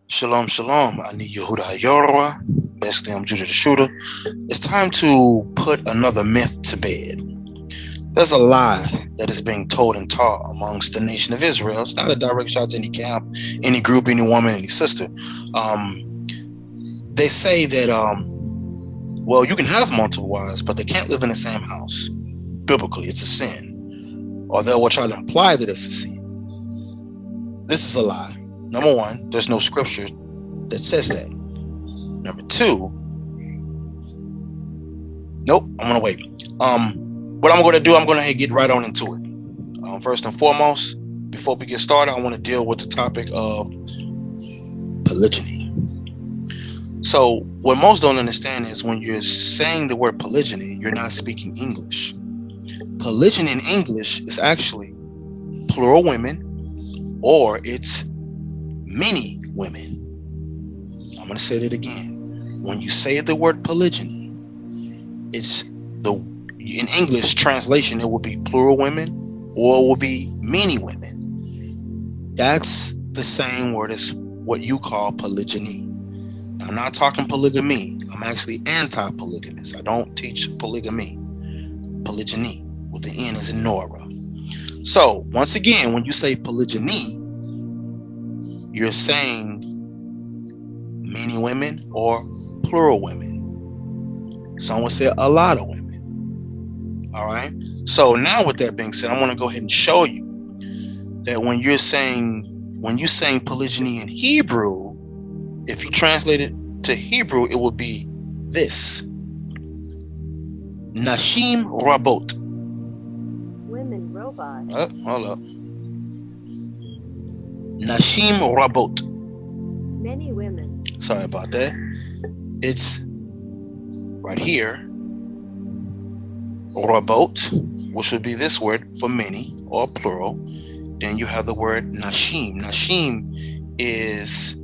Shalom, shalom. I need Yehuda Yorwa. Basically, I'm Judah the Shooter. It's time to put another myth to bed. There's a lie that is being told and taught amongst the nation of Israel. It's not a direct shot to any camp, any group, any woman, any sister. They say that, well, you can have multiple wives, but they can't live in the same house. Biblically, it's a sin. Or they will try to imply that it's a sin. This is a lie. Number one, there's no scripture that says that. Number two, nope, I'm gonna wait. What I'm gonna do, I'm gonna get right on into it. First and foremost, before we get started, I want to deal with the topic of polygyny. So, what most don't understand is when you're saying the word polygyny, you're not speaking English. Polygyny in English is actually plural women, or it's many women. I'm going to say that again. When you say the word polygyny, it's in English translation, it will be plural women or it will be many women. That's the same word as what you call polygyny. Now, I'm not talking polygamy. I'm actually anti-polygamist. I don't teach polygamy. Polygyny with the N as in Nora. So, once again, when you say polygyny, you're saying many women or plural women. Some would say a lot of women. All right. So now with that being said, I want to go ahead and show you that when you're saying polygyny in Hebrew, if you translate it to Hebrew, it will be this. Nashim Rabot. Women robots. Hold up. Nashim Rabot. Many women. Sorry about that. It's right here. Rabot, which would be this word for many or plural. Then you have the word Nashim. Nashim is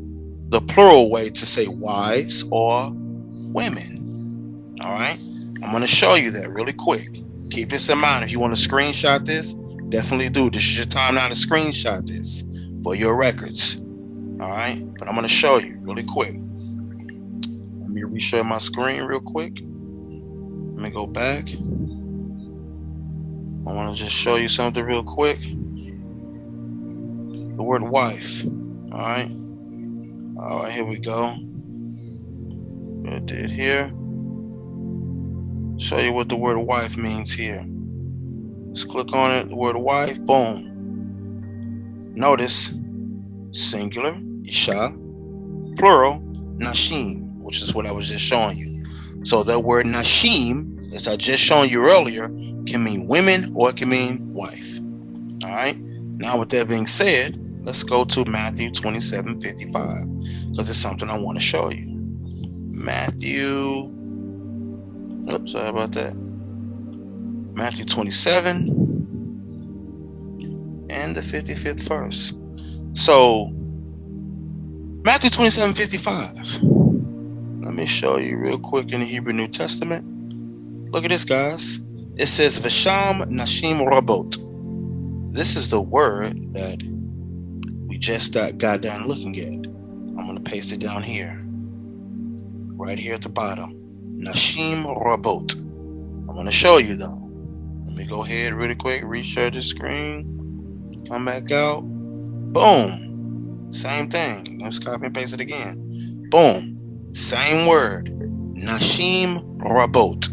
the plural way to say wives or women. All right. I'm going to show you that really quick. Keep this in mind. If you want to screenshot this, definitely do. This is your time now to screenshot this for your records. All right, but I'm going to show you really quick. Let me reshare my screen real quick. Let me go back. I want to just show you something real quick. The word wife. All right, here we go. I did here. Show you what the word wife means here. Let's click on it. The word wife. Boom. Notice singular. Isha, plural, Nashim, which is what I was just showing you. So that word Nashim, as I just shown you earlier, can mean women or it can mean wife. All right. Now, with that being said, let's go to Matthew 27:55 because it's something I want to show you. Matthew. Oops, sorry about that. Matthew 27 and the 55th verse. So, Matthew 27:55. Let me show you real quick in the Hebrew New Testament. Look at this, guys. It says Vasham Nashim Rabot. This is the word that we just got done looking at. I'm going to paste it down here. Right here at the bottom. Nashim Rabot. I'm going to show you though. Let me go ahead really quick. Reshare the screen. Come back out. Boom. Same thing. Let's copy and paste it again. Boom. Same word. Nashim Rabot.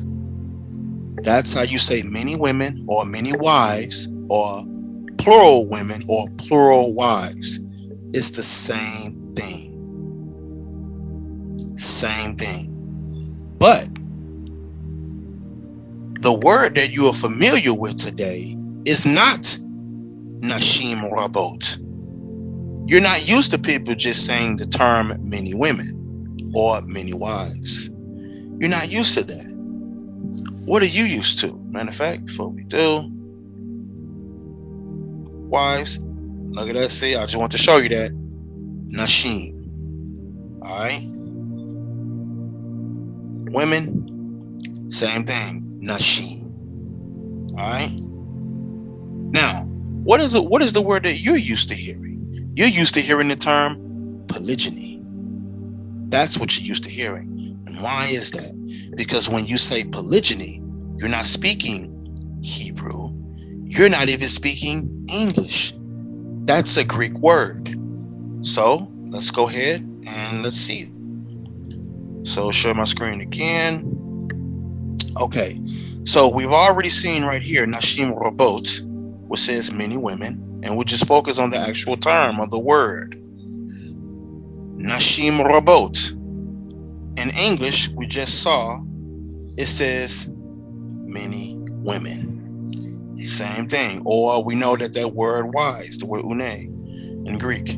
That's how you say many women or many wives or plural women or plural wives. It's the same thing. Same thing. But the word that you are familiar with today is not Nashim Rabot. You're not used to people just saying the term many women or many wives. You're not used to that. What are you used to? Matter of fact, before we do, wives, look at that. See, I just want to show you that. Nashim. All right. Women, same thing. Nashim. All right. Now, what is the word that you're used to hearing? You're used to hearing the term polygyny. That's what you're used to hearing. And why is that? Because when you say polygyny, you're not speaking Hebrew. You're not even speaking English. That's a Greek word. So let's go ahead and let's see. So share my screen again. Okay. So we've already seen right here, Nashim Robot, which says many women. And we'll just focus on the actual term of the word. Nashim Robot. In English, we just saw it says many women. Same thing. Or we know that word wise, the word une in Greek.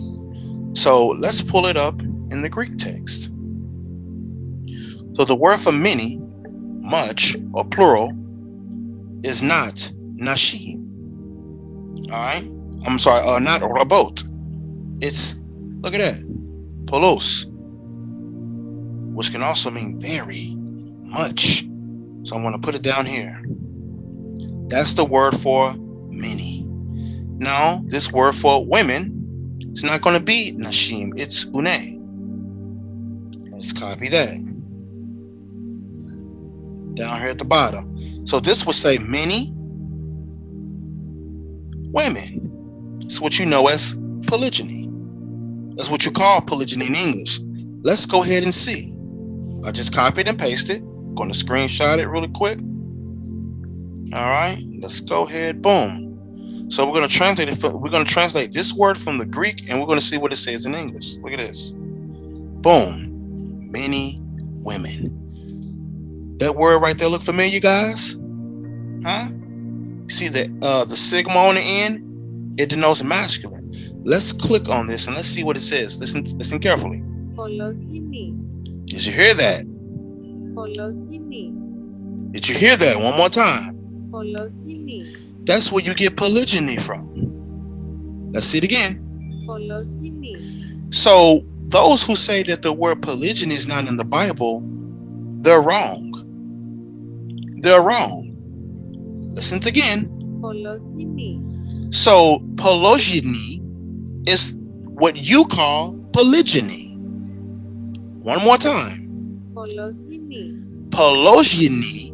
So let's pull it up in the Greek text. So the word for many, much or plural, is not nashim. All right. I'm sorry, not rabot. It's, look at that, polos, which can also mean very much. So I'm going to put it down here. That's the word for many. Now, this word for women, it's not going to be nashim. It's une. Let's copy that. Down here at the bottom. So this would say many women. It's what you know as polygyny. That's what you call polygyny in English. Let's go ahead and see. I just copied and pasted. I'm going to screenshot it really quick. All right, let's go ahead. Boom. So we're going to translate it. We're going to translate this word from the Greek, and we're going to see what it says in English. Look at this. Boom. Many women. That word right there look familiar, guys? Huh? See the sigma on the end? It denotes masculine. Let's click on this and let's see what it says. Listen carefully. Polygyny. Did you hear that? Polygyny. Did you hear that? One more time. Polygyny. That's where you get polygyny from. Let's see it again. Polygyny. So those who say that the word polygyny is not in the Bible, they're wrong. They're wrong. Listen again. Polygyny. So polygyny is what you call polygyny. One more time. Polygyny. Polygyny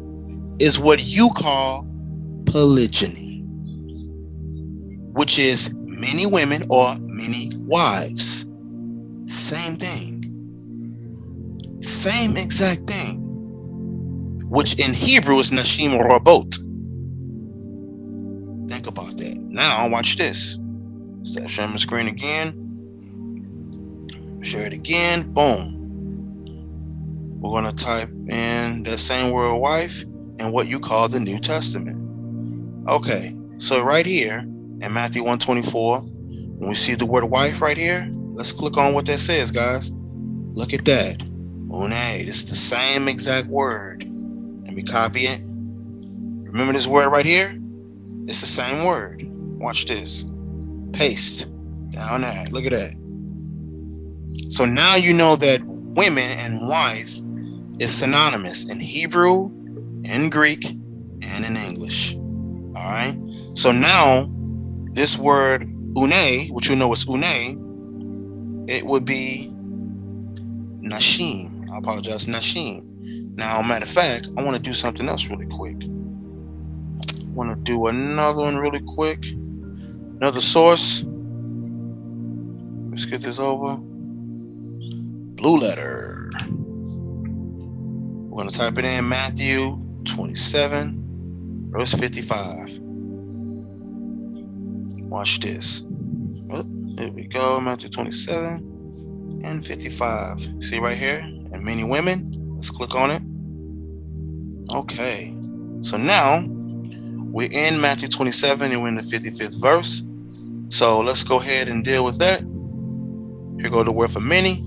is what you call polygyny, which is many women or many wives. Same thing. Same exact thing. Which in Hebrew is nashim rabot. Think about that. Now watch this. Stop sharing my screen again. Share it again. Boom. We're going to type in that same word wife and what you call the New Testament. Okay. So right here in Matthew 1:24, when we see the word wife right here, let's click on what that says, guys. Look at that. Une. It's the same exact word. Let me copy it. Remember this word right here? It's the same word. Watch this. Paste. Down there. Look at that. So now you know that women and wife is synonymous in Hebrew, in Greek, and in English. All right. So now this word une, which you know is une, it would be nashim. I apologize, nashim. Now, matter of fact, I want to do something else really quick. I want to do another one really quick. Another source. Let's get this over. Blue letter. We're going to type it in Matthew 27, verse 55. Watch this. Oh, there we go. Matthew 27 and 55. See right here? And many women. Let's click on it. Okay. So now we're in Matthew 27 and we're in the 55th verse. So let's go ahead and deal with that. Here go the word for many.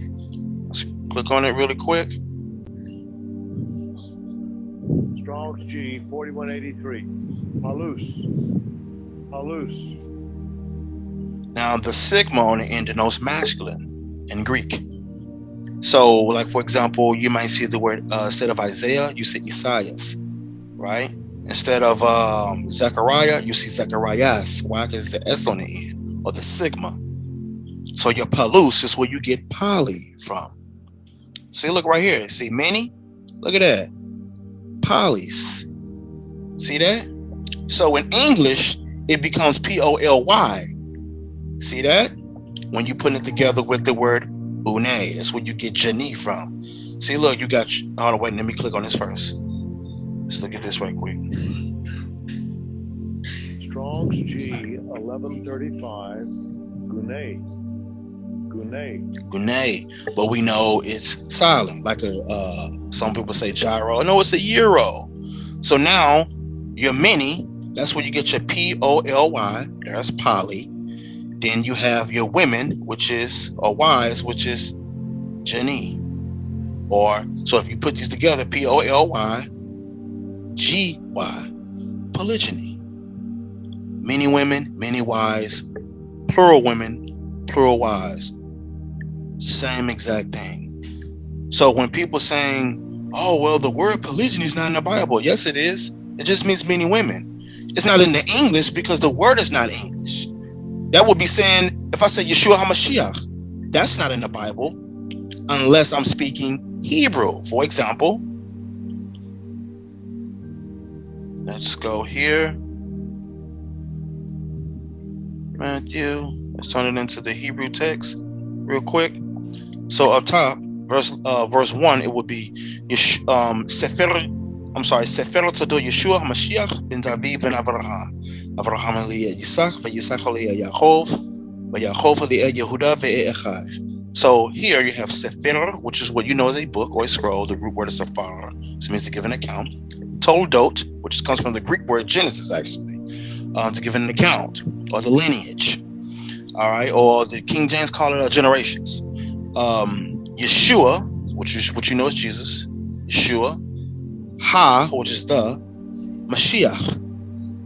Let's click on it really quick. Strong's G 4183. Palus. Now the sigma on the end denotes masculine in Greek. So like for example, you might see the word instead of Isaiah, you see Isaias, right? Instead of Zechariah, you see Zecharias. Why? Because the S on the end, or the sigma. So your palus is where you get poly from. See, look right here. See, many. Look at that. Polys. See that? So in English, it becomes Poly. See that? When you put it together with the word une, that's where you get Jani from. See, look, you got. Hold on, wait. Let me click on this first. Let's look at this right quick. Strong's G 1135. Gune. But we know it's silent, like some people say gyro. No, it's a euro. So now your many, that's where you get your Poly. There's poly. Then you have your women, which is, or wives, which is Jani. Or so if you put these together, Poly, GY, polygyny. Many women, many wives, plural women, plural wives. Same exact thing. So when people saying, oh, well, the word polygyny is not in the Bible. Yes, it is. It just means many women. It's not in the English because the word is not English. That would be saying, if I say Yeshua HaMashiach, that's not in the Bible unless I'm speaking Hebrew. For example, let's go here. Matthew. Let's turn it into the Hebrew text real quick. So up top, verse 1, it would be Sefer Tado Yeshua HaMashiach ben David ben Avraham. Avraham Eliah Yitzhak, Yitzhak Eliah Yaakov, Yaakov Eliah Yehuda ve'Echav. So here you have Sefer, which is what you know as a book or a scroll. The root word is Sephar, which means to give an account. Toldot, which comes from the Greek word Genesis, actually, to give an account or the lineage. All right, or the King James call it generations. Yeshua, which is what you know is Jesus. Yeshua. Ha, which is the Mashiach.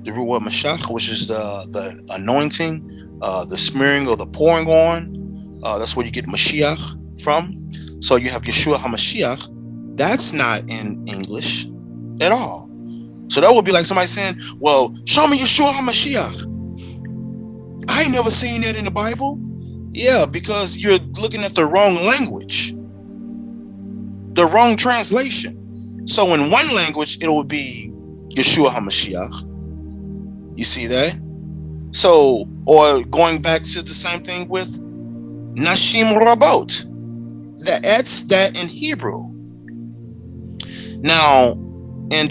The root word Mashiach, which is the anointing, the smearing or the pouring on. That's where you get Mashiach from. So you have Yeshua HaMashiach. That's not in English at all. So that would be like somebody saying, well, show me Yeshua HaMashiach. I ain't never seen that in the Bible. Yeah, because you're looking at the wrong language, the wrong translation. So in one language, it would be Yeshua HaMashiach. You see that? So, or going back to the same thing with Nashim Rabot. That's that in Hebrew. Now, in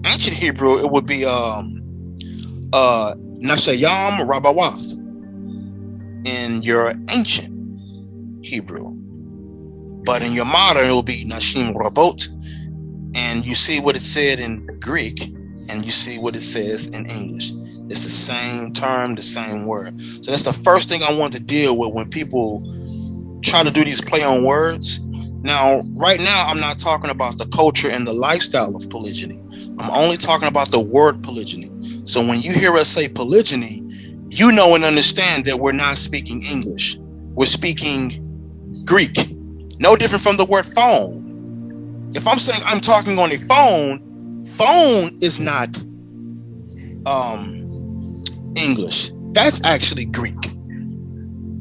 ancient Hebrew, it would be Nashayam Rabawath in your ancient Hebrew. But in your modern, it will be Nashim Rabot. And you see what it said in Greek, and you see what it says in English. It's the same term, the same word. So that's the first thing I want to deal with when people try to do these play on words. Now, right now, I'm not talking about the culture and the lifestyle of polygyny. I'm only talking about the word polygyny. So when you hear us say polygyny, you know and understand that we're not speaking English. We're speaking Greek. No different from the word phone. If I'm saying I'm talking on a phone, phone is not English. That's actually Greek.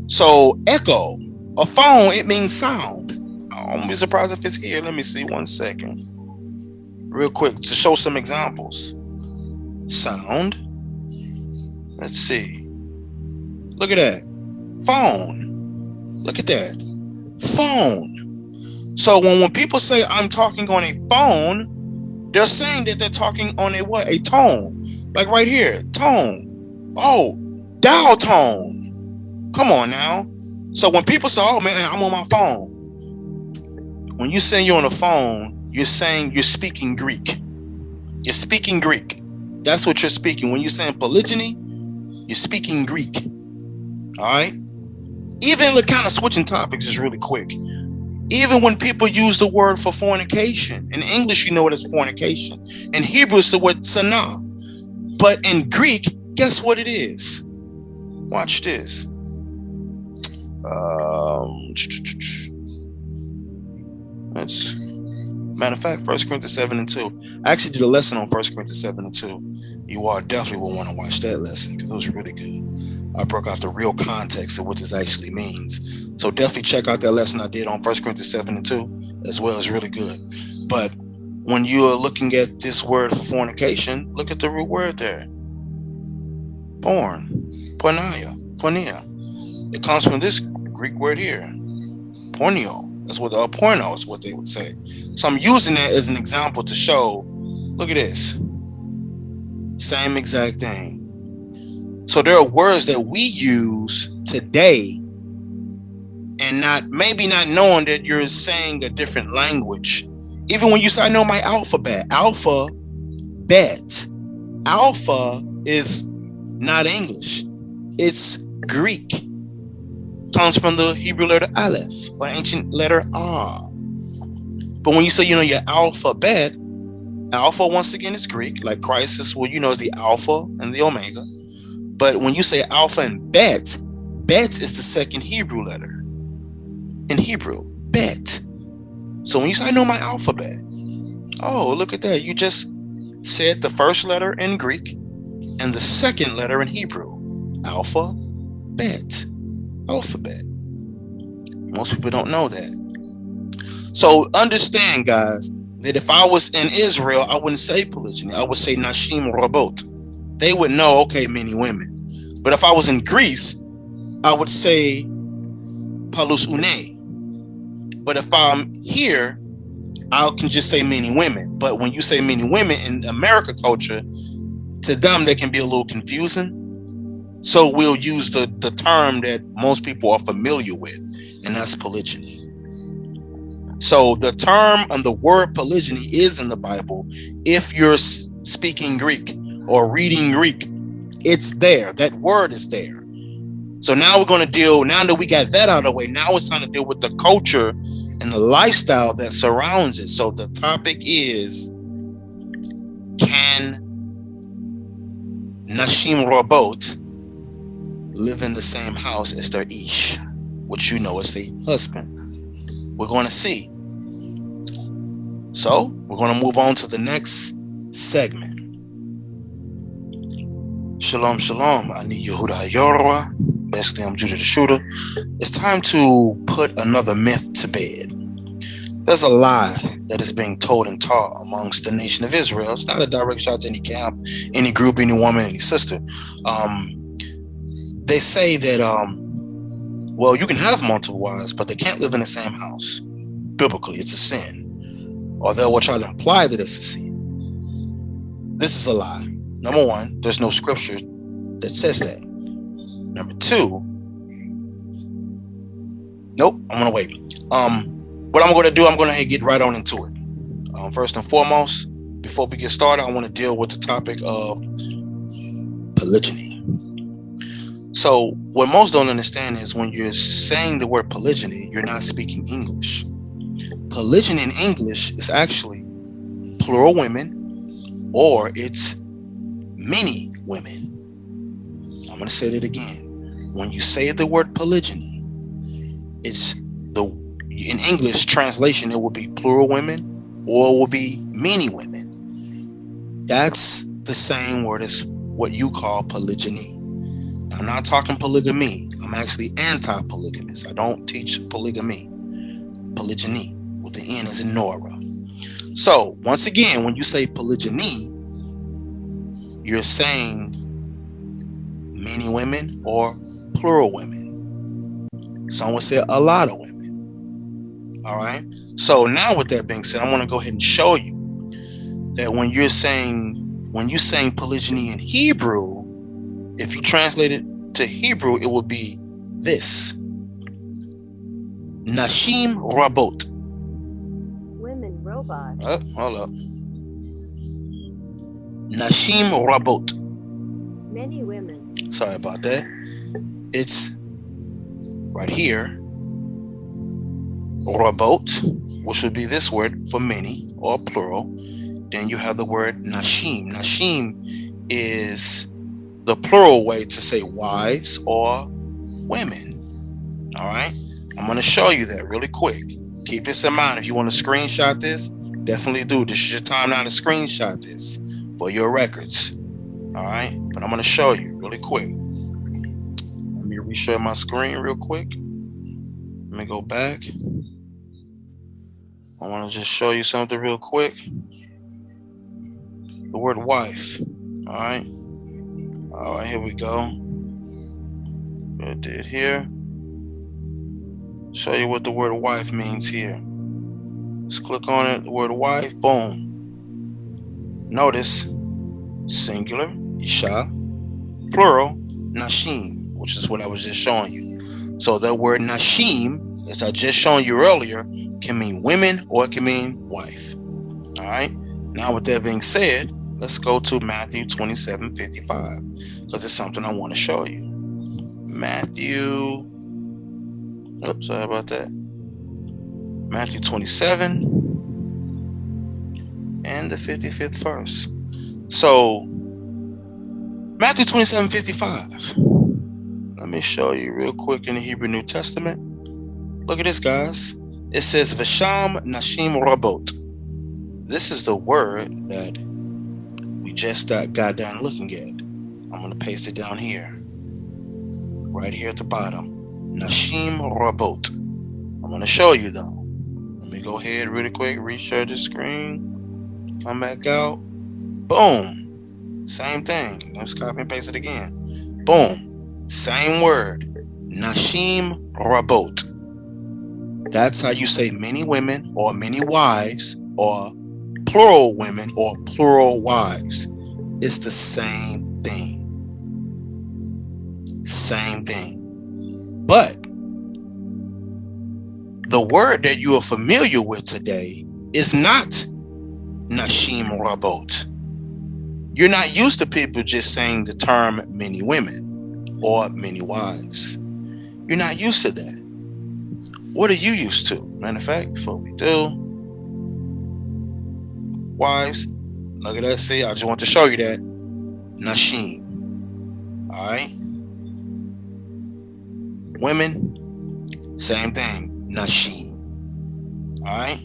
So echo, a phone, it means sound. I'm be surprised if it's here. Let me see 1 second. Real quick to show some examples. Sound. Let's see. Look at that. Phone. Look at that. Phone. So when people say I'm talking on a phone, they're saying that they're talking on a what? A tone. Like right here. Tone. Oh, dial tone. Come on now. So when people say, oh man, I'm on my phone. When you say you're on the phone, you're saying you're speaking Greek. You're speaking Greek. That's what you're speaking. When you're saying polygyny, you're speaking Greek. All right? Even the kind of switching topics is really quick. Even when people use the word for fornication, in English, you know what is fornication. In Hebrew, it's the word sanah. But in Greek, guess what it is? Watch this. Matter of fact, 1 Corinthians 7:2. I actually did a lesson on 1 Corinthians 7:2. You all definitely will want to watch that lesson because it was really good. I broke out the real context of what this actually means. So definitely check out that lesson I did on 1 Corinthians 7 and 2 as well. It's really good. But when you are looking at this word for fornication, look at the root word there. Porn. Pornea. It comes from this Greek word here. Porneo. That's what porno is what they would say. So I'm using that as an example to show, look at this. Same exact thing. So there are words that we use today and maybe not knowing that you're saying a different language. Even when you say, I know my alphabet. Alphabet. Alpha is not English. It's Greek. Comes from the Hebrew letter Aleph, or ancient letter R. But when you say, your alphabet, alpha once again is Greek, like Christ is is the Alpha and the Omega. But when you say alpha and bet, bet is the second Hebrew letter in Hebrew, bet. So when you say, I know my alphabet, oh, look at that. You just said the first letter in Greek and the second letter in Hebrew, alpha, bet. Alphabet. Most people don't know that. So understand, guys, that if I was in Israel, I wouldn't say polygyny. I would say nashim rabot. They would know, okay, many women. But if I was in Greece, I would say palus une. But if I'm here, I can just say many women. But when you say many women in America culture, to them, they can be a little confusing. So we'll use the term that most people are familiar with, and that's polygyny. So the term and the word polygyny is in the Bible. If you're speaking Greek or reading Greek, it's there. That word is there. So now we're going to deal, now that we got that out of the way, now it's time to deal with the culture and the lifestyle that surrounds it. So the topic is, can Nashim Rabot live in the same house as their ish, which is a husband? We're going to see. So we're going to move on to the next segment. Shalom, shalom. I need Yehuda Hayorwa. Basically, I'm Judah the Shooter. It's time to put another myth to bed. There's a lie that is being told and taught amongst the nation of Israel. It's not a direct shot to any camp, any group, any woman, any sister. They say that, you can have multiple wives, but they can't live in the same house. Biblically, it's a sin. Or they will try to imply that it's a sin. This is a lie. Number one, there's no scripture that says that. Number two, nope, I'm going to wait. What I'm going to do, I'm going to get right on into it. First and foremost, before we get started, I want to deal with the topic of polygyny. So what most don't understand is when you're saying the word polygyny, you're not speaking English. Polygyny in English is actually plural women, or it's many women. I'm going to say that again. When you say the word polygyny, in English translation, it will be plural women, or it will be many women. That's the same word as what you call polygyny. Now, I'm not talking polygamy. I'm actually anti-polygamist. I don't teach polygamy. Polygyny, with the N as in Nora. So, once again, when you say polygyny, you're saying many women or plural women. Some would say a lot of women. All right. So now with that being said, I want to go ahead and show you that when you're saying polygyny in Hebrew, if you translate it to Hebrew, it would be this. Nashim Rabot. Women robots. Hold up. Nashim Rabot. Many women. Sorry about that. It's right here. Rabot, which would be this word for many or plural. Then you have the word Nashim. Nashim is the plural way to say wives or women. All right. I'm going to show you that really quick. Keep this in mind. If you want to screenshot this, definitely do. This is your time now to screenshot this for your records. All right, but I'm going to show you really quick. Let me reshare my screen real quick. Let me go back. I want to just show you something real quick. The word wife. All right, here we go. I did here. Show you what the word wife means here. Let's click on it. The word wife. Boom. Notice singular, Isha, plural, Nashim, which is what I was just showing you. So the word Nashim, as I just shown you earlier, can mean women or it can mean wife. All right. Now, with that being said, let's go to Matthew 27:55 because it's something I want to show you. Matthew. Oops, sorry about that. Matthew 27 and the 55th verse. So, Matthew 27:55. Let me show you real quick in the Hebrew New Testament. Look at this, guys. It says, Vasham Nashim Rabot. This is the word that we just got done looking at. I'm going to paste it down here. Right here at the bottom. Nashim Rabot. I'm going to show you, though. Let me go ahead really quick. Reshare the screen. Come back out. Boom. Same thing. Let's copy and paste it again. Boom. Same word. Nashim Rabot. That's how you say many women or many wives or plural women or plural wives. It's the same thing. Same thing. But the word that you are familiar with today is not Nashim Rabot. You're not used to people just saying the term many women or many wives. You're not used to that. What are you used to? Matter of fact, before we do, wives, look at that. See, I just want to show you that. Nashim. All right. Women, same thing. Nashim. All right.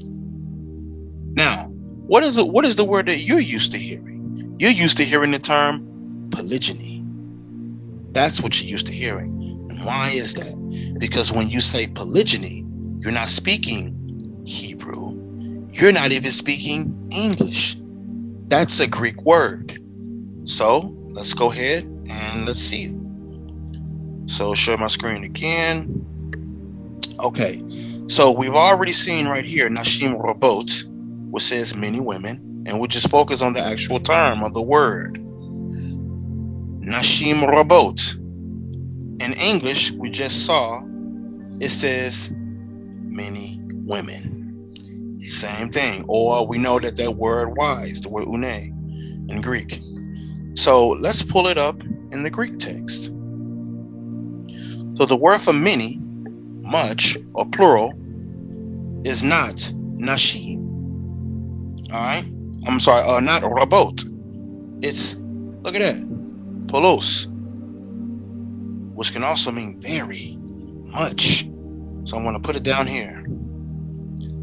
Now, what is the word that you're used to hearing? You're used to hearing the term polygyny. That's what you're used to hearing. And why is that? Because when you say polygyny, you're not speaking Hebrew. You're not even speaking English. That's a Greek word. So let's go ahead and let's see. So share my screen again. Okay. So we've already seen right here, Nashim Rabot, which says many women. And we'll just focus on the actual term of the word. Nashim Rabot. In English, we just saw it says many women. Same thing. Or we know that word wise, the word une in Greek. So let's pull it up in the Greek text. So the word for many, much or plural, is not nashim. All right. I'm sorry, not rabot. It's, look at that, polos, which can also mean very much. So I'm going to put it down here.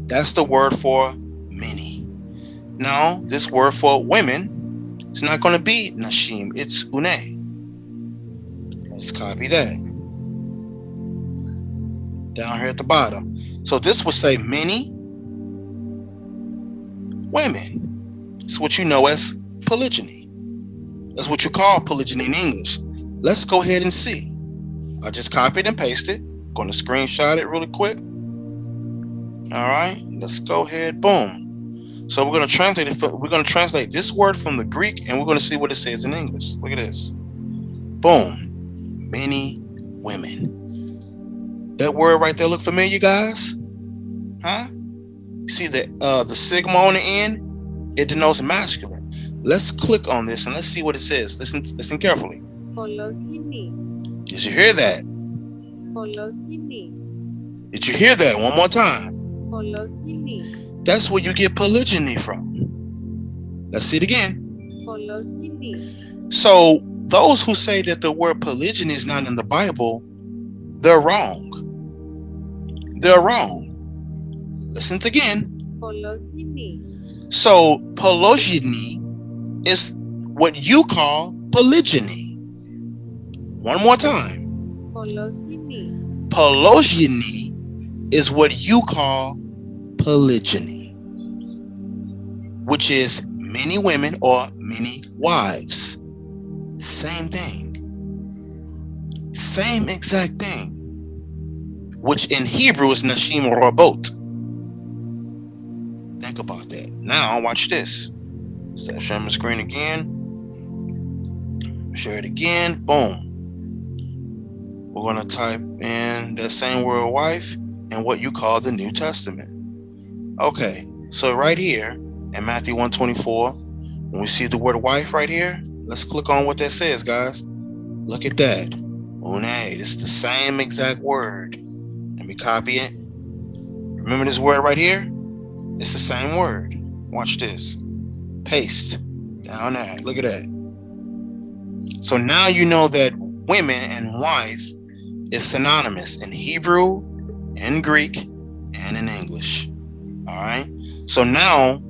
That's the word for many. Now, this word for women, it's not going to be nashim. It's une. Let's copy that. Down here at the bottom. So this would say many women. It's what you know as polygyny. That's what you call polygyny in English. Let's go ahead and see. I just copied and pasted. Going to screenshot it really quick. All right, let's go ahead. Boom. So we're going to translate it. We're going to translate this word from the Greek, and we're going to see what it says in English. Look at this. Boom. Many women. That word right there look familiar, guys? Huh? See the sigma on the end? It denotes masculine. Let's click on this and let's see what it says. Listen carefully. Polygyny. Did you hear that? Polygyny. Did you hear that? One more time. Polygyny. That's where you get polygyny from. Let's see it again. Polygyny. So those who say that the word polygyny is not in the Bible, they're wrong. They're wrong. Listen again. Polygyny. So polygyny is what you call polygyny. One more time. Polygyny. Polygyny is what you call polygyny, which is many women or many wives. Same thing. Same exact thing. Which in Hebrew is Nashim Rabot. Think about that. Now watch this. Start sharing my screen again. Share it again. Boom. We're going to type in that same word wife and what you call the New Testament. Okay. So right here in Matthew 1:24, when we see the word wife right here, let's click on what that says, guys. Look at that. Une. It's the same exact word. Let me copy it. Remember this word right here? It's the same word. Watch this. Paste. Down there. Look at that. So now you know that women and wife is synonymous in Hebrew, in Greek, and in English. All right. So now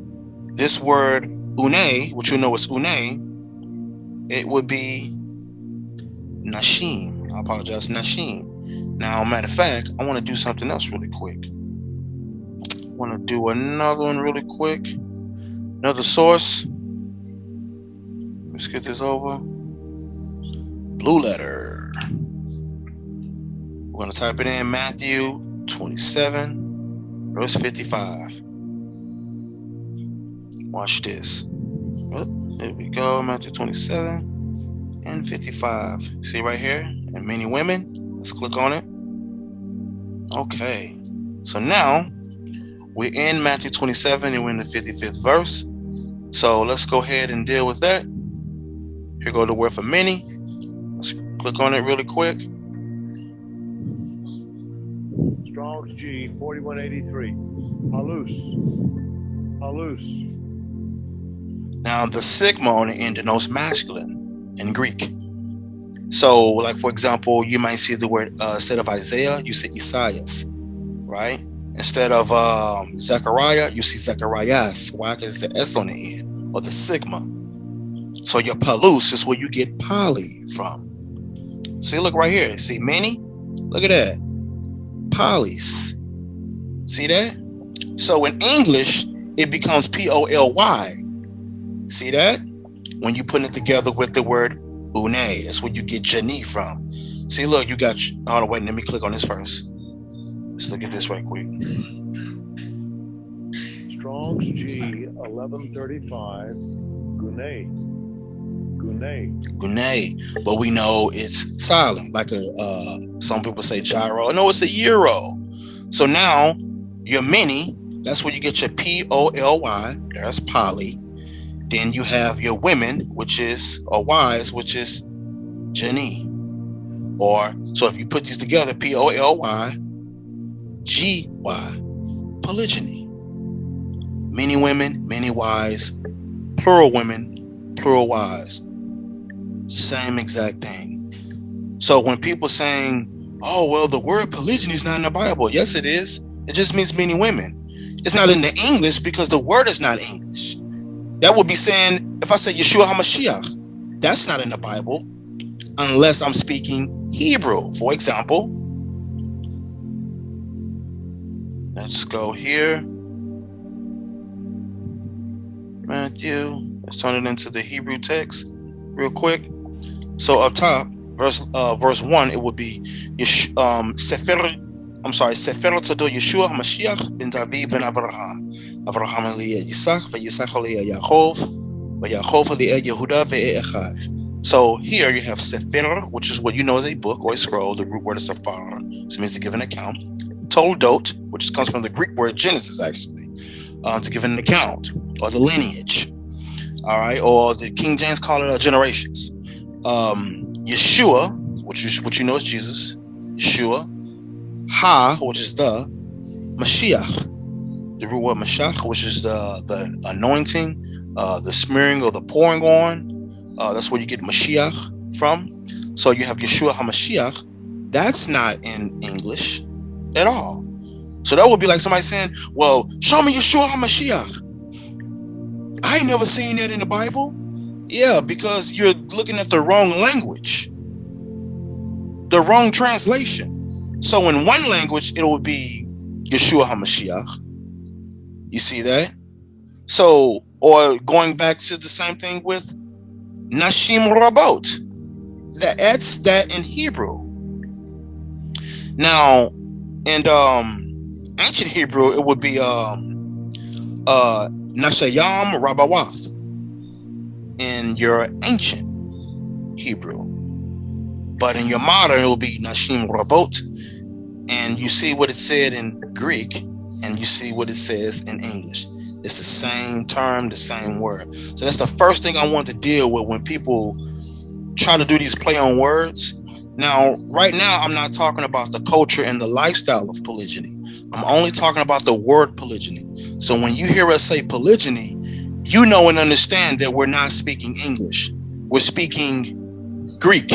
this word une, which you know is une, it would be nashim. I apologize, nashim. Now, matter of fact, I want to do something else really quick. I want to do another one really quick. Another source. Let's get this over. Blue letter. We're going to type it in Matthew 27, verse 55. Watch this. Oh, there we go. Matthew 27 and 55. See right here? And many women. Let's click on it. Okay. So now we're in Matthew 27 and we're in the 55th verse. So let's go ahead and deal with that. Here go the word for many. Let's click on it really quick. Strong's G 4183. Halus. Halus. Now the sigma on the end denotes masculine in Greek. So, like for example, you might see the word instead of Isaiah, you see Isaias, right? Instead of Zechariah, you see Zecharias. Why? Because the S on the end, or the sigma. So your palus is where you get poly from. See, look right here. See many? Look at that. Polys. See that? So in English, it becomes P-O-L-Y. See that? When you put it together with the word une, that's where you get Jani from. See, look, you got. Hold on, wait. Let me click on this first. Let's look at this right quick. Strong's G 1135. Gune. But we know it's silent, like some people say gyro. No, it's a euro. So now your many, that's where you get your P-O-L-Y. That's poly. Then you have your women, which is, or wives, which is Jani. Or, so if you put these together, P-O-L-Y, G-Y, polygyny. Many women, many wives, plural women, plural wives. Same exact thing. So when people saying, oh, well, the word polygyny is not in the Bible. Yes, it is. It just means many women. It's not in the English because the word is not English. That would be saying, if I say Yeshua HaMashiach, that's not in the Bible unless I'm speaking Hebrew. For example, let's go here. Matthew. Let's turn it into the Hebrew text real quick. So up top, verse 1, it would be Sefer Todo Yeshua HaMashiach ben David ben Avraham. Avraham Eliyah Yitzchak, Yitzchak Eliyah Yaakov, Yaakov Eliyah Yehuda ve'Echav. So here you have Sefer, which is what you know as a book or a scroll. The root word is Sephar, which means to give an account. Toldot, which comes from the Greek word Genesis, actually, to give an account or the lineage. All right, or the King James call it generations. Yeshua, which you know is Jesus. Yeshua. Ha, which is the Mashiach. The root word Mashiach, which is the anointing, the smearing or the pouring on. That's where you get Mashiach from. So you have Yeshua HaMashiach. That's not in English at all. So that would be like somebody saying, well, show me Yeshua HaMashiach. I ain't never seen that in the Bible. Yeah, because you're looking at the wrong language, the wrong translation. So in one language, it will be Yeshua HaMashiach. You see that? So, or going back to the same thing with Nashim Rabot. That's that in Hebrew. Now, in ancient Hebrew, it would be Nashayam Rabawath in your ancient Hebrew. But in your modern, it will be Nashim Rabot. And you see what it said in Greek, and you see what it says in English. It's the same term, the same word. So that's the first thing I want to deal with when people try to do these play on words. Now, right now, I'm not talking about the culture and the lifestyle of polygyny. I'm only talking about the word polygyny. So when you hear us say polygyny, you know and understand that we're not speaking English. We're speaking Greek.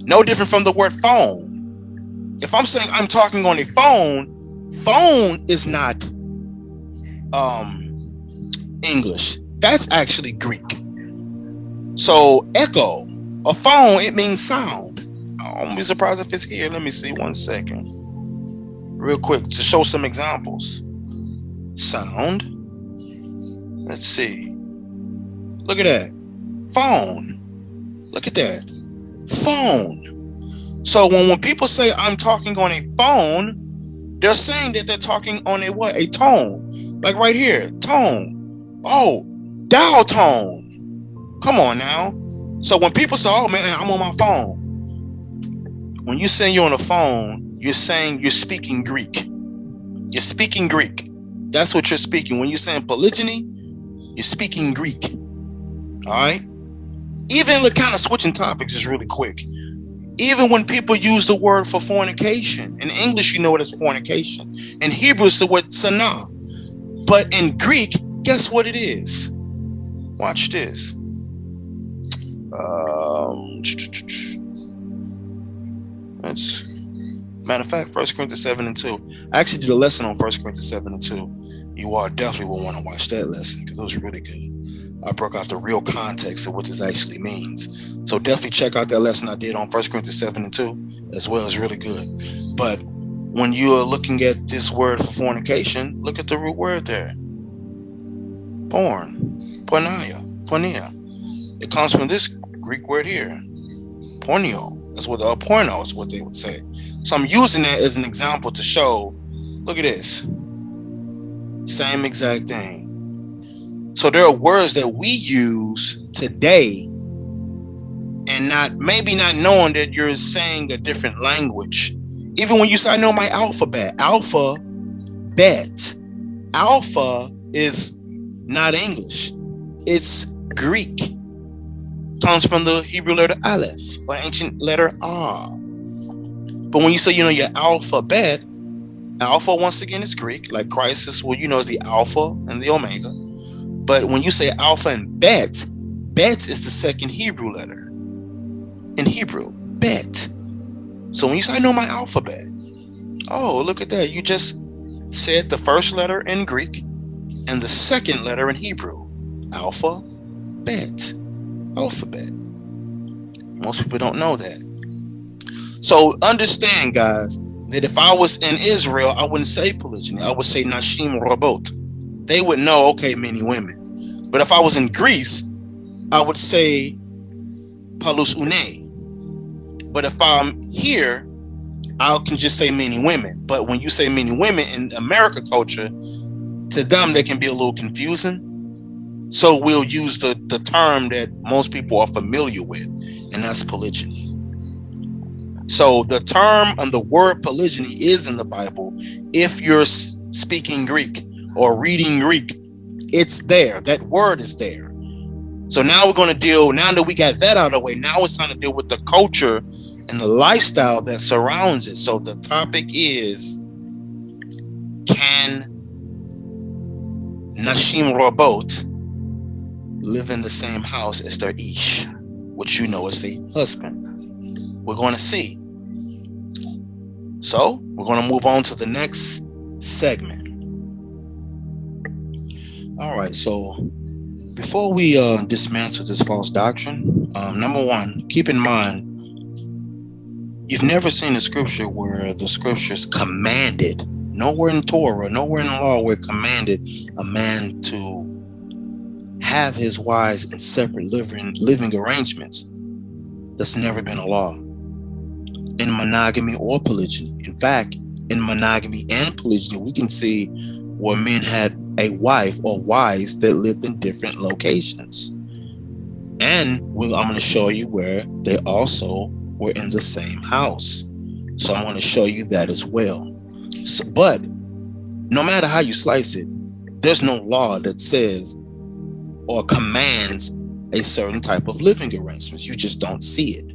No different from the word phone. If I'm saying I'm talking on a phone is not English. That's actually Greek. So echo, a phone, it means sound. I won't be surprised if it's here. Let me see 1 second. Real quick to show some examples. Sound. Let's see. Look at that. Phone. Look at that. Phone. So when people say I'm talking on a phone, they're saying that they're talking on a what? A tone. Like right here. Tone. Oh, dial tone. Come on now. So when people say, oh man, I'm on my phone. When you say you're on the phone, you're saying you're speaking Greek. You're speaking Greek. That's what you're speaking. When you're saying polygyny, you're speaking Greek. All right? Even the kind of switching topics is really quick. Even when people use the word for fornication, in English, you know what is fornication. In Hebrew, it's the word sanah. But in Greek, guess what it is? Watch this. That's matter of fact, 1 Corinthians 7:2. I actually did a lesson on 1 Corinthians 7:2. You all definitely will want to watch that lesson because it was really good. I broke out the real context of what this actually means. So definitely check out that lesson I did on 1 Corinthians 7:2 as well. It's really good. But when you are looking at this word for fornication, look at the root word there. Porn. Pornia. It comes from this Greek word here. Pornio. That's what porno is what they would say. So I'm using that as an example to show, look at this. Same exact thing. So there are words that we use today and maybe not knowing that you're saying a different language. Even when you say, I know my alphabet. Alphabet. Alpha is not English. It's Greek. Comes from the Hebrew letter Aleph or ancient letter R. But when you say, you know, your alphabet, alpha once again is Greek, like Christ is, well, you know, is the Alpha and the Omega. But when you say alpha and bet, bet is the second Hebrew letter in Hebrew, bet. So when you say, I know my alphabet, oh, look at that. You just said the first letter in Greek and the second letter in Hebrew, alpha, bet. Alphabet. Most people don't know that. So understand, guys, that if I was in Israel, I wouldn't say polygyny. I would say Nashim Rabot. They would know, okay, many women. But if I was in Greece, I would say Palus Une. But if I'm here, I can just say many women. But when you say many women in America culture, to them, they can be a little confusing. So we'll use the term that most people are familiar with, and that's polygyny. So the term and the word polygyny is in the Bible. If you're speaking Greek or reading Greek, it's there. That word is there. So now we're going to deal, now that we got that out of the way, now it's time to deal with the culture and the lifestyle that surrounds it. So the topic is, can Nashim Rabot live in the same house as their ish, which you know is a husband? We're going to see. So we're going to move on to the next segment. All right, so Before we dismantle this false doctrine, number one, keep in mind, you've never seen a scripture where the scriptures commanded, nowhere in Torah, nowhere in the law where it commanded a man to have his wives in separate living arrangements. That's never been a law in monogamy or polygyny. In fact, in monogamy and polygyny, we can see where men had a wife or wives that lived in different locations. And I'm going to show you where they also were in the same house. So I'm going to show you that as well. But no matter how you slice it, there's no law that says or commands a certain type of living arrangements. You just don't see it.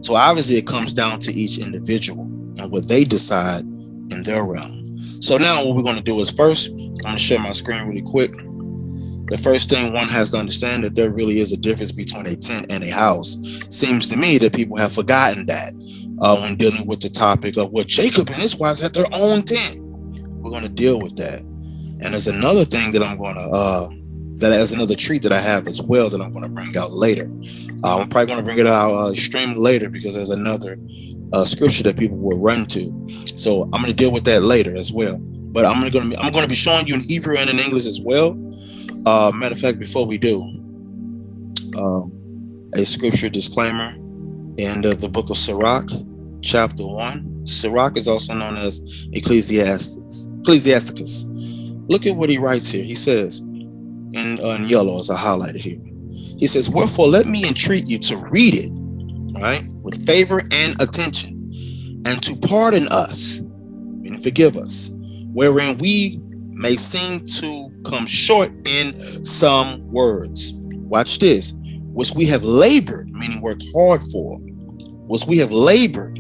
So obviously it comes down to each individual and what they decide in their realm. So now what we're going to do is first, I'm going to share my screen really quick. The first thing one has to understand that there really is a difference between a tent and a house. Seems to me that people have forgotten that when dealing with the topic of what Jacob and his wives had their own tent. We're going to deal with that. And there's another thing that I'm going to, that has another treat that I have as well that I'm going to bring out later. I'm probably going to bring it out extremely later because there's another scripture that people will run to. So I'm going to deal with that later as well. But I'm going to be showing you in Hebrew and in English as well. Matter of fact, before we do, a scripture disclaimer in the book of Sirach, chapter 1. Sirach is also known as Ecclesiasticus. Look at what he writes here. He says, in yellow as I highlighted here, he says, wherefore let me entreat you to read it, right, with favor and attention, and to pardon us, meaning forgive us, wherein we may seem to come short in some words. Watch this. Which we have labored, meaning worked hard for. Which we have labored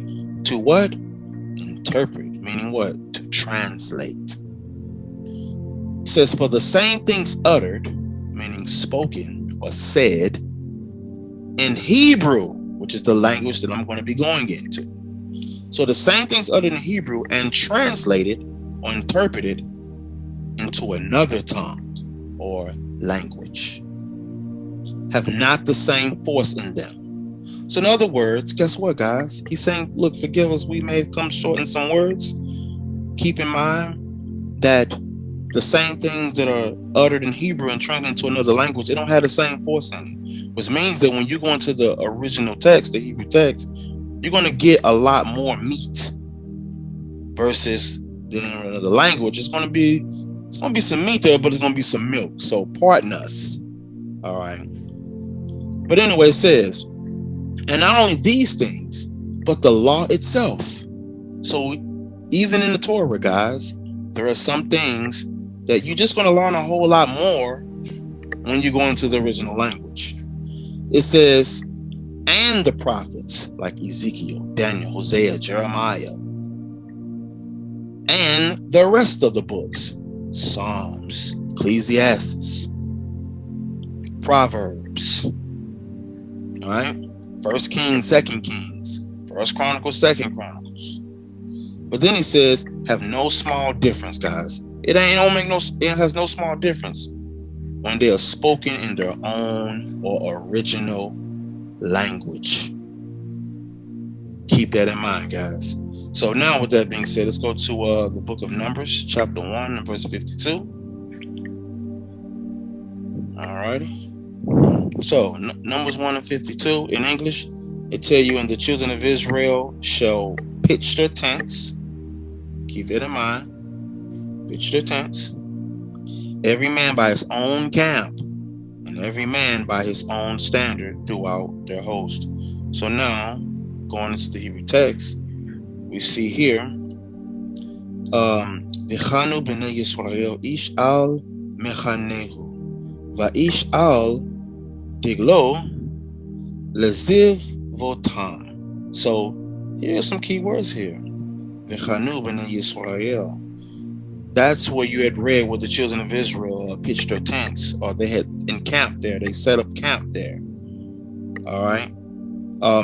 to what? Interpret, meaning what? To translate. It says, for the same things uttered, meaning spoken or said, in Hebrew, which is the language that I'm going to be going into. So the same things uttered in Hebrew and translated or interpreted into another tongue or language have not the same force in them. So in other words, guess what, guys? He's saying, look, forgive us, we may have come short in some words. Keep in mind that the same things that are uttered in Hebrew and translated into another language, they don't have the same force in it. Which means that when you go into the original text, the Hebrew text, you're going to get a lot more meat versus than in another language. It's going to be some meat there, but it's going to be some milk. So pardon us. All right. But anyway, it says, and not only these things, but the law itself. So even in the Torah, guys, there are some things that you're just going to learn a whole lot more when you go into the original language. It says, and the prophets like Ezekiel, Daniel, Hosea, Jeremiah, and the rest of the books, Psalms, Ecclesiastes, Proverbs, all right, First Kings, Second Kings, First Chronicles, Second Chronicles. But then he says, have no small difference, guys. It has no small difference when they are spoken in their own or original language. Keep that in mind, guys. So now with that being said, let's go to the book of Numbers, chapter 1 and verse 52. Alrighty. So Numbers 1 and 52 in English, it tell you, and the children of Israel shall pitch their tents. Keep that in mind. Pitch their tents. Every man by his own camp, and every man by his own standard throughout their host. So now, going into the Hebrew text, we see here, V'chanu b'nei Yisrael ish al mechanehu, va'ish al diglo leziv votam. So here are some key words here. V'chanu b'nei Yisrael. That's where you had read where the children of Israel pitched their tents, or they had encamped there. They set up camp there. All right.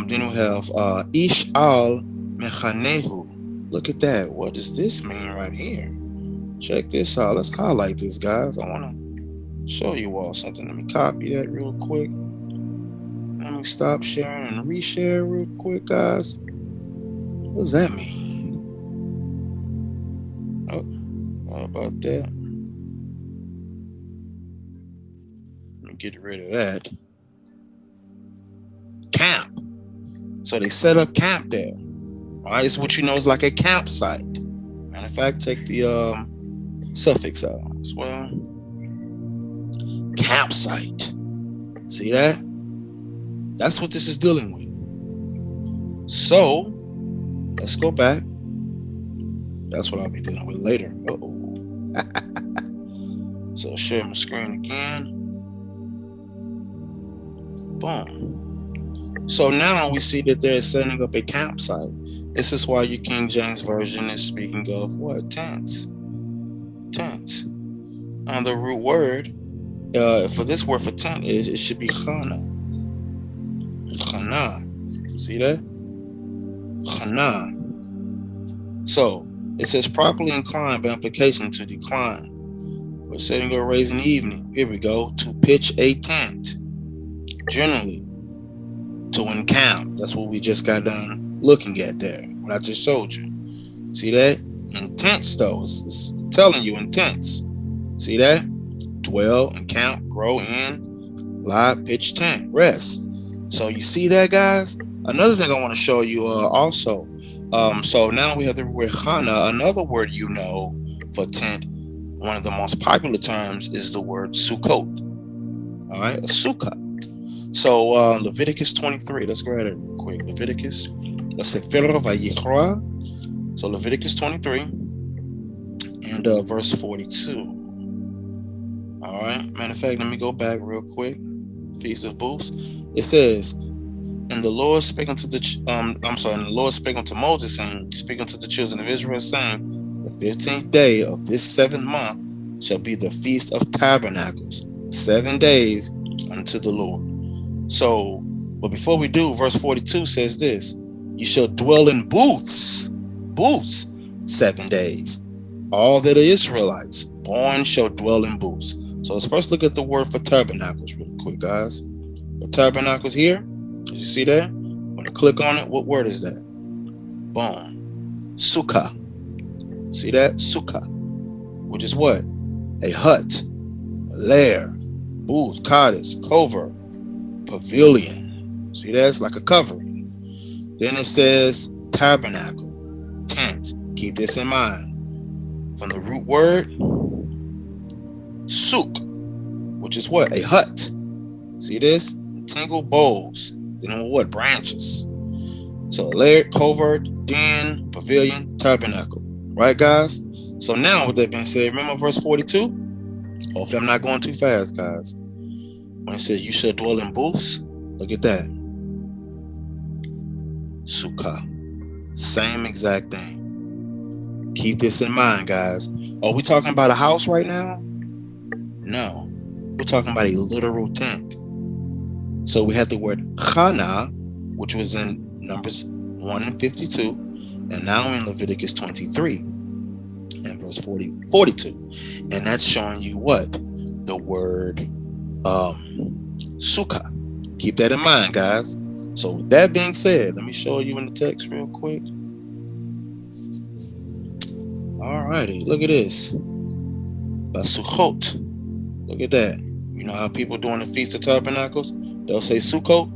Then we have ish al mechanehu. Look at that. What does this mean right here? Check this out. Let's highlight this, guys. I want to show you all something. Let me copy that real quick. Let me stop sharing and reshare real quick, guys. What does that mean? Oh, how about that? Let me get rid of that. Camp. So they set up camp there. All right, it's what you know is like a campsite. Matter of fact, take the suffix out as well. Campsite. See that? That's what this is dealing with. So let's go back. That's what I'll be dealing with later. So share my screen again. Boom. So now we see that they're setting up a campsite. This is why your King James Version is speaking of what? Tents. Tents. Now the root word for this word for tent is, it should be chana. Chana. See that? Chana. So it says properly inclined by implication to decline. We're setting or raising the evening. Here we go. To pitch a tent. Generally, to encamp. That's what we just got done looking at there. What I just showed you. See that? Intense though. It's telling you intense. See that? Dwell, encamp, grow in, lie, pitch, tent, rest. So you see that, guys? Another thing I want to show you also. So now we have the word chana. Another word you know for tent. One of the most popular terms is the word sukkot. All right, a sukkah. So Leviticus 23. Let's go ahead and real quick. Leviticus. Let's say Vayikra. So Leviticus 23 and verse 42. All right. Matter of fact, let me go back real quick. Feast of Booths. It says, and the Lord spake unto and the Lord spake unto Moses, saying, speak unto the children of Israel, saying, the 15th day of this 7th month shall be the Feast of Tabernacles, 7 days unto the Lord. So, but before we do, verse 42 says this, you shall dwell in booths 7 days. All that are Israelites born shall dwell in booths. So let's first look at the word for tabernacles really quick, guys. The tabernacles here, did you see that? When you click on it, what word is that? Boom. Sukkah. See that? Sukkah. Which is what? A hut, a lair, booth, cottage, covert, pavilion. See that? It's like a covering. Then it says tabernacle, tent. Keep this in mind. From the root word, suk, which is what? A hut. See this? Tangled boughs. You know what? Branches. So lair, covert, den, pavilion, tabernacle. Right, guys? So now with that being said, remember verse 42? Hopefully I'm not going too fast, guys. When it says you shall dwell in booths, look at that. Sukkah. Same exact thing. Keep this in mind, guys. Are we talking about a house right now? No. We're talking about a literal tent. So we have the word chana, which was in Numbers 1 and 52, and now in Leviticus 23 and verse 42. And that's showing you what? The word sukkah. Keep that in mind, guys. So with that being said, let me show you in the text real quick. Alrighty, look at this. Basuchot. Look at that. You know how people doing the Feast of Tabernacles? They'll say Sukkot.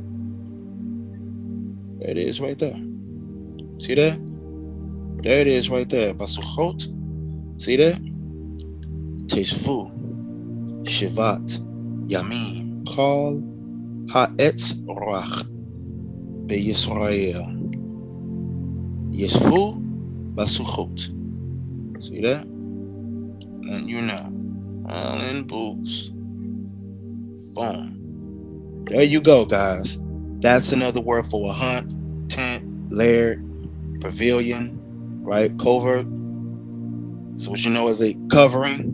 There it is right there. See that? There it is right there. Basuchot. See that? Teshvu. Shivat. Yamim. Kol ha'etz rach. Be-Yisrael. Yeshvu. Basuchot. See that? And you know, all in booths. Boom. There you go, guys. That's another word for a hut, tent, lair, pavilion, right? Covert. So what you know is a covering.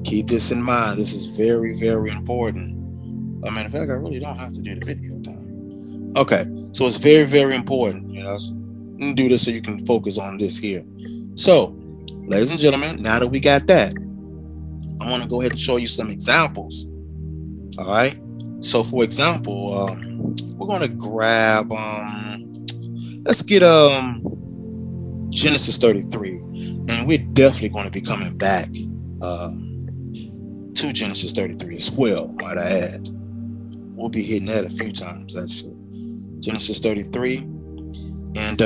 Keep this in mind. This is very, very important. I mean, in fact, I really don't have to do the video time. Okay, so it's very, very important. You know, do this so you can focus on this here. So, ladies and gentlemen, now that we got that, I want to go ahead and show you some examples. All right. So, for example, we're going to grab. Let's get Genesis 33, and we're definitely going to be coming back to Genesis 33 as well. Might I add? We'll be hitting that a few times actually. Genesis 33 and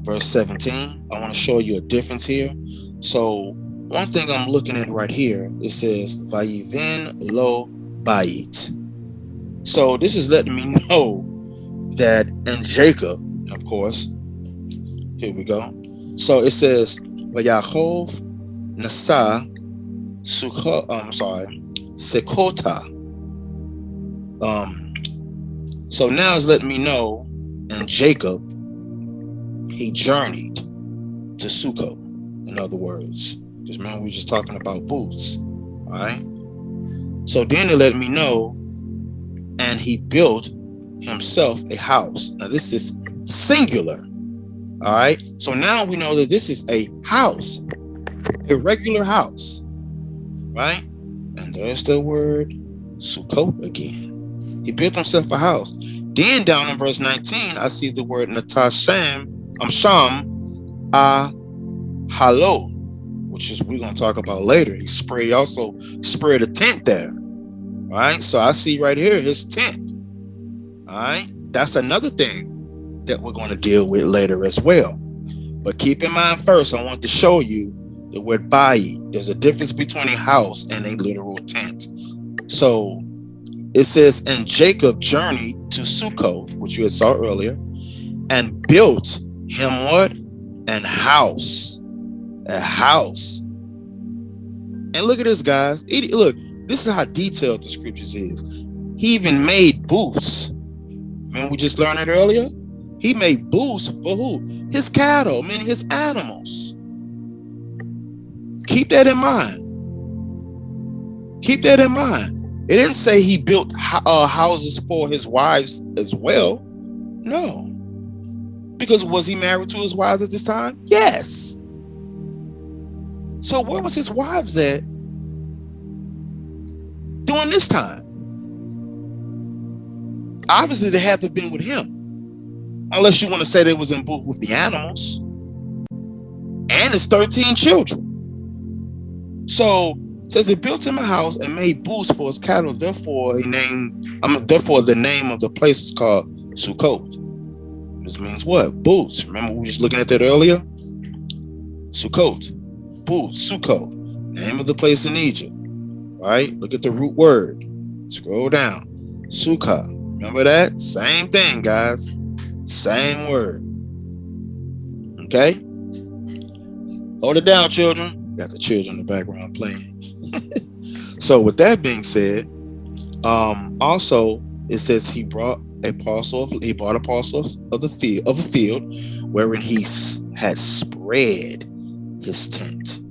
verse 17. I want to show you a difference here. So one thing I'm looking at right here, it says Vayiven lo bayit. So this is letting me know that in Jacob, of course, here we go. So it says Vayachov Nasa Sekota. So now it's letting me know in Jacob he journeyed to Sukkot. In other words, because remember we were just talking about booths. All right. So then it let me know, and he built himself a house. Now this is singular. All right. So now we know that this is a house, a regular house. Right. And there's the word Sukkot again. He built himself a house. Then down in verse 19, I see the word Natasham, Sham, Halo, which is we're going to talk about later. He also spread a tent there. All right. So I see right here his tent. All right. That's another thing that we're going to deal with later as well. But keep in mind first, I want to show you the word bayi. There's a difference between a house and a literal tent. So it says, and Jacob journeyed to Sukkot, which you had saw earlier, and built him what? An house. A house. And look at this, guys. Look, this is how detailed the scriptures is. He even made booths. Remember we just learned it earlier? He made booths for who? His cattle, meaning his animals. Keep that in mind. Keep that in mind. It didn't say he built houses for his wives as well. No. Because was he married to his wives at this time? Yes. So where was his wives at during this time? Obviously, they had to have been with him. Unless you want to say they was in booth with the animals. And his 13 children. So it says he built him a house and made booths for his cattle. Therefore, the name of the place is called Sukkot. This means what? Booths. Remember we were just looking at that earlier? Sukkot. Booths. Sukkot. Name of the place in Egypt. Right? Look at the root word. Scroll down. Sukkah. Remember that? Same thing, guys. Same word. Okay? Hold it down, children. Got the children in the background playing. So with that being said, also it says he bought a parcel of a field wherein he had spread his tent.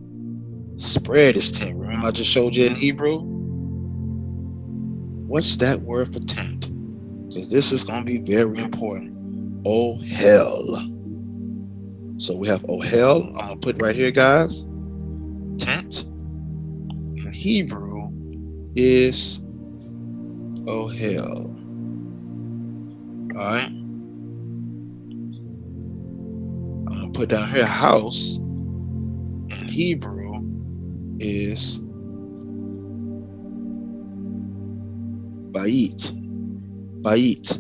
Spread his tent. Remember I just showed you in Hebrew? What's that word for tent? Because this is going to be very important. Ohel. So we have Ohel. I'm going to put right here, guys. Tent in Hebrew is Ohel. Alright. I'm going to put down here house in Hebrew is Bayit. Bayit.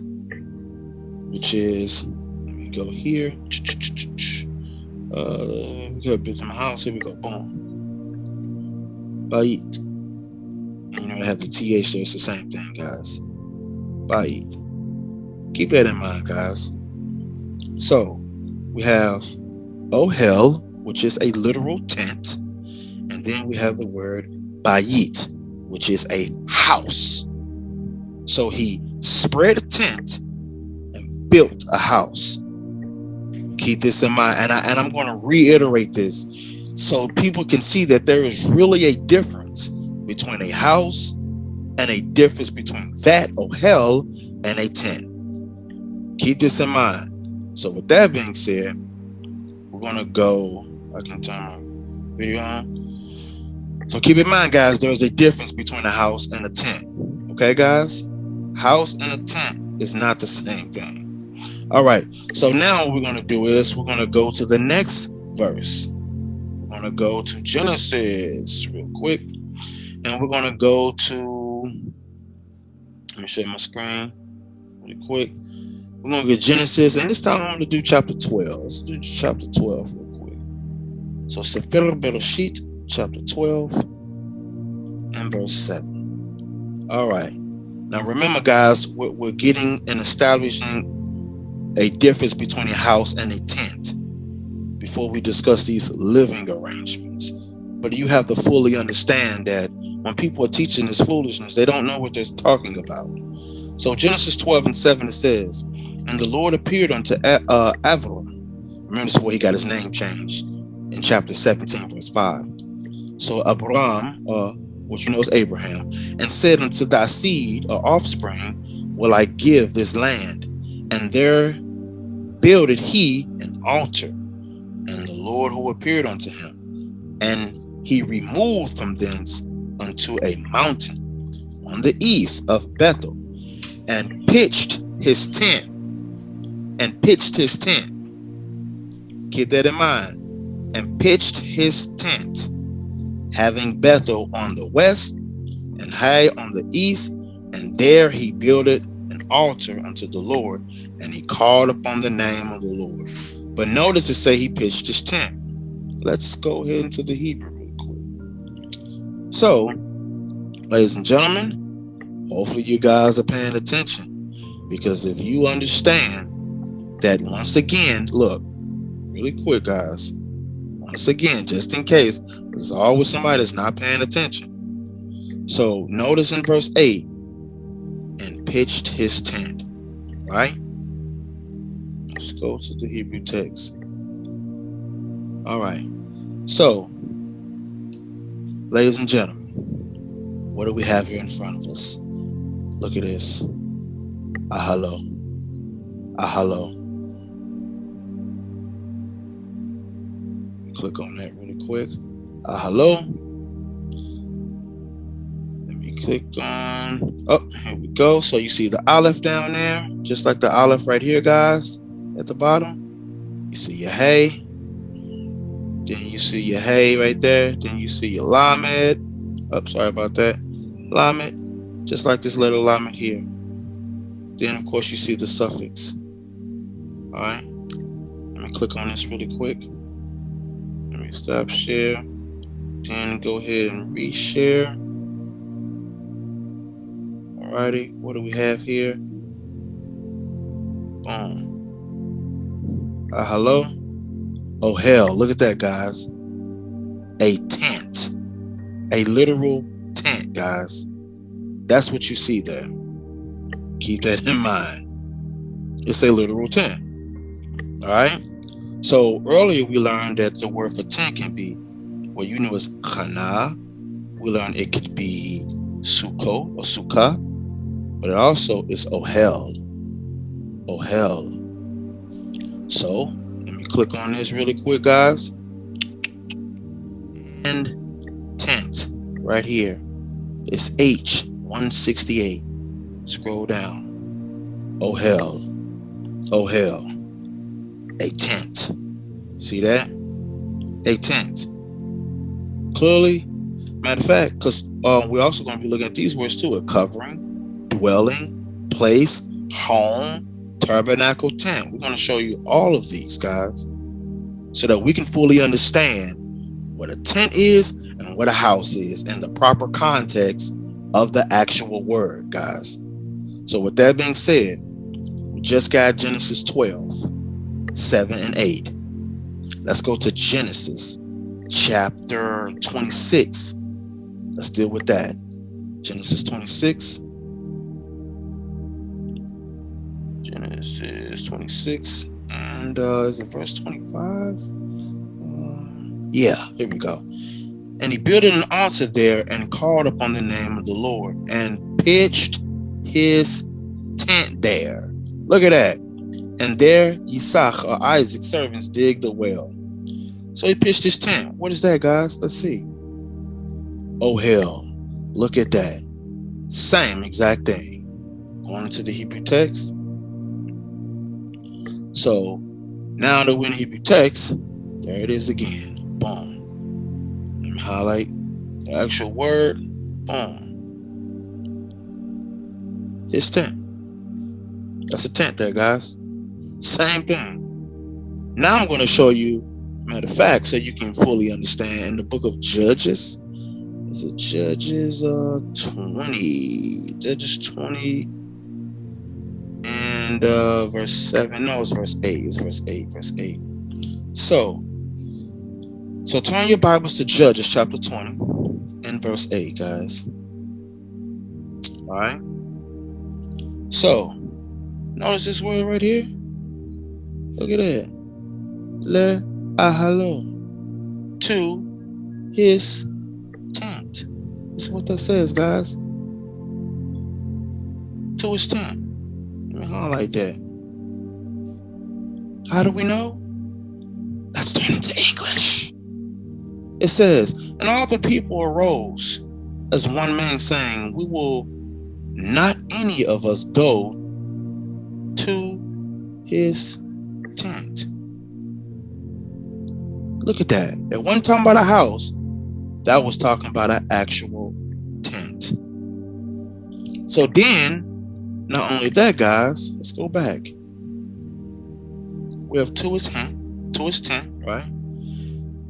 Which is, let me go here. We got built in my house. Here we go. Boom. Bayit. And you know I have the TH there. It's the same thing, guys. Bayit. Keep that in mind, guys. So we have Ohel, which is a literal tent. And then we have the word Bayit, which is a house. So he spread a tent and built a house. Keep this in mind. And I'm going to reiterate this so people can see that there is really a difference between a house and a difference between that Ohel and a tent. Keep this in mind. So with that being said, we're going to go, I can turn my video on. So keep in mind, guys, there's a difference between a house and a tent. Okay, guys? House and a tent is not the same thing. All right. So now what we're going to do is we're going to go to the next verse. We're going to go to Genesis real quick. And we're going to go to, let me share my screen really quick. We're going to get Genesis. And this time I'm going to do chapter 12. Let's do chapter 12 real quick. So Sefer Bereshit, chapter 12 and verse 7. All right. Now remember, guys, we're getting and establishing a difference between a house and a tent before we discuss these living arrangements. But you have to fully understand that when people are teaching this foolishness, they don't know what they're talking about. So Genesis 12 and 7, it says, and the Lord appeared unto Avram. Remember, this is before he got his name changed in chapter 17, verse 5. So Abram, what you know is Abraham, and said unto thy seed or offspring will I give this land. And there builded he an altar, and the Lord who appeared unto him, and he removed from thence unto a mountain on the east of Bethel, and pitched his tent. Keep that in mind. And pitched his tent, having Bethel on the west and Hai on the east, and there he builded an altar unto the Lord, and he called upon the name of the Lord. But notice it say he pitched his tent. Let's go ahead into the Hebrew real quick. So, ladies and gentlemen, hopefully you guys are paying attention, because if you understand that, once again, look, really quick, guys, once again, just in case, there's always somebody that's not paying attention. So notice in verse 8, and pitched his tent, right? Let's go to the Hebrew text. All right. So, ladies and gentlemen, what do we have here in front of us? Look at this. Ahalo. Ahalo. Click on that really quick. Hello. Let me click on. Oh, here we go. So you see the Aleph down there, just like the Aleph right here, guys, at the bottom. You see your Hey. Then you see your Hey right there. Then you see your Lamed. Oh, sorry about that. Lamed, just like this little Lamed here. Then, of course, you see the suffix. All right. Let me click on this really quick. Let me stop share. Then go ahead and reshare. Alrighty, what do we have here? Boom. Hello. Oh hell, look at that, guys. A tent. A literal tent, guys. That's what you see there. Keep that in mind. It's a literal tent. Alright? So earlier we learned that the word for tent can be, what you know is chana. We learned it could be sukkah or sukkah, but it also is ohel. Ohel. So let me click on this really quick, guys. And tent right here. It's H168. Scroll down. Ohel. Ohel. A tent. See that? A tent. Clearly, matter of fact, because we're also going to be looking at these words too: a covering, dwelling, place, home, tabernacle, tent. We're going to show you all of these, guys, so that we can fully understand what a tent is and what a house is in the proper context of the actual word, guys. So with that being said, we just got Genesis 12, 7 and 8. Let's go to Genesis chapter 26. Let's deal with that. Genesis 26. Genesis 26. And is it verse 25? Yeah, here we go. And he built an altar there and called upon the name of the Lord and pitched his tent there. Look at that. And there Isaac or Isaac's servants digged a well. So he pitched his tent. What is that, guys? Let's see. Oh hell, look at that. Same exact thing. Going into the Hebrew text. So now that we're in the Hebrew text, there it is again. Boom. Let me highlight the actual word. Boom. It's tent. That's a tent there, guys. Same thing. Now I'm going to show you, matter of fact, so you can fully understand. In the book of Judges, is it Judges 20? Judges 20 and verse 7. No, it's verse 8. It's verse 8. Verse 8. So turn your Bibles to Judges chapter 20 and verse 8, guys. All right. So notice this word right here. Look at that. Le ahalo, to his tent. That's what that says, guys. To his tent. Let me highlight that. How do we know? Let's turn into English. It says, and all the people arose as one man, saying, we will not any of us go to his tent. Look at that. At one time about a house, that was talking about an actual tent. So then, not only that, guys, let's go back. We have to his tent, right?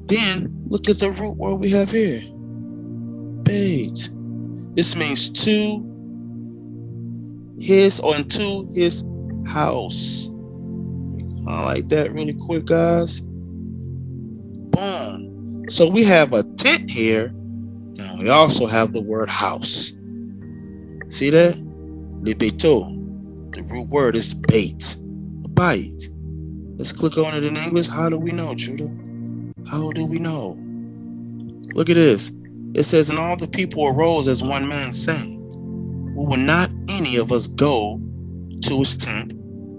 Then look at the root word we have here. Bait. This means to his or into his house. Highlight that really quick, guys. Boom. So we have a tent here, and we also have the word house. See that? Lebeto. The root word is bait. A bite. Let's click on it in English. How do we know, Judah? How do we know? Look at this. It says, and all the people arose as one man, saying, we will not any of us go to his tent,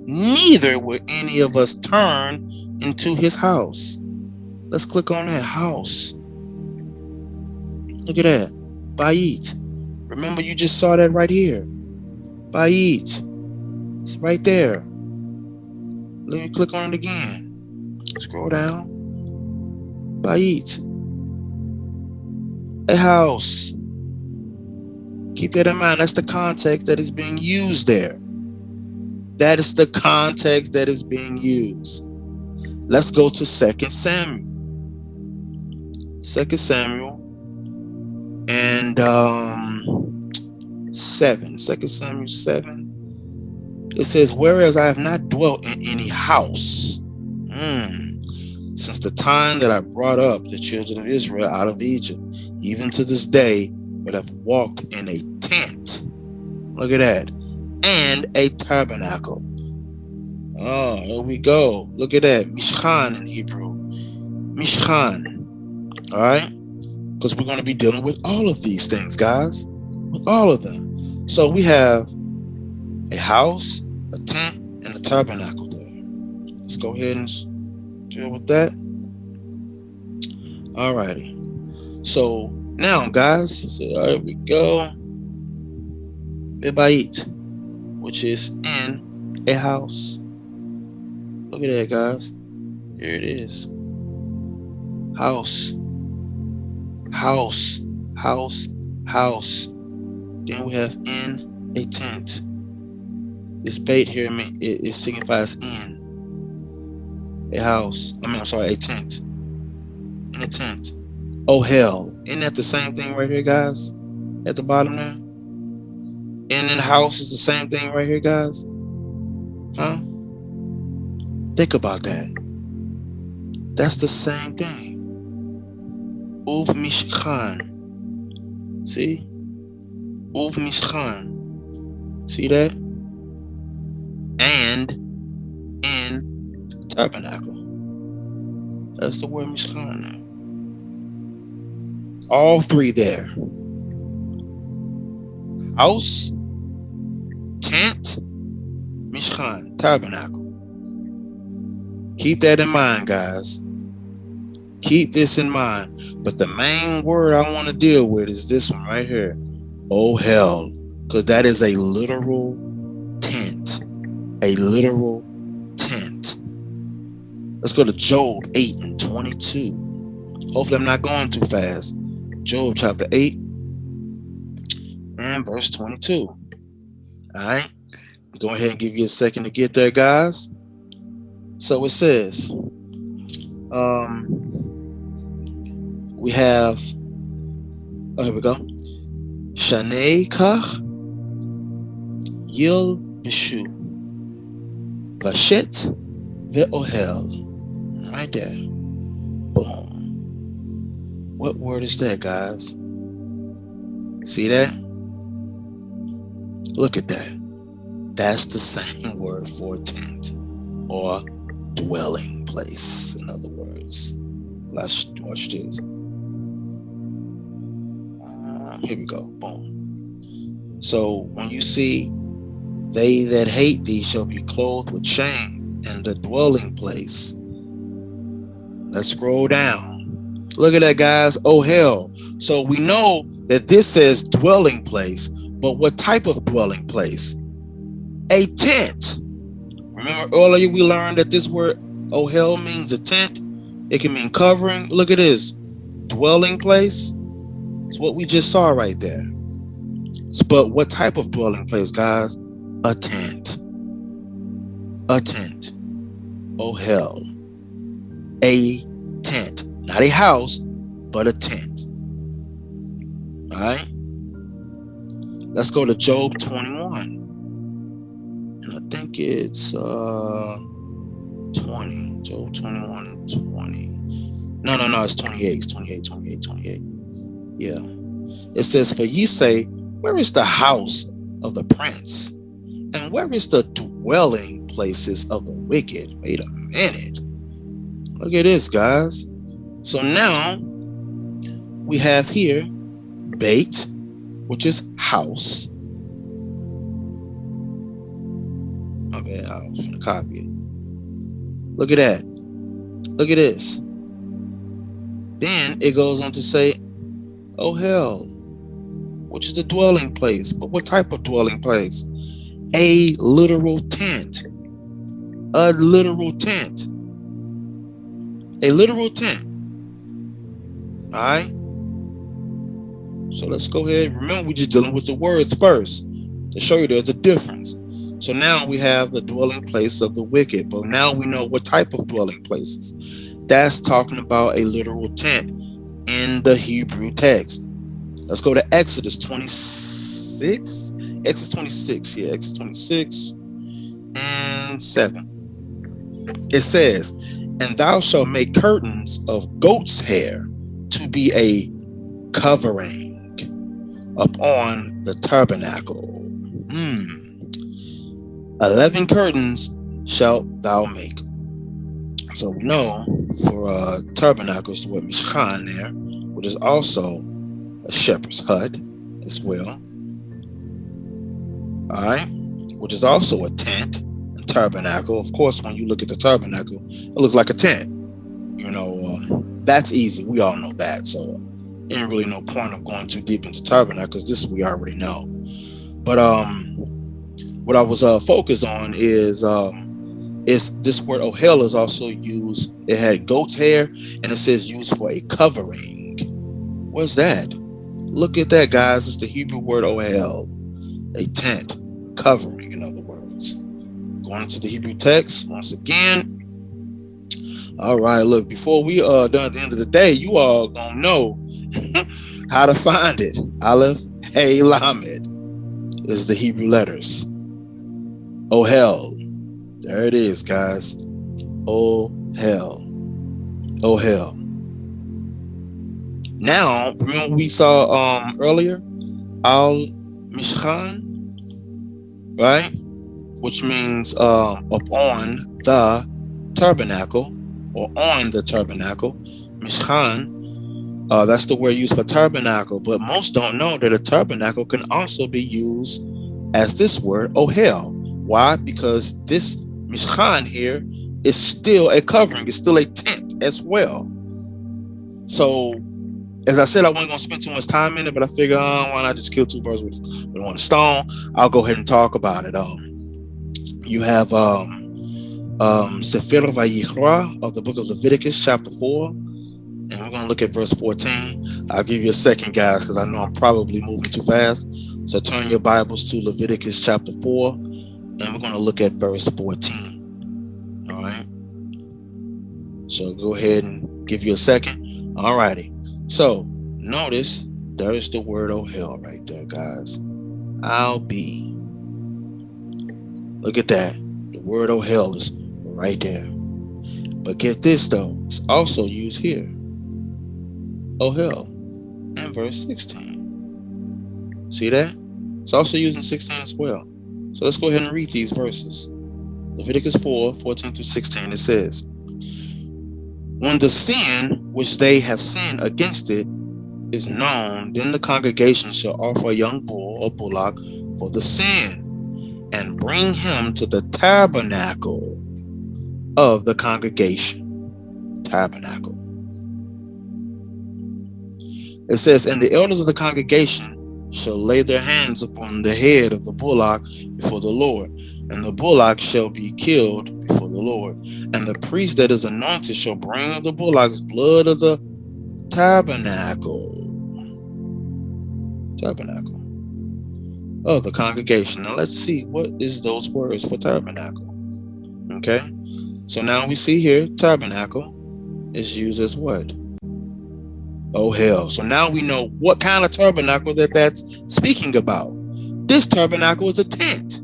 neither will any of us turn into his house. Let's click on that house. Look at that. Bayit. Remember, you just saw that right here. Bayit. It's right there. Let me click on it again. Scroll down. Bayit. A house. Keep that in mind. That's the context that is being used there. That is the context that is being used. Let's go to 2 Samuel. 2 Samuel and 7. 2 Samuel 7. It says, whereas I have not dwelt in any house since the time that I brought up the children of Israel out of Egypt, even to this day, but have walked in a tent. Look at that. And a tabernacle. Oh, here we go. Look at that. Mishkan in Hebrew. Mishkan. All right? Because we're going to be dealing with all of these things, guys. With all of them. So we have a house, a tent, and a tabernacle there. Let's go ahead and deal with that. All righty. So now, guys, so here we go. Bebayit, which is in a house. Look at that, guys. Here it is. House. House. House. House. Then we have in a tent. This bait here, it signifies in a house. A tent. In a tent. Oh hell. Isn't that the same thing right here, guys? At the bottom there? In the house is the same thing right here, guys? Huh? Think about that. That's the same thing. Uv Mishkan. See? Uv Mishkan. See that? And in the tabernacle. That's the word Mishkan there. All three there. House, tent, Mishkan, tabernacle. Keep that in mind, guys. Keep this in mind. But the main word I want to deal with is this one right here. Ohel. Because that is a literal tent. A literal tent. Let's go to Job 8 and 22. Hopefully I'm not going too fast. Job chapter 8 and verse 22. Alright. Go ahead and give you a second to get there, guys. So it says, we have, here we go. Shanei kach yil bishu vashet ve'ohel. Right there. Boom. What word is that, guys? See that? Look at that. That's the same word for tent or dwelling place, in other words. Let's watch this. Here we go. Boom. So when you see they that hate thee shall be clothed with shame in the dwelling place. Let's scroll down. Look at that, guys. Ohel. So we know that this says dwelling place, but what type of dwelling place? A tent. Remember earlier we learned that this word ohel means a tent. It can mean covering. Look at this. Dwelling place. It's what we just saw right there. But what type of dwelling place, guys? A tent. A tent. Ohel. A tent. Not a house, but a tent. Alright? Let's go to Job 21. And I think it's 20. Job 21 and 20. No, it's 28. It's 28. Yeah. It says, for ye say, where is the house of the prince? And where is the dwelling places of the wicked? Wait a minute. Look at this, guys. So now we have here Beit, which is house. My bad, I was going to copy it. Look at that. Look at this. Then it goes on to say, Ohel, which is the dwelling place. But what type of dwelling place? A literal tent. A literal tent. A literal tent. Alright? So let's go ahead. Remember, we're just dealing with the words first to show you there's a difference. So now we have the dwelling place of the wicked. But now we know what type of dwelling places. That's talking about a literal tent in the Hebrew text. Let's go to Exodus 26. Exodus 26, yeah, Exodus 26 and 7. It says, and thou shalt make curtains of goat's hair to be a covering upon the tabernacle. 11 curtains shalt thou make. So we know for tabernacle is the word mishkan there, which is also a shepherd's hut as well. Alright, which is also a tent and tabernacle. Of course, when you look at the tabernacle, it looks like a tent. You know, that's easy. We all know that. So ain't really no point of going too deep into tabernacle because this we already know. But what I was focused on is this word ohel is also used. It had goat's hair and it says used for a covering. What's that? Look at that, guys. It's the Hebrew word ohel, a tent, covering, in other words. Going into the Hebrew text once again. All right, look, before we are done at the end of the day, you all gonna know how to find it. Aleph, Hey, Lamed is the Hebrew letters. Ohel. There it is, guys. Ohel. Ohel. Now, remember we saw earlier? Al-Mishkan, right? Which means upon the tabernacle or on the tabernacle. Mishkan, that's the word used for tabernacle, but most don't know that a tabernacle can also be used as this word, ohel. Why? Because this Mishkan here is still a covering, it's still a tent as well. So, as I said, I wasn't going to spend too much time in it, but I figured, why not just kill two birds with one stone? I'll go ahead and talk about it. You have Sefer Vayikra of the book of Leviticus, chapter 4, and we're going to look at verse 14. I'll give you a second, guys, because I know I'm probably moving too fast. So turn your Bibles to Leviticus chapter 4, and we're going to look at verse 14. All right. So go ahead and give you a second. All righty. So notice there is the word ohel right there, guys. I'll be. Look at that. The word ohel is right there. But get this though, it's also used here. Ohel in verse 16. See that? It's also used in 16 as well. So let's go ahead and read these verses. Leviticus 4, 14 through 16, it says, when the sin which they have sinned against it is known, then the congregation shall offer a young bull or bullock for the sin, and bring him to the tabernacle of the congregation. Tabernacle. It says, and the elders of the congregation shall lay their hands upon the head of the bullock before the Lord, and the bullock shall be killed before the Lord. And the priest that is anointed shall bring of the bullock's blood of the tabernacle. Tabernacle of the congregation. Now let's see, what is those words for tabernacle? Okay, so now we see here tabernacle is used as what? Ohel. So now we know what kind of tabernacle that's speaking about. This tabernacle is a tent.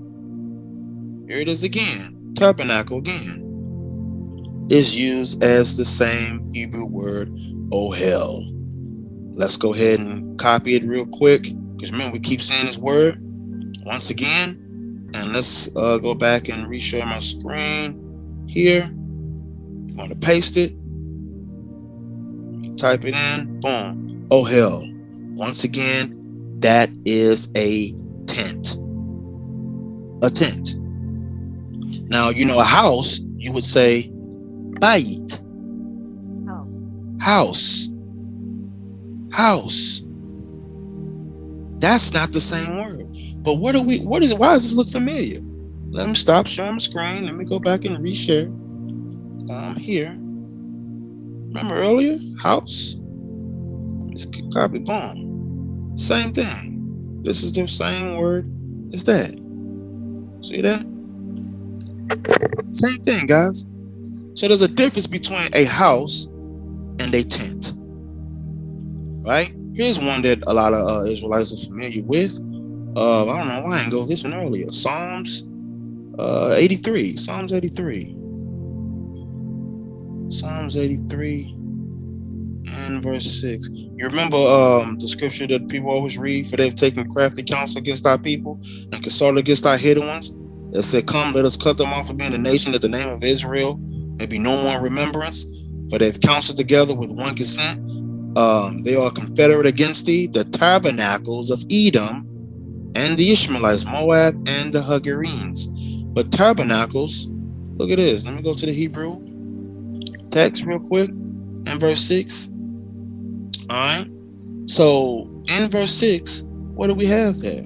Here it is again. Tabernacle again is used as the same Hebrew word ohel. Let's go ahead and copy it real quick, because remember we keep saying this word once again. And let's go back and reshare my screen here. I'm going to paste it. Type it in. Boom. Ohel. Once again, that is a tent. A tent. Now, you know, a house, you would say bayit. House. House. That's not the same word. But why does this look familiar? Let me stop sharing my screen. Let me go back and reshare. Here. Remember earlier? House. Just copy, boom. Same thing. This is the same word as that. See that? Same thing, guys. So there's a difference between a house and a tent. Right? Here's one that a lot of Israelites are familiar with. I don't know why I didn't go this one earlier. Psalms 83. Psalms 83. Psalms 83 and verse 6. You remember the scripture that people always read, for they've taken crafty counsel against our people and consulted against our hidden ones. That said, come, let us cut them off from being a nation, that the name of Israel may be no more in remembrance. For they've counseled together with one consent. They are confederate against thee, the tabernacles of Edom and the Ishmaelites, Moab and the Hagarenes. But tabernacles, look at this. Let me go to the Hebrew text real quick in verse 6. All right. So in verse 6, what do we have there?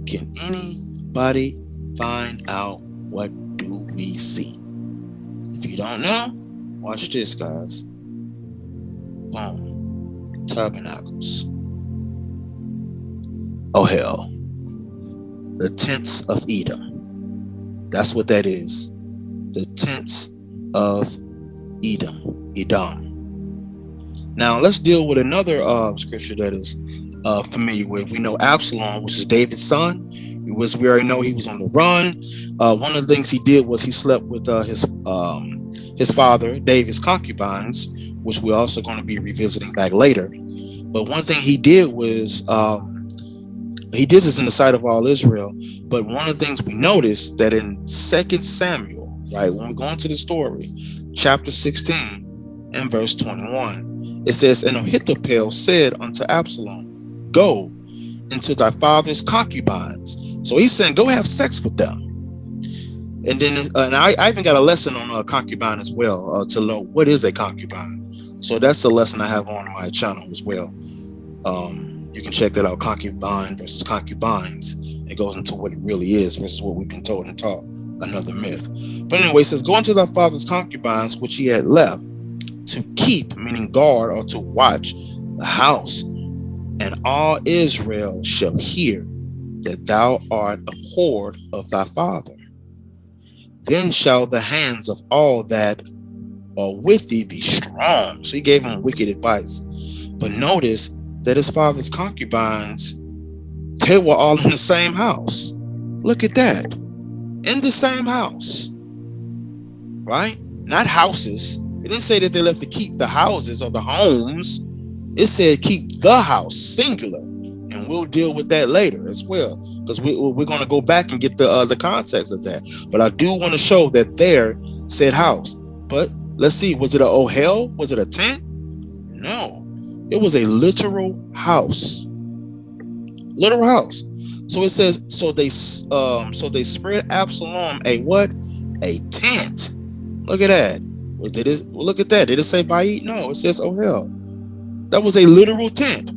Can anybody find out what do we see? If you don't know, watch this, guys. Boom. Tabernacles. Ohel. The tents of Edom. That's what that is. The tents of Edom. Now let's deal with another scripture that is familiar with. We know Absalom, which is David's son. We already know he was on the run. One of the things he did was he slept with his father, David's concubines, which we're also going to be revisiting back later. But one thing he did was he did this in the sight of all Israel. But one of the things we noticed that in 2 Samuel, right, when we go into the story, chapter 16 and verse 21, it says, and Ahithophel said unto Absalom, go into thy father's concubines. So he's saying, go have sex with them. And then and I even got a lesson on a concubine as well, to know what is a concubine. So that's a lesson I have on my channel as well. You can check that out, concubine versus concubines. It goes into what it really is versus what we've been told and taught, another myth. But anyway, it says, go into thy father's concubines which he had left, to keep, meaning guard or to watch the house, and all Israel shall hear that thou art abhorred of thy father. Then shall the hands of all that are with thee be strong. So he gave him wicked advice. But notice that his father's concubines, they were all in the same house. Look at that. In the same house. Right? Not houses. It didn't say that they left to keep the houses or the homes. It said keep the house, singular. And we'll deal with that later as well, because we're going to go back and get the context of that. But I do want to show that there said house. But let's see, was it a ohel? Was it a tent? No, it was a literal house. Literal house. So it says, so they spread Absalom a what? A tent. Look at that. Look at that. Did it say bayit? No, it says ohel. That was a literal tent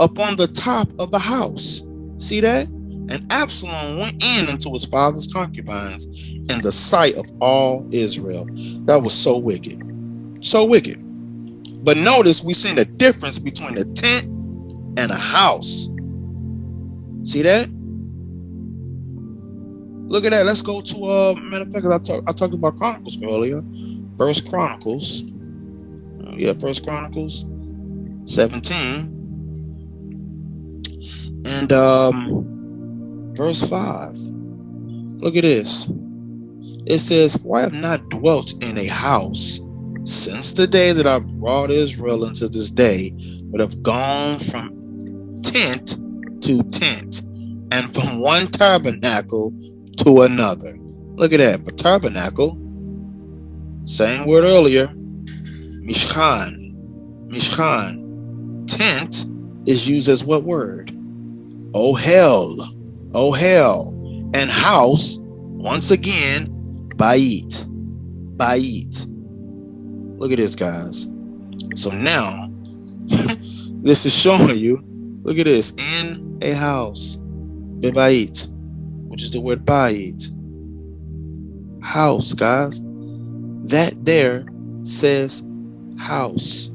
up on the top of the house. See that? And Absalom went in into his father's concubines in the sight of all Israel. That was so wicked. So wicked. But notice we see the difference between a tent and a house. See that? Look at that. Let's go to matter of fact, I talked about Chronicles earlier. First Chronicles. First Chronicles 17. And verse 5. Look at this. It says, for I have not dwelt in a house since the day that I brought Israel into this day, but have gone from tent to tent, and from one tabernacle to another. Look at that. For tabernacle, same word earlier, mishkan. Mishkan. Tent is used as what word? Ohel. Ohel. And house, once again, bayit. Bayit. Look at this, guys. So now, this is showing you, look at this, in a house, bebayit, which is the word bayit. House, guys. That there says house.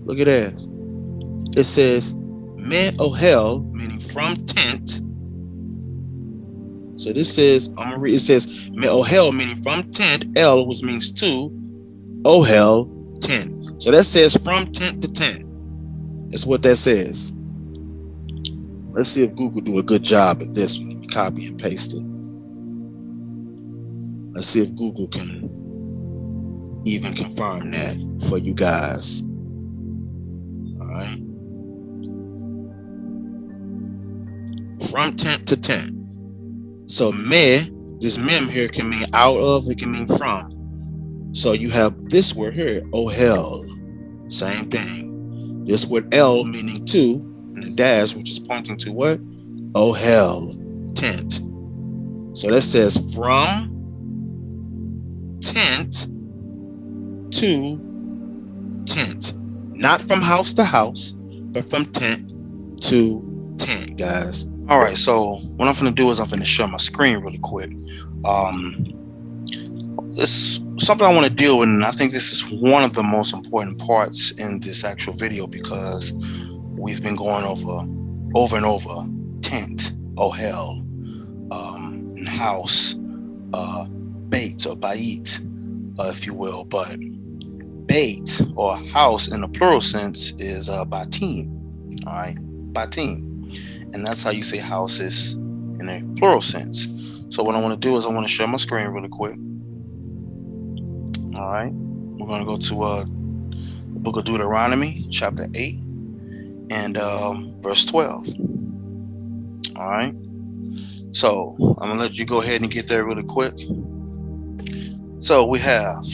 Look at that. It says me ohel, meaning from tent. So this says, I'm gonna read. It says me ohel, meaning from tent. El, which means two. Ohel, tent. So that says from tent to tent. That's what that says. Let's see if Google do a good job at this when you copy and paste it. Let's see if Google can even confirm that for you guys. All right. From tent to tent. So me, this mem here can mean out of, it can mean from. So you have this word here, ohel, same thing. This word el meaning two, and the dash, which is pointing to what? Ohel, tent. So that says from tent to tent. Not from house to house, but from tent to tent, guys. All right, so what I'm going to do is I'm going to share my screen really quick. It's something I want to deal with, and I think this is one of the most important parts in this actual video, because we've been going over and over tent, ohel, and house, bait or bayit, if you will. But bait or house in the plural sense is batim. All right, batim. And that's how you say houses in a plural sense. So what I want to do is I want to share my screen really quick. All right. We're going to go to the book of Deuteronomy, chapter 8, and verse 12. All right. So I'm going to let you go ahead and get there really quick. So we have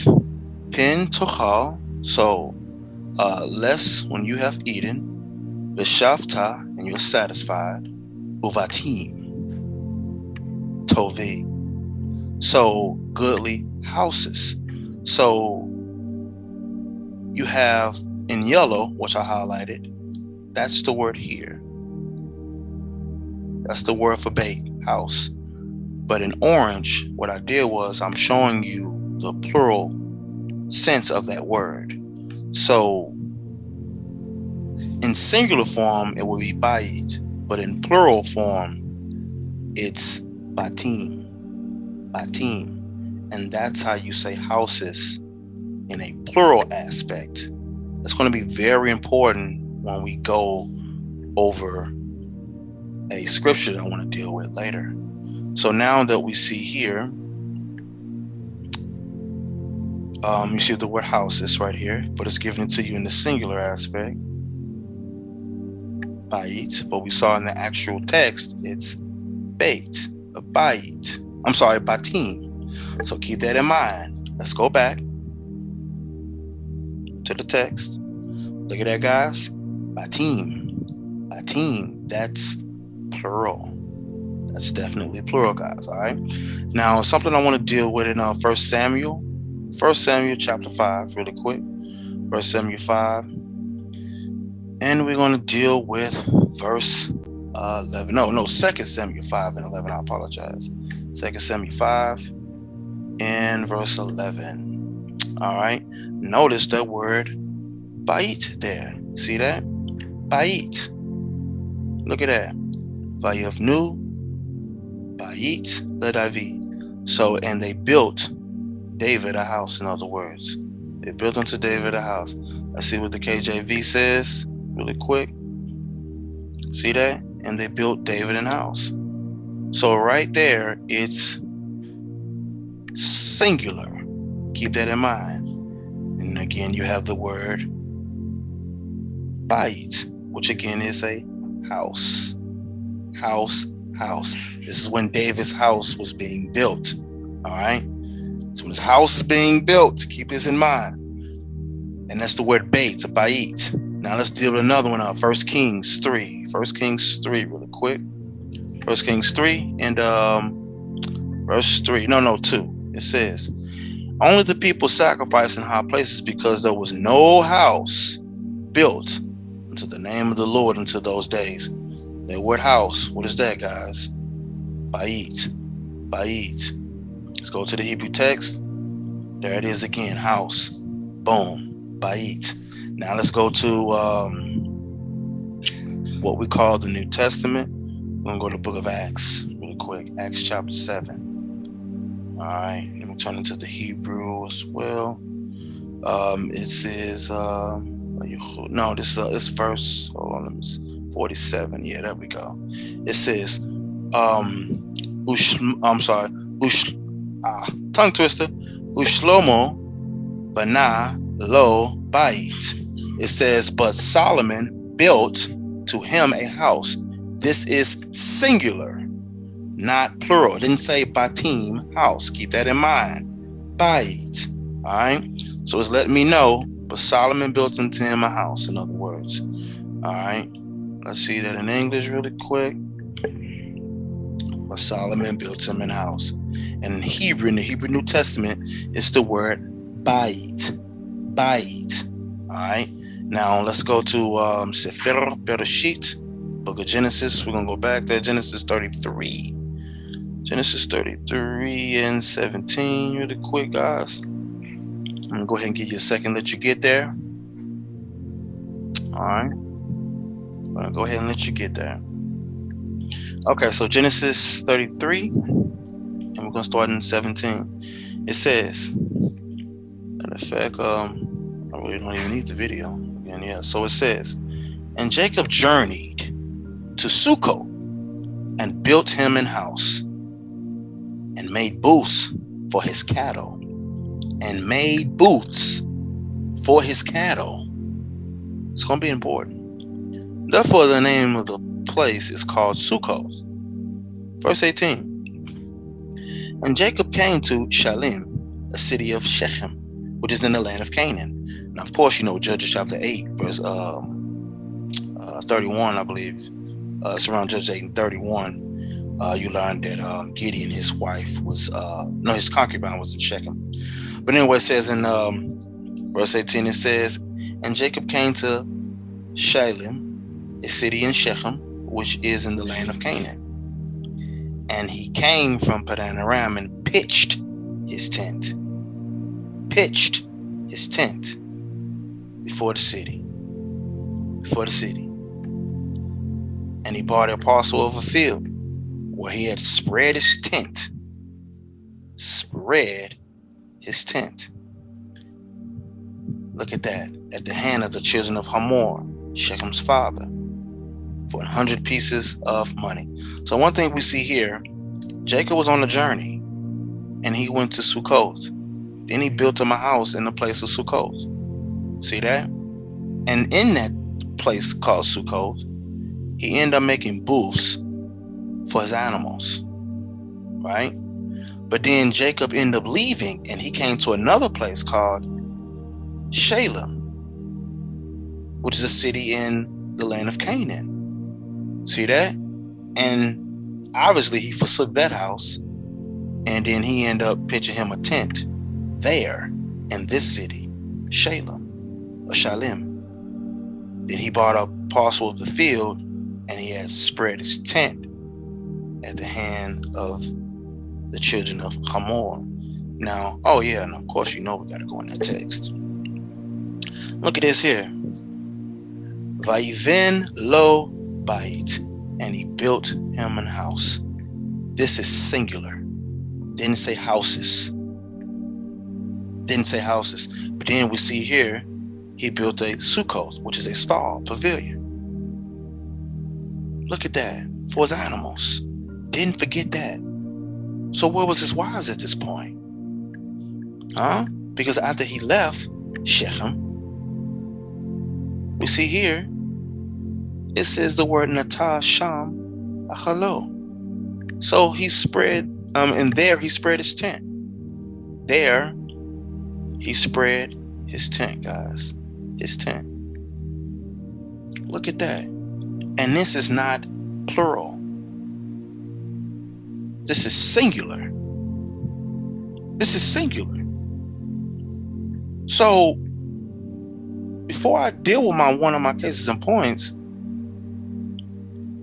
pin tochal. So less when you have eaten. B'shavta, and you're satisfied. Uvatim, tovi. So goodly houses. So you have in yellow, which I highlighted, that's the word here. That's the word for bait, house. But in orange, what I did was I'm showing you the plural sense of that word. So in singular form, it will be bayit, but in plural form, it's batim, batim. And that's how you say houses in a plural aspect. That's going to be very important when we go over a scripture that I want to deal with later. So now that we see here, you see the word houses right here, but it's given to you in the singular aspect, bayit. But we saw in the actual text, it's bait, a bayit. I'm sorry, batim. So keep that in mind. Let's go back to the text. Look at that, guys. Batim. Batim. That's plural. That's definitely plural, guys. All right. Now, something I want to deal with in 1 Samuel. 1 Samuel chapter 5, really quick. 1 Samuel 5. And we're going to deal with verse 11. No, 2 Samuel 5 and 11. I apologize. 2 Samuel 5 and verse 11. All right. Notice that word bayit there. See that? Bayit. Look at that. Vayavnu bayit leDavid. So, and they built David a house, in other words. They built unto David a house. Let's see what the KJV says really quick. See that? And they built David a house. So right there, it's singular. Keep that in mind. And again, you have the word bayit, which again is a house. House. This is when David's house was being built. All right. So when his house is being built, keep this in mind. And that's the word bait, bayit. Now let's deal with another one. 1 Kings 3. 1 Kings 3, really quick. 1 Kings 3 and verse 3. No, 2. It says, only the people sacrificed in high places because there was no house built unto the name of the Lord until those days. That word house, what is that, guys? Bayit. Bayit. Let's go to the Hebrew text. There it is again, house. Boom. Bayit. Now let's go to what we call the New Testament. We're going to go to the book of Acts really quick. Acts chapter 7. All right. Let me turn into the Hebrew as well. It says, it's verse, hold on, 47. Yeah, there we go. It says, tongue twister, Ushlomo bana lo bayit. It says, but Solomon built to him a house. This is singular, not plural. It didn't say batim, house. Keep that in mind. Bayit. All right. So it's letting me know, but Solomon built unto him a house, in other words. All right. Let's see that in English really quick. But Solomon built him a house. And in Hebrew, in the Hebrew New Testament, it's the word bayit. Bayit. All right. Now let's go to Sefer Bereshit, book of Genesis. We're going to go back there. Genesis 33. Genesis 33 and 17. Really quick, guys. I'm going to go ahead and give you a second, let you get there. All right. I'm going to go ahead and let you get there. Okay, so Genesis 33, and we're going to start in 17. It says, in effect, I really don't even need the video. Again, yeah. So it says, and Jacob journeyed to Succoth and built him an house and made booths for his cattle. And made booths for his cattle. It's going to be important. Therefore, the name of the place is called Succoth. Verse 18. And Jacob came to Shalem, a city of Shechem, which is in the land of Canaan. Now, of course, you know, Judges chapter 8, verse 31, I believe. It's around Judges 8 and 31. You learn that Gideon, his wife, was his concubine was in Shechem. But anyway, it says in Verse 18, it says, and Jacob came to Shalem, a city in Shechem, which is in the land of Canaan. And he came from Padan Aram and pitched his tent. Pitched his tent before the city. Before the city. And he bought a parcel of a field where he had spread his tent. Spread his tent. Look at that. At the hand of the children of Hamor, Shechem's father, for 100 pieces of money. So one thing we see here, Jacob was on a journey and he went to Sukkoth. Then he built him a house in the place of Sukkoth. See that? And in that place called Sukkoth, he ended up making booths for his animals. Right? But then Jacob ended up leaving and he came to another place called Shalem, which is a city in the land of Canaan. See that? And obviously he forsook that house, and then he ended up pitching him a tent there in this city, Shalem or Shalem. Then he bought a parcel of the field and he had spread his tent at the hand of the children of Hamor. Now, oh yeah, and of course, we got to go in that text. Look at this here. Vayiven lo bait, and he built him an house. This is singular. Didn't say houses. Didn't say houses. But then we see here, he built a Sukkoth, which is a stall, pavilion. Look at that. For his animals. Didn't forget that. So where was his wives at this point? Huh? Because after he left Shechem, we see here, it says the word Natah Sham Achalo. So he spread, and there he spread his tent. There he spread his tent, guys. His tent. Look at that. And this is not plural. This is singular. This is singular. So, before I deal with one of my cases and points,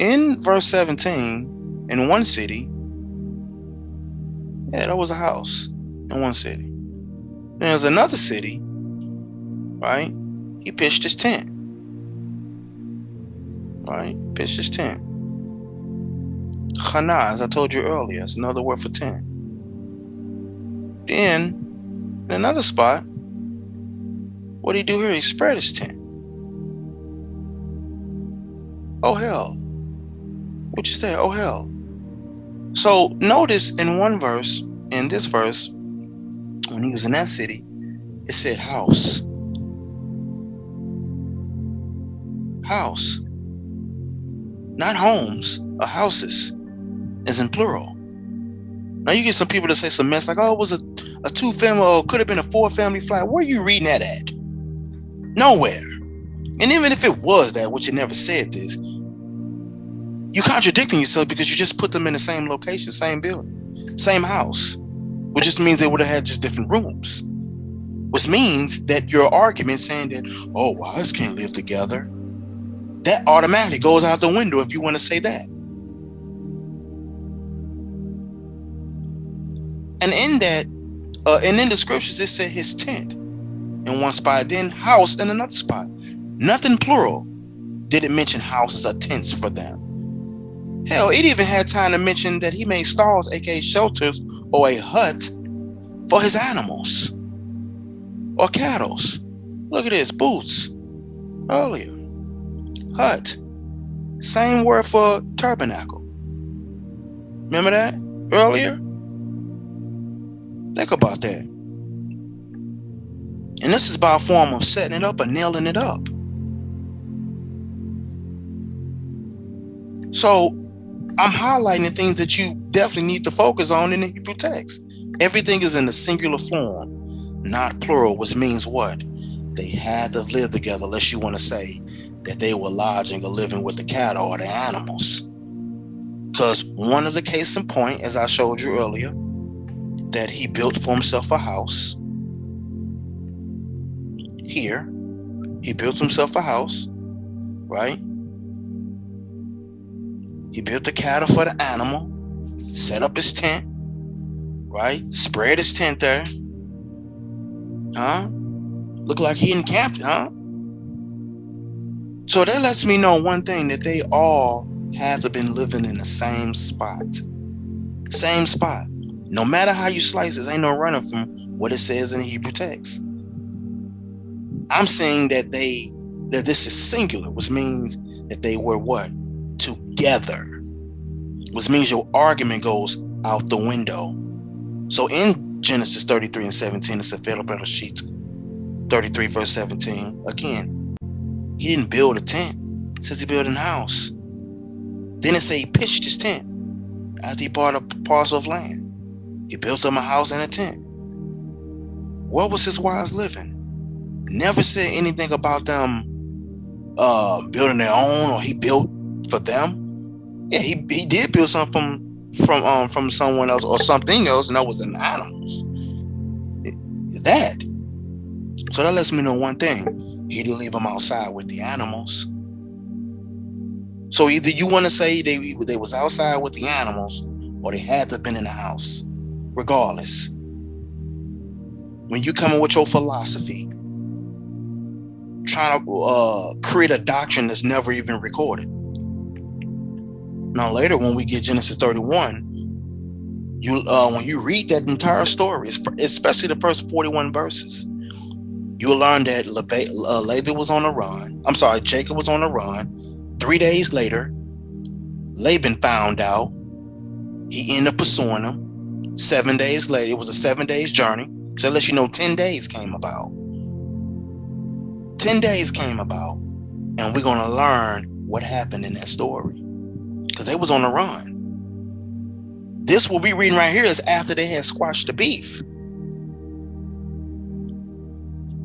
in verse 17, in one city, yeah, there was a house in one city. There's another city, right? He pitched his tent. Right? Pitched his tent. Chana, as I told you earlier, is another word for tent. Then, in another spot, what did he do here? He spread his tent. Oh hell. What you say? Oh hell. So notice in one verse, in this verse, when he was in that city, it said house. House. Not homes or houses, as in plural. Now you get some people that say some mess like, oh, it was a 2-family, or could have been a 4-family flat. Where are you reading that at? Nowhere. And even if it was that, which it never said this, you're contradicting yourself because you just put them in the same location, same building, same house, which just means they would have had just different rooms, which means that your argument saying that, oh, wives can't live together, that automatically goes out the window if you want to say that. And in that, and in the scriptures, it said his tent in one spot, then house in another spot. Nothing plural did it mention houses or tents for them. Hell, it even had time to mention that he made stalls, aka shelters, or a hut for his animals or cattle. Look at this, booths earlier. Hut. Same word for tabernacle. Remember that earlier? Think about that. And this is by a form of setting it up or nailing it up. So I'm highlighting the things that you definitely need to focus on in the Hebrew text. Everything is in the singular form, not plural, which means what? They had to live together, unless you want to say that they were lodging or living with the cattle or the animals. Because one of the case in point, as I showed you earlier, that he built for himself a house. here. He built himself a house, right? He built the cattle for the animal, set up his tent, right? Spread his tent there. Huh? Look like he encamped, huh? So that lets me know one thing, that they all have to been living in the same spot. Same spot. No matter how you slice this, ain't no running from what it says in the Hebrew text. I'm saying that this is singular, which means that they were what? Together. Which means your argument goes out the window. So in Genesis 33 and 17, it's a Philip sheet 33 verse 17. Again, he didn't build a tent. It says he built a house. Then it say he pitched his tent after he bought a parcel of land. He built him a house and a tent. Where was his wives living? Never said anything about them building their own, or he built for them. Yeah, he did build something from someone else or something else, and that was in animals. That. So that lets me know one thing. He didn't leave them outside with the animals. So either you want to say they was outside with the animals, or they had to have been in the house. Regardless, when you come in with your philosophy, trying to create a doctrine that's never even recorded. Now later, when we get Genesis 31, when you read that entire story, especially the first 41 verses, you'll learn that Laban was on the run. I'm sorry, Jacob was on the run. 3 days later, Laban found out. He ended up pursuing him. 7 days later, it was a 7 days journey. So it lets you know 10 days came about. 10 days came about. And we're going to learn what happened in that story. Because they was on the run. This what we reading right here is after they had squashed the beef.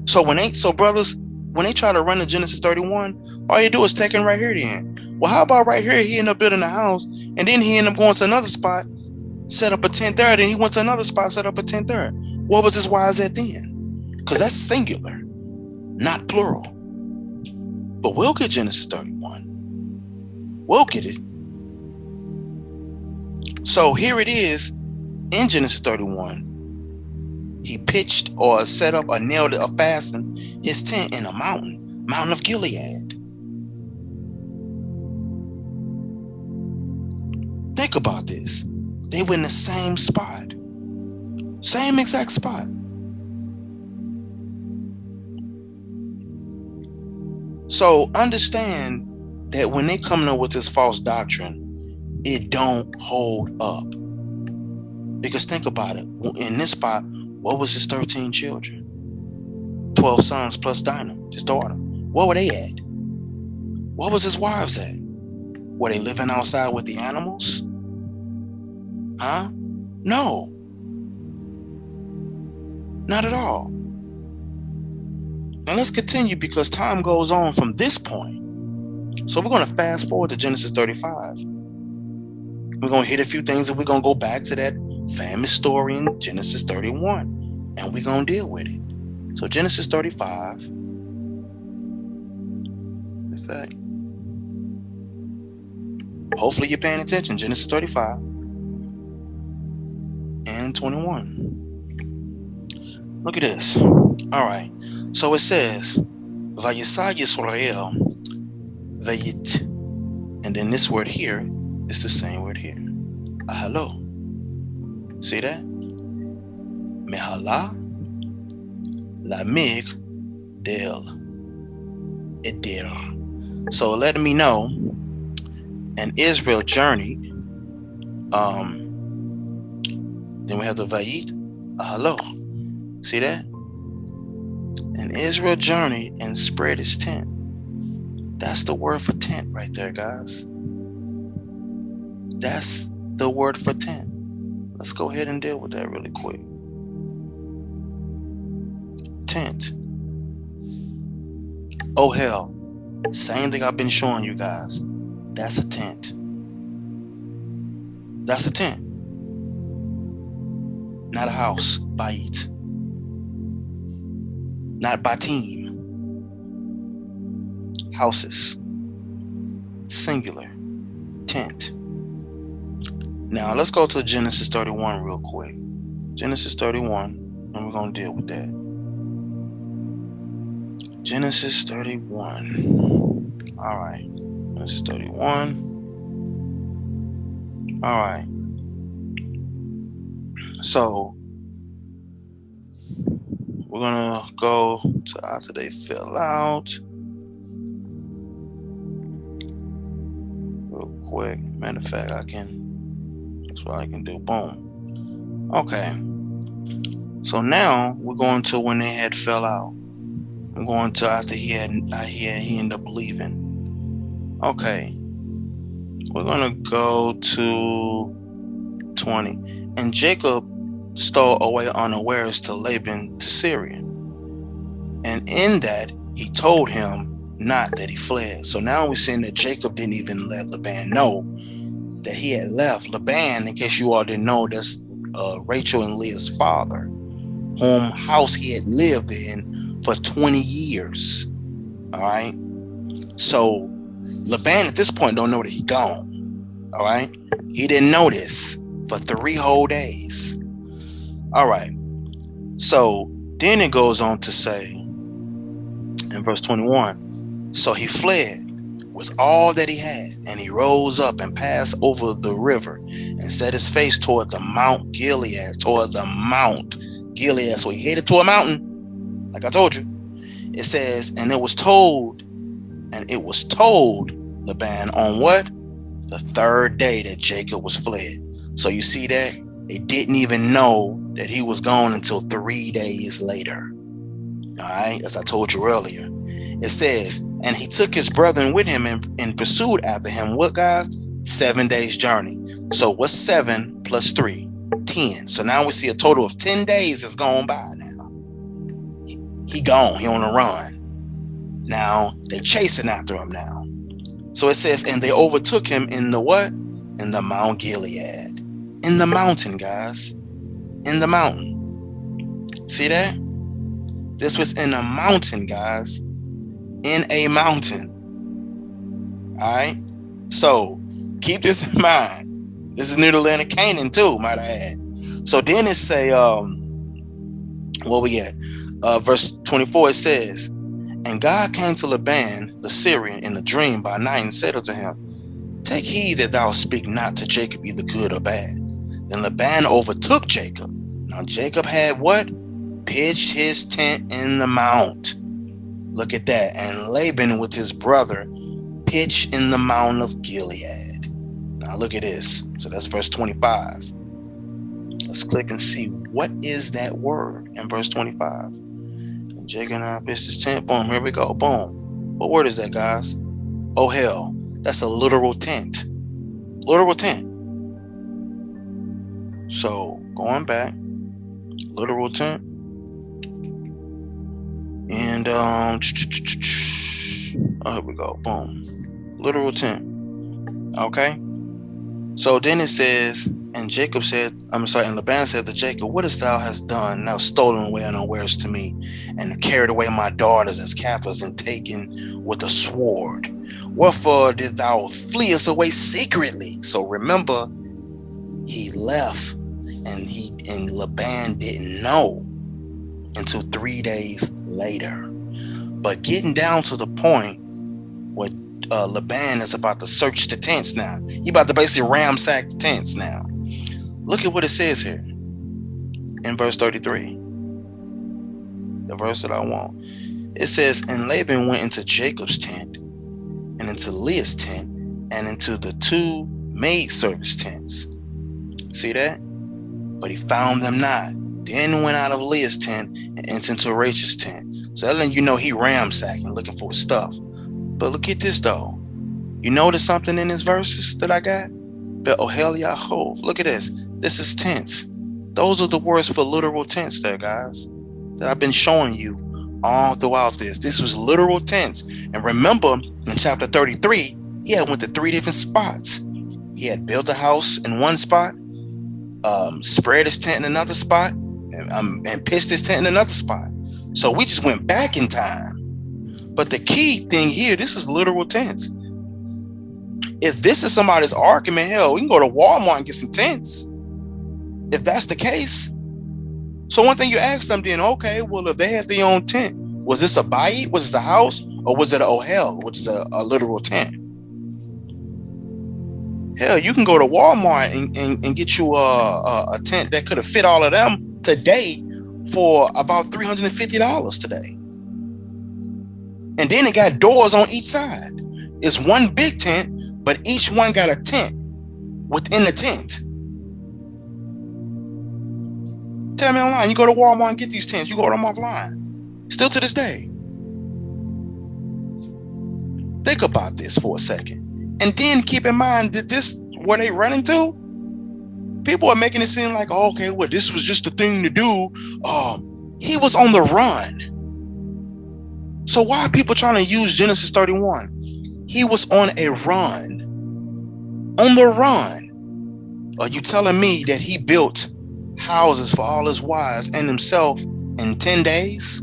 So brothers, when they try to run to Genesis 31, all you do is take him right here then. Well, how about right here? He ended up building a house, and then he ended up going to another spot, set up a tent there, then he went to another spot, set up a tent there. What was his wives at then? Because that's singular, not plural. But we'll get Genesis 31. We'll get it. So here it is in Genesis 31. He pitched or set up or nailed it or fastened his tent in a mountain of Gilead. Think about this. They were in the same spot. Same exact spot. So understand that when they come up with this false doctrine, it don't hold up. Because think about it. In this spot, what was his 13 children? 12 sons plus Dinah, his daughter. Where were they at? What was his wives at? Were they living outside with the animals? Huh? No. Not at all. Now let's continue because time goes on from this point. So we're going to fast forward to Genesis 35. We're going to hit a few things and we're going to go back to that famous story in Genesis 31 and we're going to deal with it. So Genesis 35. In fact, hopefully you're paying attention. Genesis 35 and 21. Look at this. All right. So it says, Vayisai Yisrael Vayit. And then this word here is the same word here. Ahalo. See that? Mehala Lamig Del Edir. So letting me know an Israel journey. Then we have the Vayit Ahalo. See that? An Israel journeyed and spread his tent. That's the word for tent right there, guys. That's the word for tent. Let's go ahead and deal with that really quick. Tent. Oh hell. Same thing I've been showing you guys. That's a tent. That's a tent. Not a house. Bait. Not batim. houses. Singular. Tent. Now let's go to Genesis 31 real quick. Genesis 31, and we're going to deal with that. Genesis 31. All right. Genesis 31. All right. So we're going to go to after they fill out. Real quick. Matter of fact, that's what I can do. Boom. Okay. So now we're going to when they had fell out. I'm going to after he ended up leaving. Okay. We're going to go to 20. And Jacob stole away unawares to Laban to Syrian. And in that he told him not that he fled. So now we're seeing that Jacob didn't even let Laban know that he had left. Laban, in case you all didn't know, that's Rachel and Leah's father, whom house he had lived in for 20 years. All right. So Laban at this point don't know that he gone. All right. He didn't know this for 3 whole days. All right. So then it goes on to say in verse 21, so he fled with all that he had, and he rose up and passed over the river and set his face toward the Mount Gilead, So he headed to a mountain, like I told you. It says, and it was told Laban on what? The 3rd day that Jacob was fled. So you see that? They didn't even know that he was gone until 3 days later. All right, as I told you earlier. It says, and he took his brethren with him and pursued after him. What, guys? 7 days journey. So what's 7 plus 3? 10. So now we see a total of 10 days has gone by now. He gone. He on the run. Now they chasing after him now. So it says, and they overtook him in the what? In the Mount Gilead. In the mountain, guys. In the mountain. See that? This was in a mountain, guys. In a mountain. All right. So keep this in mind. This is near the land of Canaan too, might I add. So then it say, what we at? Verse 24, it says, and God came to Laban the Syrian in a dream by night and said unto him, take heed that thou speak not to Jacob either good or bad. Then Laban overtook Jacob. Now Jacob had what? Pitched his tent in the mount. Look at that. And Laban with his brother pitched in the mountain of Gilead. Now look at this. So that's verse 25. Let's click and see what is that word in verse 25. And Jacob pitched his tent. Boom. Here we go. Boom. What word is that, guys? Oh hell. That's a literal tent. Literal tent. So going back. Literal tent. And here we go. Boom. Literal tent. Okay. So then it says, and Jacob said, and Laban said to Jacob, what hast thou hast done? Thou stolen away unawares to me, and carried away my daughters as captives, and taken with a sword. Wherefore did thou flee us away secretly? So remember, he left, and Laban didn't know until 3 days later. But getting down to the point where Laban is about to search the tents now. He about to basically ransack the tents now. Look at what it says here in verse 33. The verse that I want. It says, and Laban went into Jacob's tent, and into Leah's tent, and into the 2 maidservants' tents. See that? But he found them not. Then went out of Leah's tent and entered into Rachel's tent. So that letting you know he ransacking, looking for his stuff. But look at this though. You notice something in his verses that I got? Look at this. This is tents. Those are the words for literal tents there, guys, that I've been showing you all throughout this. This was literal tents. And remember, in chapter 33, he had went to 3 different spots. He had built a house in one spot, spread his tent in another spot, and pitched his tent in another spot. So we just went back in time. But the key thing here, this is literal tents. If this is somebody's argument, hell, we can go to Walmart and get some tents. If that's the case. So one thing you ask them then, okay, well, if they had their own tent, was this a bayit? Was this a house? Or was it an ohel, which is a literal tent? Hell, you can go to Walmart and get you a tent that could have fit all of them today for about $350 today. And then it got doors on each side. It's one big tent, but each one got a tent within the tent. Tell me online, you go to Walmart and get these tents. You go to them offline. Still to this day. Think about this for a second. And then keep in mind that this, where they run into, people are making it seem like, oh, okay, well, this was just a thing to do. He was on the run. So why are people trying to use Genesis 31? He was on a run. On the run. Are you telling me that he built houses for all his wives and himself in 10 days?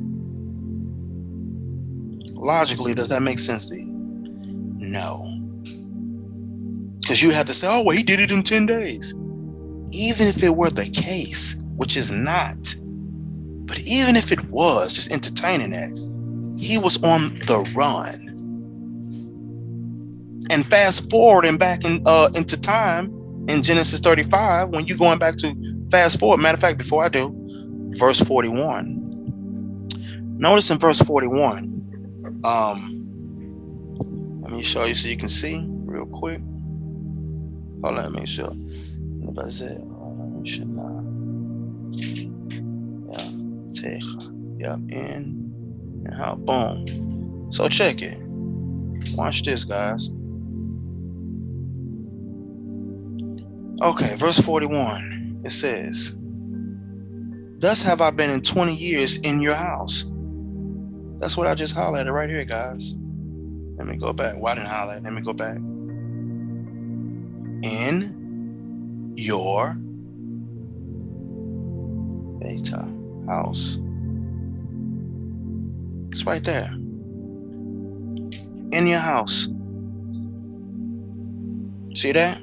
Logically, does that make sense to you? No. Because you have to say, oh, well, he did it in 10 days. Even if it were the case, which is not, but even if it was, just entertaining that, he was on the run. And fast forwarding back into time in Genesis 35, when you're going back to fast forward, matter of fact, before I do, verse 41. Notice in verse 41, let me show you so you can see real quick. Hold on, let me make sure. If I said, yeah, in and out, boom. So check it. Watch this, guys. Okay, verse 41. It says, "Thus have I been in 20 years in your house." That's what I just highlighted right here, guys. Let me go back. Why didn't I highlight? Let me go back. In your beta house. It's right there. In your house. See that?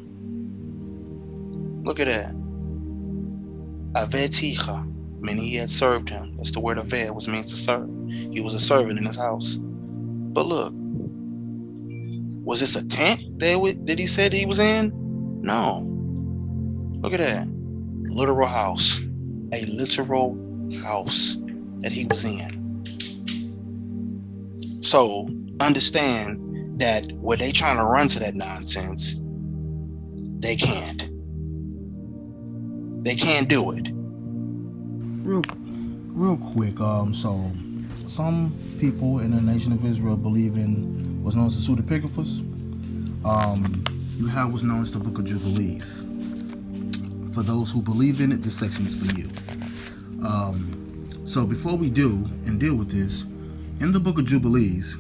Look at that. Aveticha, meaning he had served him. That's the word aved, which means to serve. He was a servant in his house. But look, was this a tent that he said he was in? No. Look at that. Literal house. A literal house that he was in. So understand that when they trying to run to that nonsense, they can't. They can't do it. Real quick, so some people in the nation of Israel believe in what's known as the Pseudepigraphus. You have what's known as the Book of Jubilees. For those who believe in it, this section is for you. So before we do and deal with this, in the Book of Jubilees,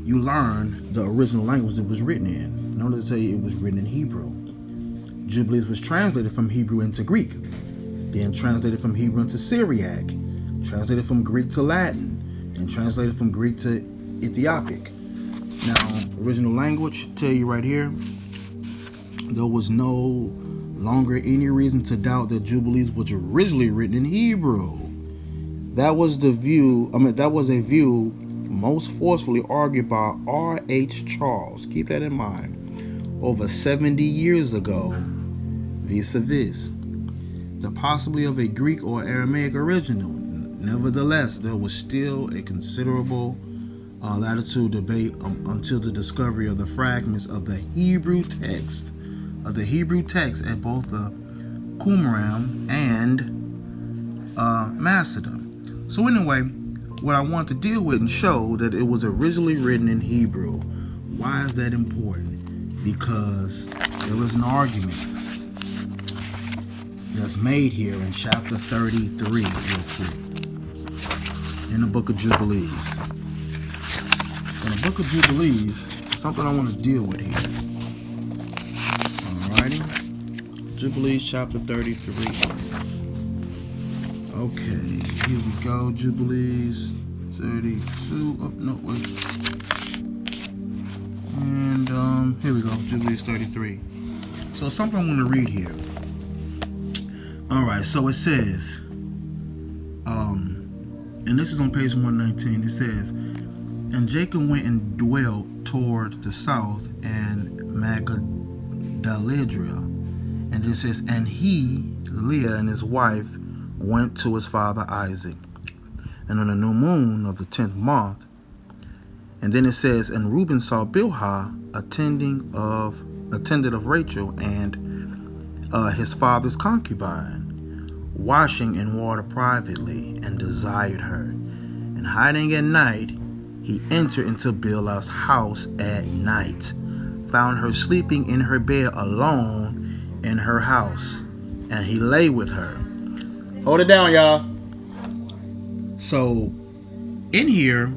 you learn the original language that it was written in. Notice say it was written in Hebrew. Jubilees was translated from Hebrew into Greek, then translated from Hebrew into Syriac, translated from Greek to Latin, and translated from Greek to Ethiopic. Now, original language, tell you right here, there was no longer any reason to doubt that Jubilees was originally written in Hebrew. That was a view most forcefully argued by R.H. Charles. Keep that in mind. Over 70 years ago, vis-a-vis the possibility of a Greek or Aramaic original. Nevertheless, there was still a considerable latitude debate until the discovery of the fragments of the Hebrew text at both the Qumran and Masada. So anyway, what I want to deal with and show that it was originally written in Hebrew. Why is that important? Because there is an argument that's made here in chapter 33, real quick, in the Book of Jubilees. In the Book of Jubilees, something I want to deal with here. Alrighty, Jubilees chapter 33. Okay, here we go, Jubilees 32. Oh, no, wait. And here we go. Jubilees 33. So something I want to read here. All right. So it says, and this is on page 119. It says, and Jacob went and dwelt toward the south and Magdaledria. And it says, and he, Leah and his wife, went to his father Isaac. And on the new moon of the 10th month, and then it says, and Reuben saw Bilhah attended of Rachel and his father's concubine, washing in water privately, and desired her. And hiding at night, he entered into Bilhah's house at night, found her sleeping in her bed alone in her house, and he lay with her. Hold it down, y'all. So, in here,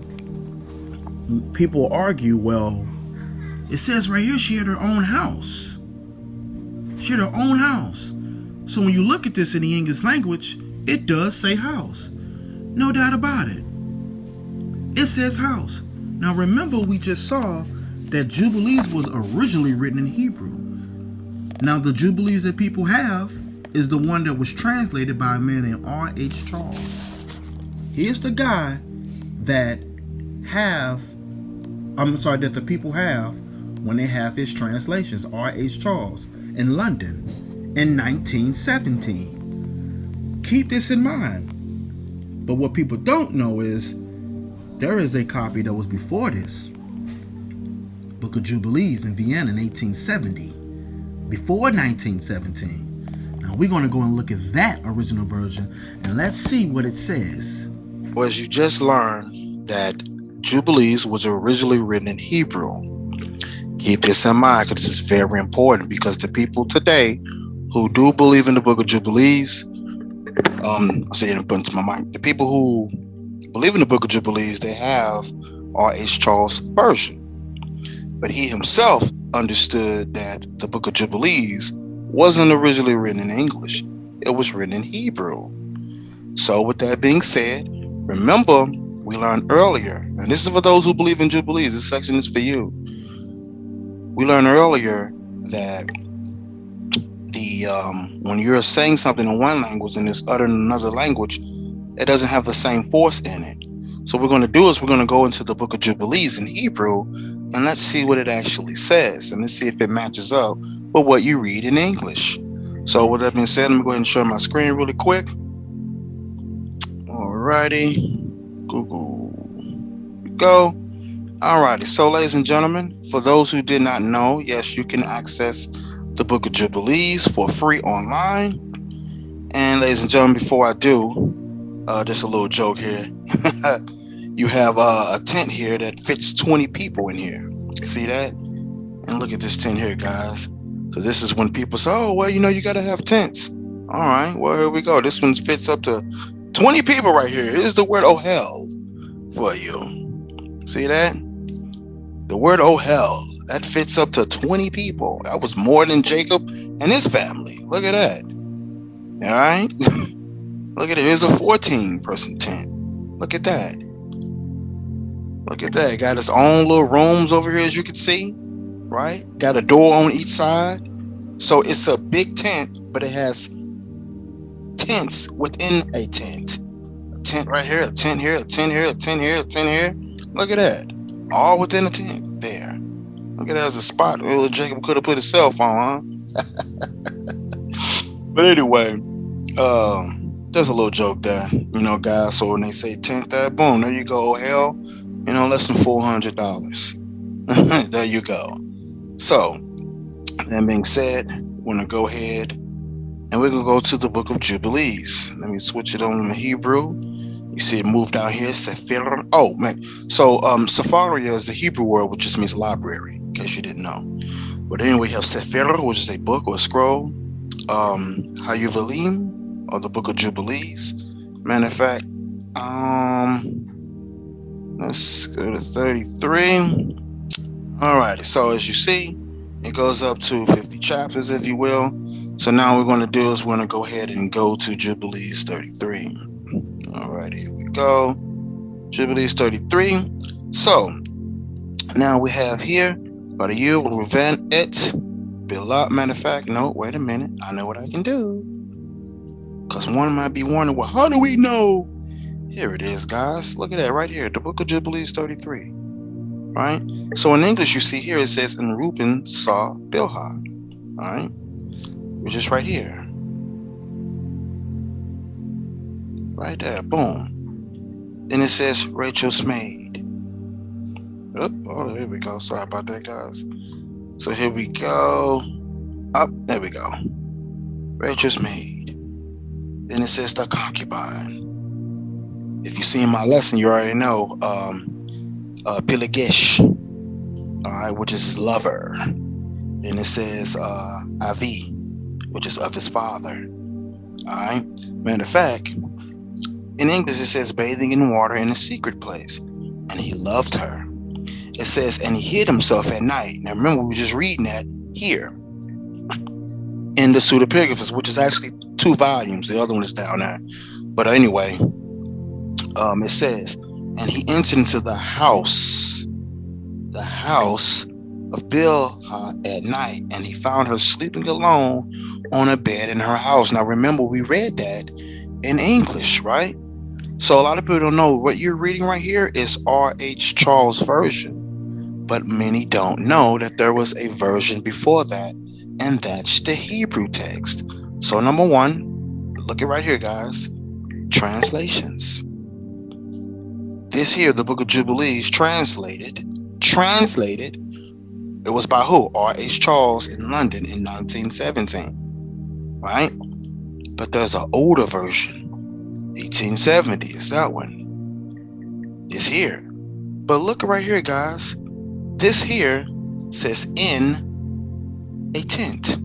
people argue, well, it says right here she had her own house. She had her own house. So when you look at this in the English language, it does say house. No doubt about it. It says house. Now remember, we just saw that Jubilees was originally written in Hebrew. Now the Jubilees that people have is the one that was translated by a man named R.H. Charles. He is the guy that the people have when they have his translations, R.H. Charles, in London in 1917. Keep this in mind. But what people don't know is there is a copy that was before this, Book of Jubilees in Vienna in 1870, before 1917. Now we're going to go and look at that original version and let's see what it says. Well, as you just learned that Jubilees was originally written in Hebrew. Keep this in mind because this is very important, because the people today who do believe in the Book of Jubilees, I'll say it and put into my mind. The people who believe in the Book of Jubilees, they have R.H. Charles' version. But he himself understood that the Book of Jubilees wasn't originally written in English. It was written in Hebrew. So with that being said, remember, we learned earlier, and this is for those who believe in Jubilees, this section is for you. We learned earlier that when you're saying something in one language and it's uttered in another language, it doesn't have the same force in it. So what we're going to do is we're going to go into the Book of Jubilees in Hebrew and let's see what it actually says, and let's see if it matches up with what you read in English. So with that being said, let me go ahead and share my screen really quick. Alrighty. Google. Go. Alrighty. So ladies and gentlemen, for those who did not know, yes, you can access the Book of Jubilees for free online. And ladies and gentlemen, before I do, just a little joke here. You have a tent here that fits 20 people in here. See that? And look at this tent here, guys. So this is when people say, oh, well, you got to have tents. All right, well, here we go. This one fits up to 20 people right here. Here's the word, oh, hell, for you. See that? The word, oh, hell, that fits up to 20 people. That was more than Jacob and his family. Look at that. All right? Look at it. Here's a 14-person tent. Look at that. Look at that. Got its own little rooms over here, as you can see. Right? Got a door on each side. So it's a big tent, but it has tents within a tent. A tent right here, a tent here, a tent here, a tent here, a tent here. Look at that. All within a tent there. Look at that as a spot where Jacob could have put his cell phone, huh? But anyway, just a little joke there, guys. So when they say tent there, boom, there you go. Hell, less than $400. There you go. So, that being said, we're going to go ahead and we're going to go to the Book of Jubilees. Let me switch it on to Hebrew. You see it moved down here, Sephir. Oh, man. So, Sepharia is the Hebrew word, which just means library, in case you didn't know. But anyway, we have Sephir, which is a book or a scroll. Hayuvalim, or the Book of Jubilees. Matter of fact, let's go to 33. Alrighty, so as you see, it goes up to 50 chapters, if you will. So now what we're going to do is we're going to go ahead and go to Jubilees 33. Alrighty, here we go. Jubilees 33. So now we have here, but the year will prevent it. Beloved, matter of fact, no, wait a minute. I know what I can do. Because one might be wondering, well, how do we know? Here it is, guys. Look at that right here. The book of Jubilees 33. Right? So in English, you see here it says, and Reuben saw Bilhah. All right? Which is right here. Right there. Boom. Then it says Rachel's maid. Oh, here we go. Sorry about that, guys. So here we go. Up. There we go. Rachel's maid. Then it says the concubine. If you see in my lesson, you already know Pilagish, all right, which is his lover. Then it says Avi, which is of his father. All right. Matter of fact, in English it says bathing in water in a secret place, and he loved her. It says, and he hid himself at night. Now remember, we were just reading that here in the Pseudepigraphus, which is actually 2 volumes. The other one is down there. But anyway, it says, and he entered into the house of Bilhah at night, and he found her sleeping alone on a bed in her house. Now remember, we read that in English, right? So a lot of people don't know what you're reading right here is R.H. Charles' version, but many don't know that there was a version before that, and that's the Hebrew text. So number one, look at right here, guys. Translations. This here, the book of Jubilees, translated. It was by who? R.H. Charles in London in 1917, right? But there's an older version, 1870 is that one. It's here. But look right here, guys. This here says in a tent.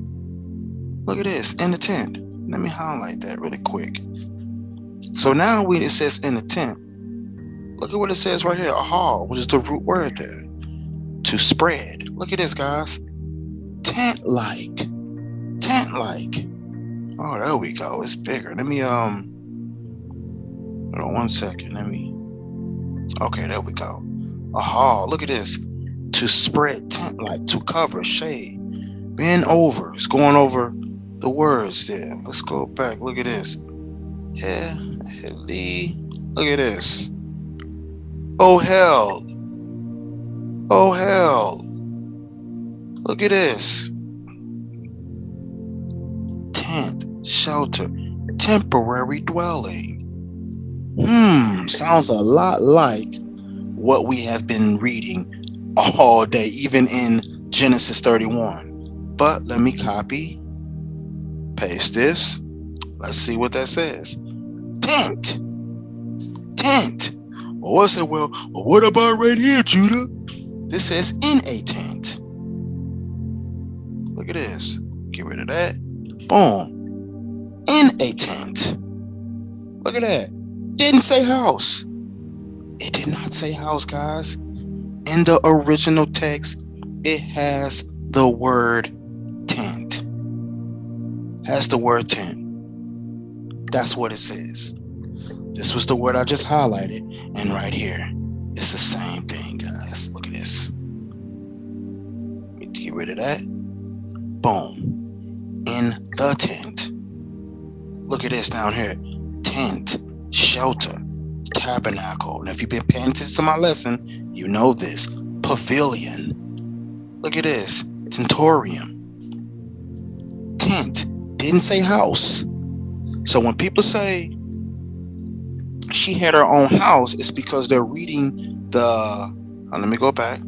Look at this, in a tent. Let me highlight that really quick. So now when it says in a tent, look at what it says right here, ahal, which is the root word there. To spread. Look at this, guys. Tent-like. Oh, there we go. It's bigger. Let me hold on 1 second. Okay, there we go. Ahal. Look at this. To spread, tent-like, to cover, shade. Bend over. It's going over the words there. Let's go back. Look at this. Look at this. Oh hell. Look at this. Tent, shelter, temporary dwelling. Sounds a lot like what we have been reading all day, even in Genesis 31. But let me copy, paste this. Let's see what that says. Tent. Well, I said, well, what about right here, Judah? This says in a tent. Look at this. Get rid of that. Boom. In a tent. Look at that. Didn't say house. It did not say house, guys. In the original text, it has the word tent. Has the word tent. That's what it says. This was the word I just highlighted, and right here, it's the same thing, guys. Look at this. Get rid of that. Boom. In the tent. Look at this down here. Tent, shelter, tabernacle. Now, if you've been paying attention to my lesson, you know this. Pavilion. Look at this. Tentorium. Tent. Didn't say house. So when people say she had her own house, it's because they're reading the... let me go back.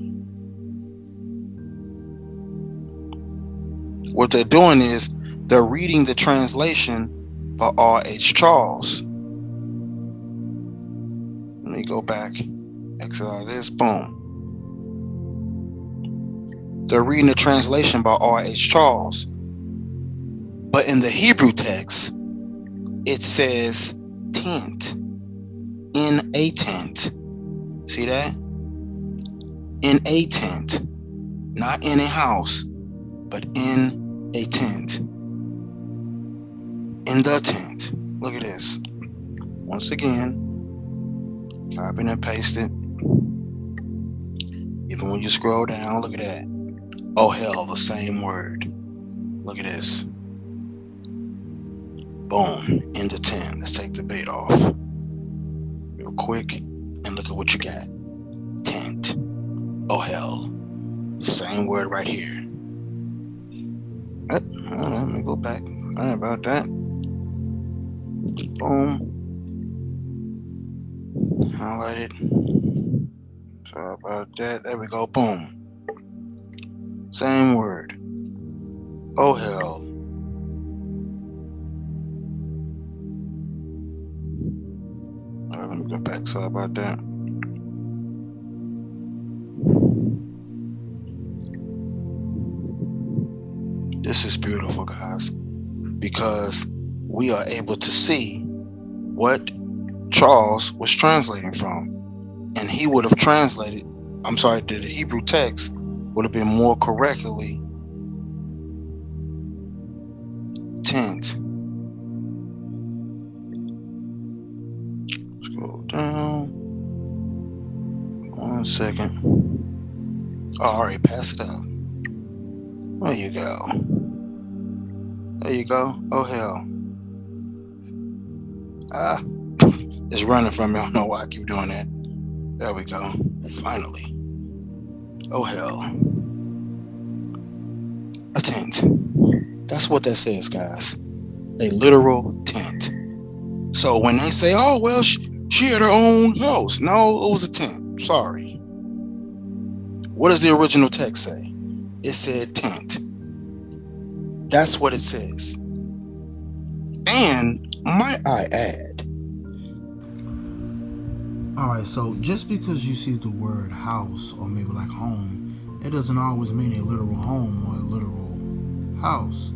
What they're doing is they're reading the translation by R.H. Charles. Let me go back. Exit out of this. Boom. They're reading the translation by R.H. Charles. But in the Hebrew text, it says tent. In a tent. See that? In a tent. Not in a house, but in a tent. In the tent. Look at this. Once again, Copy and paste it. Even when you scroll down, look at that. Oh hell, the same word. Look at this. Boom, into 10. Let's take the bait off real quick and look at what you got. Tent. Oh hell, same word right here. Let me go back. Sorry about that. Boom. Highlight it. Sorry about that. There we go. Boom. Same word. Oh hell. Alright, let me go back. Sorry about that. This is beautiful, guys, because we are able to see what Charles was translating from. And he would have translated, the Hebrew text would have been more correctly tent. Scroll down. 1 second. Oh, I already passed it out. There you go. There you go. Oh hell. It's running from me. I don't know why I keep doing that. There we go. Finally. Oh hell. A tent. That's what that says, guys. A literal tent. So when they say, oh well, she had her own house. No, it was a tent. Sorry. What does the original text say? It said tent. That's what it says. And might I add. Alright, so just because you see the word house or maybe like home, it doesn't always mean a literal home or a literal house.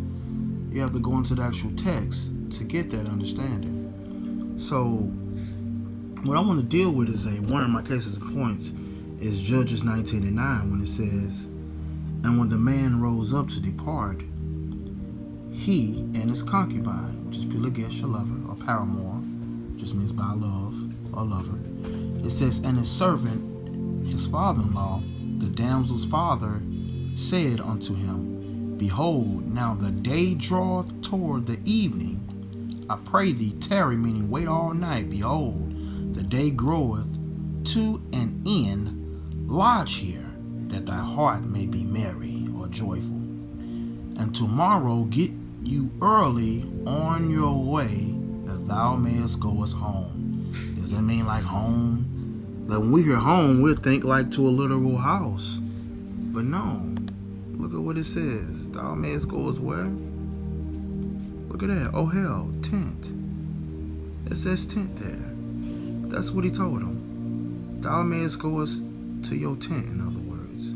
You have to go into the actual text to get that understanding. So what I want to deal with is one of my cases and points is Judges 19:9 when it says, and when the man rose up to depart, he and his concubine, which is Pilagesh, a lover, or paramour, just means by love or lover. It says, and his servant, his father-in-law, the damsel's father, said unto him, behold, now the day draweth toward the evening. I pray thee, tarry, meaning wait all night. Behold, the day groweth to an end. Lodge here, that thy heart may be merry or joyful. And tomorrow get you early on your way, that thou mayest go us home. Does that mean like home? Like when we hear home, we'll think like to a literal house. But no. Look at what it says. Thou mayest go us where? Look at that. Oh hell, tent. It says tent there. That's what he told him. Thou mayest go us to your tent, in other words.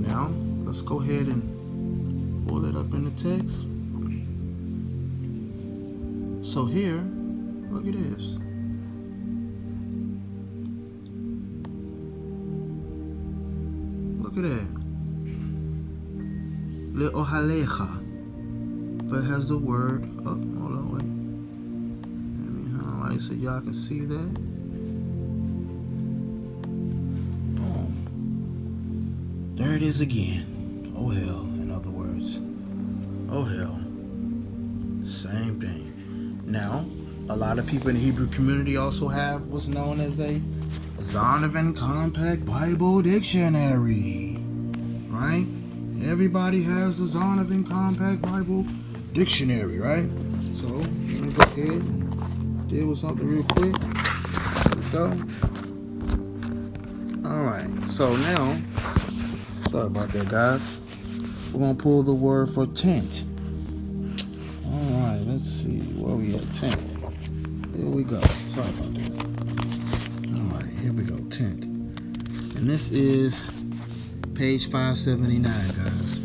Now, let's go ahead and pull that up in the text. So here, look at this. Look at that. Le'ohalecha. But it has the word, hold on, wait. Let me highlight so y'all can see that. There it is again. Oh hell, in other words. Oh hell. Same thing. Now, a lot of people in the Hebrew community also have what's known as a Zondervan Compact Bible Dictionary. Right? Everybody has the Zondervan Compact Bible Dictionary, right? So, let me go ahead and deal with something real quick. There we go. Alright, so now, sorry about that, guys. We're going to pull the word for tent. Alright, let's see. Where we at? Tent. Here we go. Sorry about that. Alright, here we go. Tent. And this is page 579, guys.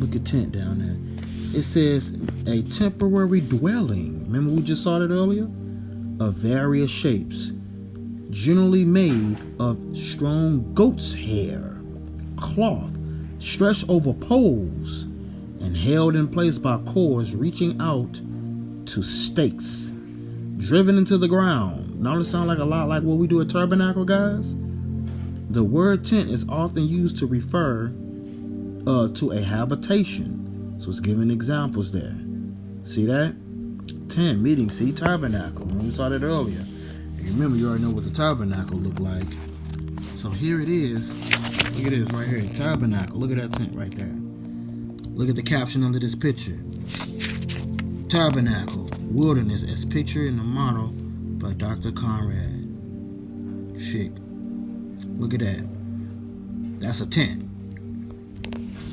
Look at tent down there. It says a temporary dwelling. Remember we just saw that earlier? Of various shapes. Generally made of strong goat's hair, cloth, stretched over poles, and held in place by cords reaching out to stakes, driven into the ground. Don't it sound like a lot like what we do at Tabernacle, guys? The word tent is often used to refer to a habitation. So it's giving examples there. See that? Tent, meeting, see, tabernacle. We saw that earlier. And remember, you already know what the tabernacle looked like. So here it is. Look at this right here, tabernacle. Look at that tent right there. Look at the caption under this picture. Tabernacle, wilderness, as pictured in the model by Dr. Conrad Schick. Look at that. That's a tent.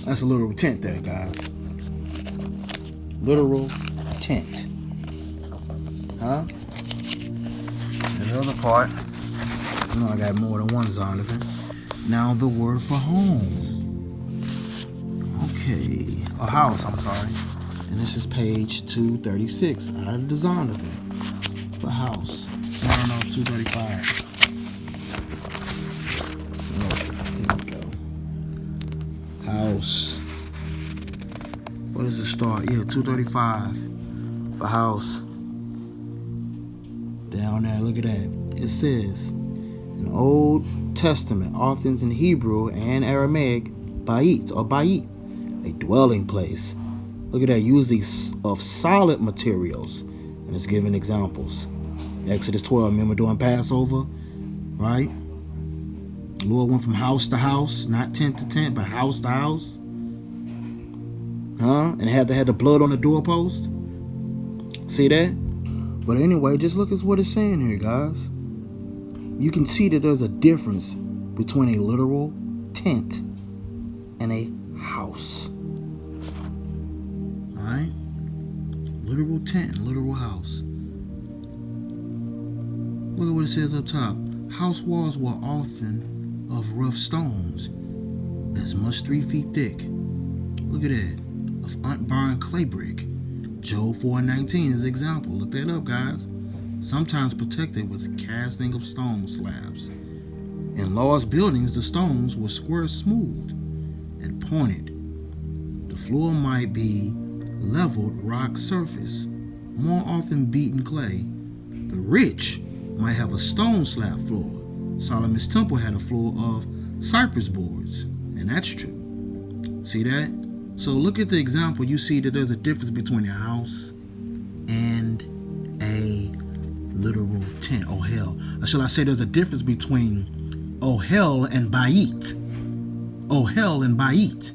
That's a literal tent there, guys. Literal tent. Huh? And the other part, I know I got more than one Zondervan. Now the word for home. Okay. A house, I'm sorry. And this is page 236 out of the Zondervan. For house. No, 235. Here we go. House. What does it start? Yeah, 235 for house. Down there, look at that. It says, in the Old Testament, often in Hebrew and Aramaic, Bait or Bait, a dwelling place. Look at that, using of solid materials. And it's giving examples. Exodus 12, remember during Passover, right? The Lord went from house to house, not tent to tent, but house to house. And they had the blood on the doorpost. See that? But anyway, just look at what it's saying here, guys. You can see that there's a difference between a literal tent and a house. Alright? Literal tent and literal house. Look at what it says up top. House walls were often of rough stones, as much 3 feet thick. Look at that. Of unburned clay brick. Job 4:19 is an example. Look that up, guys. Sometimes protected with casting of stone slabs. In large buildings, the stones were square smoothed and pointed. The floor might be leveled rock surface, more often beaten clay. The rich might have a stone slab floor. Solomon's temple had a floor of cypress boards, and that's true. See that? So look at the example. You see that there's a difference between a house and a literal tent. Oh hell. Or shall I say there's a difference between ohel and bait. Ohel and bait.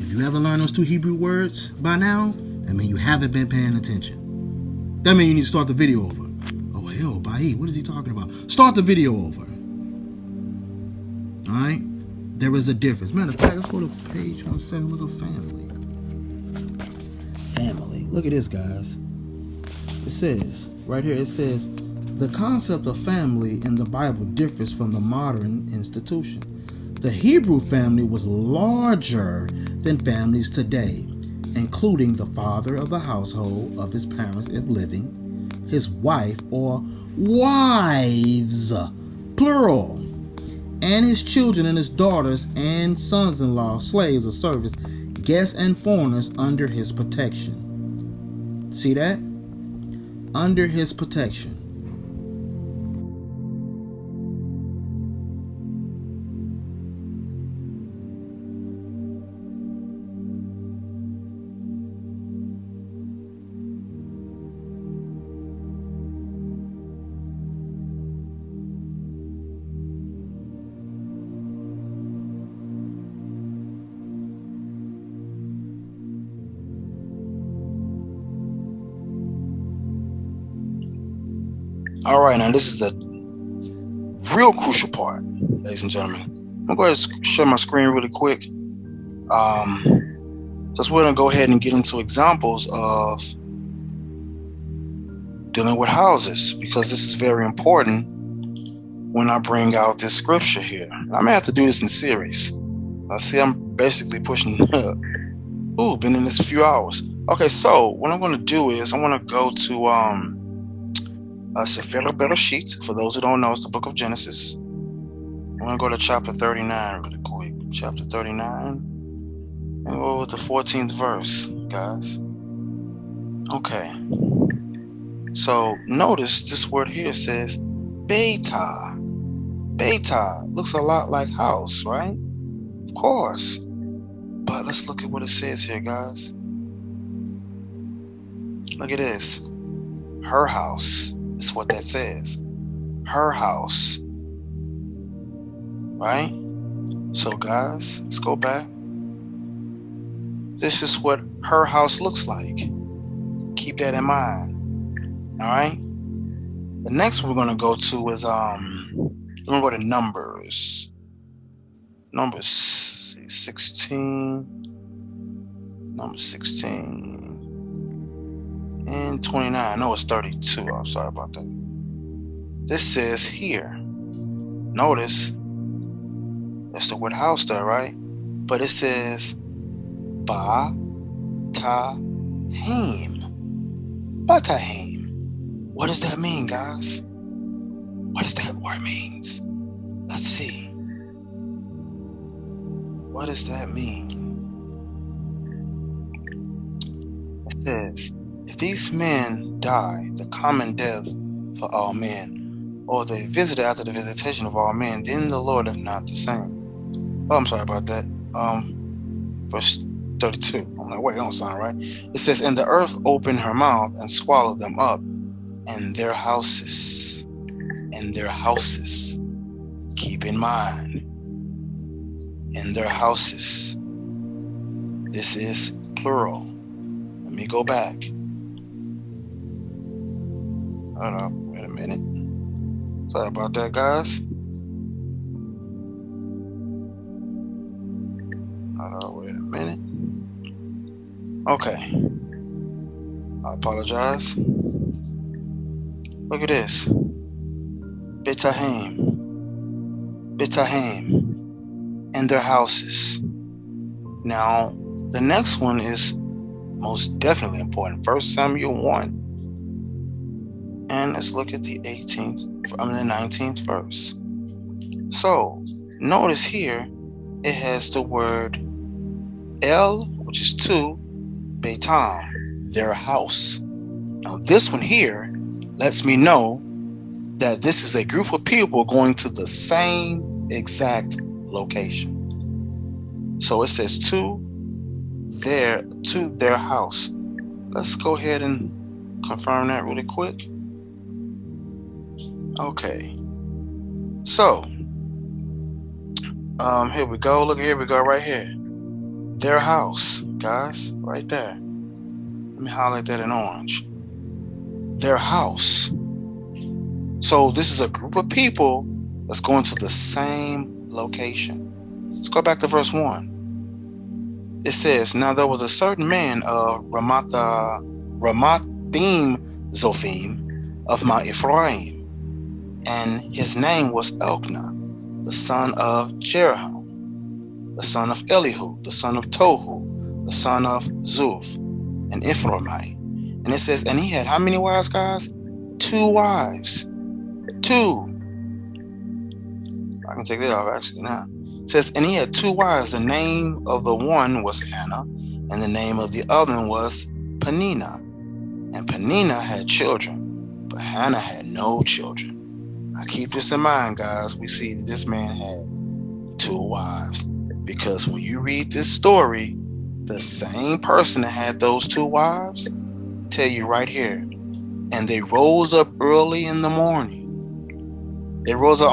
If you haven't learned those 2 Hebrew words by now, that means you haven't been paying attention. That means you need to start the video over. Ohel, bait. What is he talking about? Start the video over. Alright? There is a difference. Matter of fact, let's go to page 170. Look at family. Family. Look at this, guys. It says, right here, it says, the concept of family in the Bible differs from the modern institution. The Hebrew family was larger than families today, including the father of the household of his parents if living, his wife or wives, plural, and his children and his daughters and sons-in-law, slaves or servants, guests and foreigners under his protection. See that? Under his protection. All right, now this is the real crucial part, ladies and gentlemen. I'm going to share my screen really quick. Because we're going to go ahead and get into examples of dealing with houses, because this is very important when I bring out this scripture here. I may have to do this in series. I see I'm basically pushing, been in this a few hours. Okay, so what I'm going to do is I want to go to Sefer Bereshit. For those who don't know, it's the book of Genesis. I'm going to go to chapter 39 really quick. Chapter 39. And go with the 14th verse, guys. Okay. So notice this word here says beta. Beta looks a lot like house, right? Of course. But let's look at what it says here, guys. Look at this. Her house is what that says. Her house. Right? So guys, let's go back. This is what her house looks like. Keep that in mind. Alright? The next one we're gonna go to is we're gonna go to Numbers. Numbers 16. Numbers 16 and 29. No, it's 32. I'm sorry about that. This says here. Notice that's the word house there, right? But it says Ba-ta-him. Ba-ta-him. What does that mean, guys? What does that word means? Let's see. What does that mean? It says, if these men die the common death for all men, or they visited after the visitation of all men, then the Lord is not the same. Oh, I'm sorry about that. Verse 32. I'm like, wait, it don't sound right. It says, and the earth opened her mouth and swallowed them up, and their houses. And their houses. Keep in mind. In their houses. This is plural. Let me go back. Hold up. Wait a minute. Sorry about that, guys. Hold on, wait a minute. Okay. I apologize. Look at this. Betahim. Betahim. And their houses. Now, the next one is most definitely important. 1 Samuel 1. And let's look at the 19th verse. So, notice here, it has the word El, which is two, Betam, their house. Now, this one here lets me know that this is a group of people going to the same exact location. So it says to their house. Let's go ahead and confirm that really quick. Okay. So, here we go. Look, here we go right here. Their house, guys, right there. Let me highlight that in orange. Their house. So this is a group of people that's going to the same location. Let's go back to verse 1. It says, now there was a certain man of Ramathim Zophim of Mount Ephraim, and his name was Elkanah, the son of Jeroham, the son of Elihu, the son of Tohu, the son of Zuph, an Ephraimite. And it says, and he had how many wives, guys? 2 wives. 2. I can take that off actually now. It says, and he had 2 wives. The name of the one was Hannah, and the name of the other one was Peninnah. And Peninnah had children, but Hannah had no children. Now keep this in mind, guys. We see that this man had 2 wives. Because when you read this story, the same person that had those 2 wives tell you right here. And they rose up early in the morning. They rose up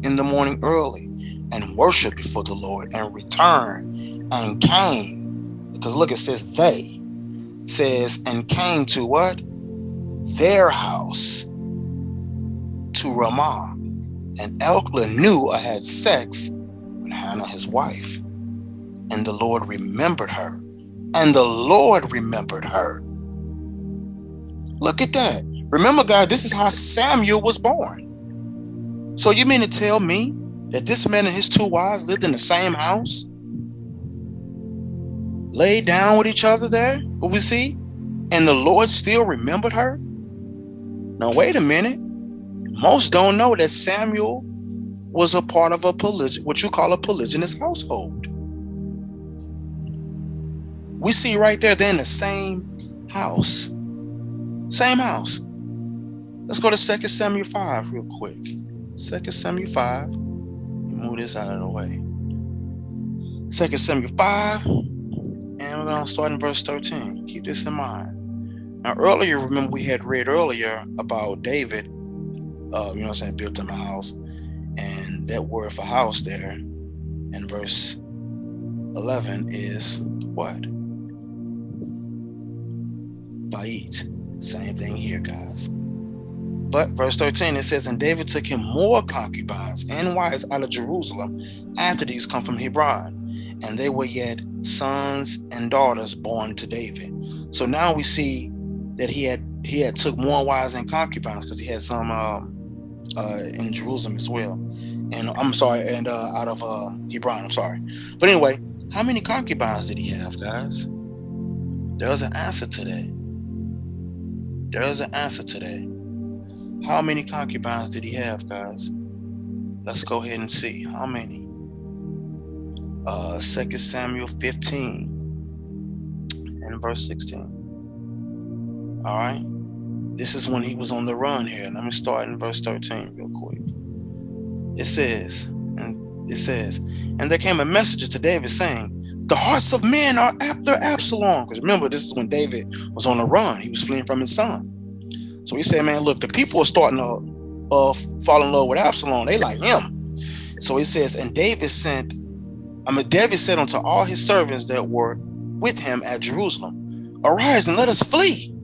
in the morning early and worshiped before the Lord and returned and came. Because look, it says they. It says, and came to what? Their house. To Ramah. And Elkanah knew or had sex with Hannah his wife. And the Lord remembered her. And the Lord remembered her. Look at that. Remember, God, this is how Samuel was born. So you mean to tell me that this man and his 2 wives lived in the same house? Laid down with each other there? What we see? And the Lord still remembered her? Now, wait a minute. Most don't know that Samuel was a part of what you call a polygynous household. We see right there, they're in the same house. Same house. Let's go to 2 Samuel 5 real quick. 2 Samuel 5. Move this out of the way. 2 Samuel 5. And we're going to start in verse 13. Keep this in mind. Now, earlier, remember we had read earlier about David, built him a house. And that word for house there in verse 11 is what? Bait. Same thing here, guys. But verse 13, it says, and David took him more concubines and wives out of Jerusalem after these come from Hebron. And they were yet sons and daughters born to David. So now we see that he had took more wives and concubines because he had some in Jerusalem as well. And out of Hebron, I'm sorry. But anyway, how many concubines did he have, guys? There's an answer to that. There's an answer to that. How many concubines did he have, guys? Let's go ahead and see. How many? 2 Samuel 15 and verse 16. All right. This is when he was on the run here. Let me start in verse 13 real quick. It says, and there came a messenger to David saying, the hearts of men are after Absalom. Because remember, this is when David was on the run. He was fleeing from his son. So he said, man, look, the people are starting to fall in love with Absalom. They like him. So he says, and David said unto all his servants that were with him at Jerusalem, arise and let us flee,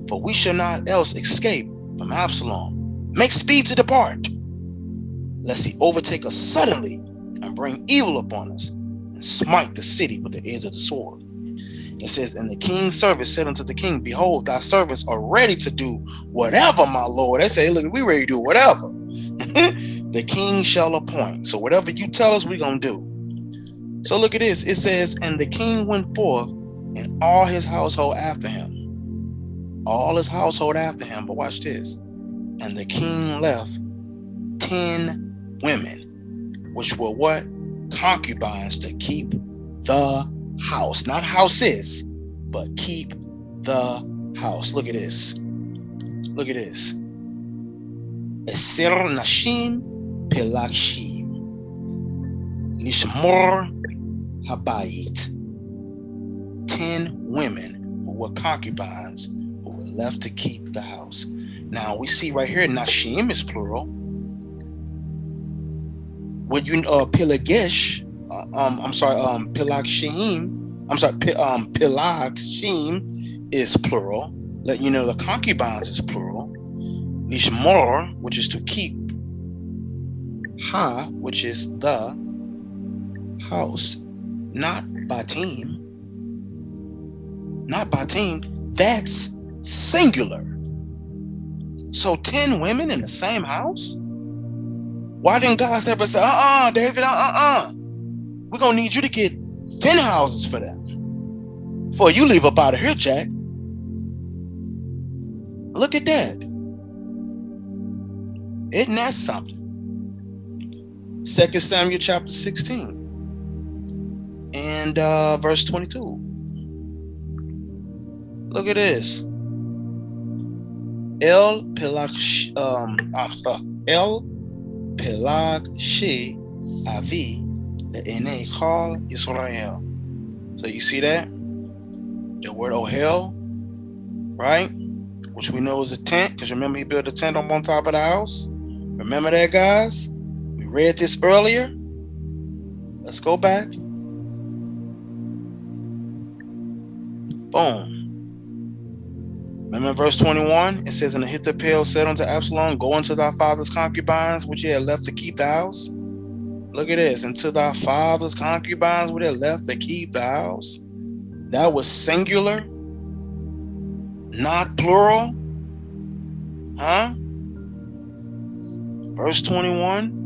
for we shall not else escape from Absalom. Make speed to depart, lest he overtake us suddenly and bring evil upon us and smite the city with the edge of the sword. It says, and the king's servants said unto the king, behold, thy servants are ready to do whatever, my lord. They say, look, we ready to do whatever. The king shall appoint. So whatever you tell us, we're going to do. So look at this. It says, and the king went forth and all his household after him. All his household after him. But watch this. And the king left 10 women, which were what? Concubines, to keep the house. Not houses, but keep the house. Look at this. Look at this. Eser nashim pelakshim lishmor habayit. 10 women who were concubines who were left to keep the house. Now we see right here, nashim is plural. When you Pilagish, Pilagshim is plural. Let you know the concubines is plural. Lishmor, which is to keep. Ha, which is the house. Not batim. Not batim. That's singular. So 10 women in the same house? Why didn't God step and say, David, we're going to need you to get 10 houses for that before you leave up out of here, Jack. Look at that. Isn't that something? 2 Samuel chapter 16 and verse 22. Look at this. El Pelagshi Avi Le'enei Chol Israel. So you see that? The word Ohel, right? Which we know is a tent, because remember he built a tent on top of the house. Remember that, guys? We read this earlier. Let's go back. Boom. Remember verse 21? It says, and Ahithophel said unto Absalom, go unto thy father's concubines, which he had left to keep the house. Look at this. And to thy father's concubines, which had left to keep the house. That was singular, not plural. Huh? Verse 21.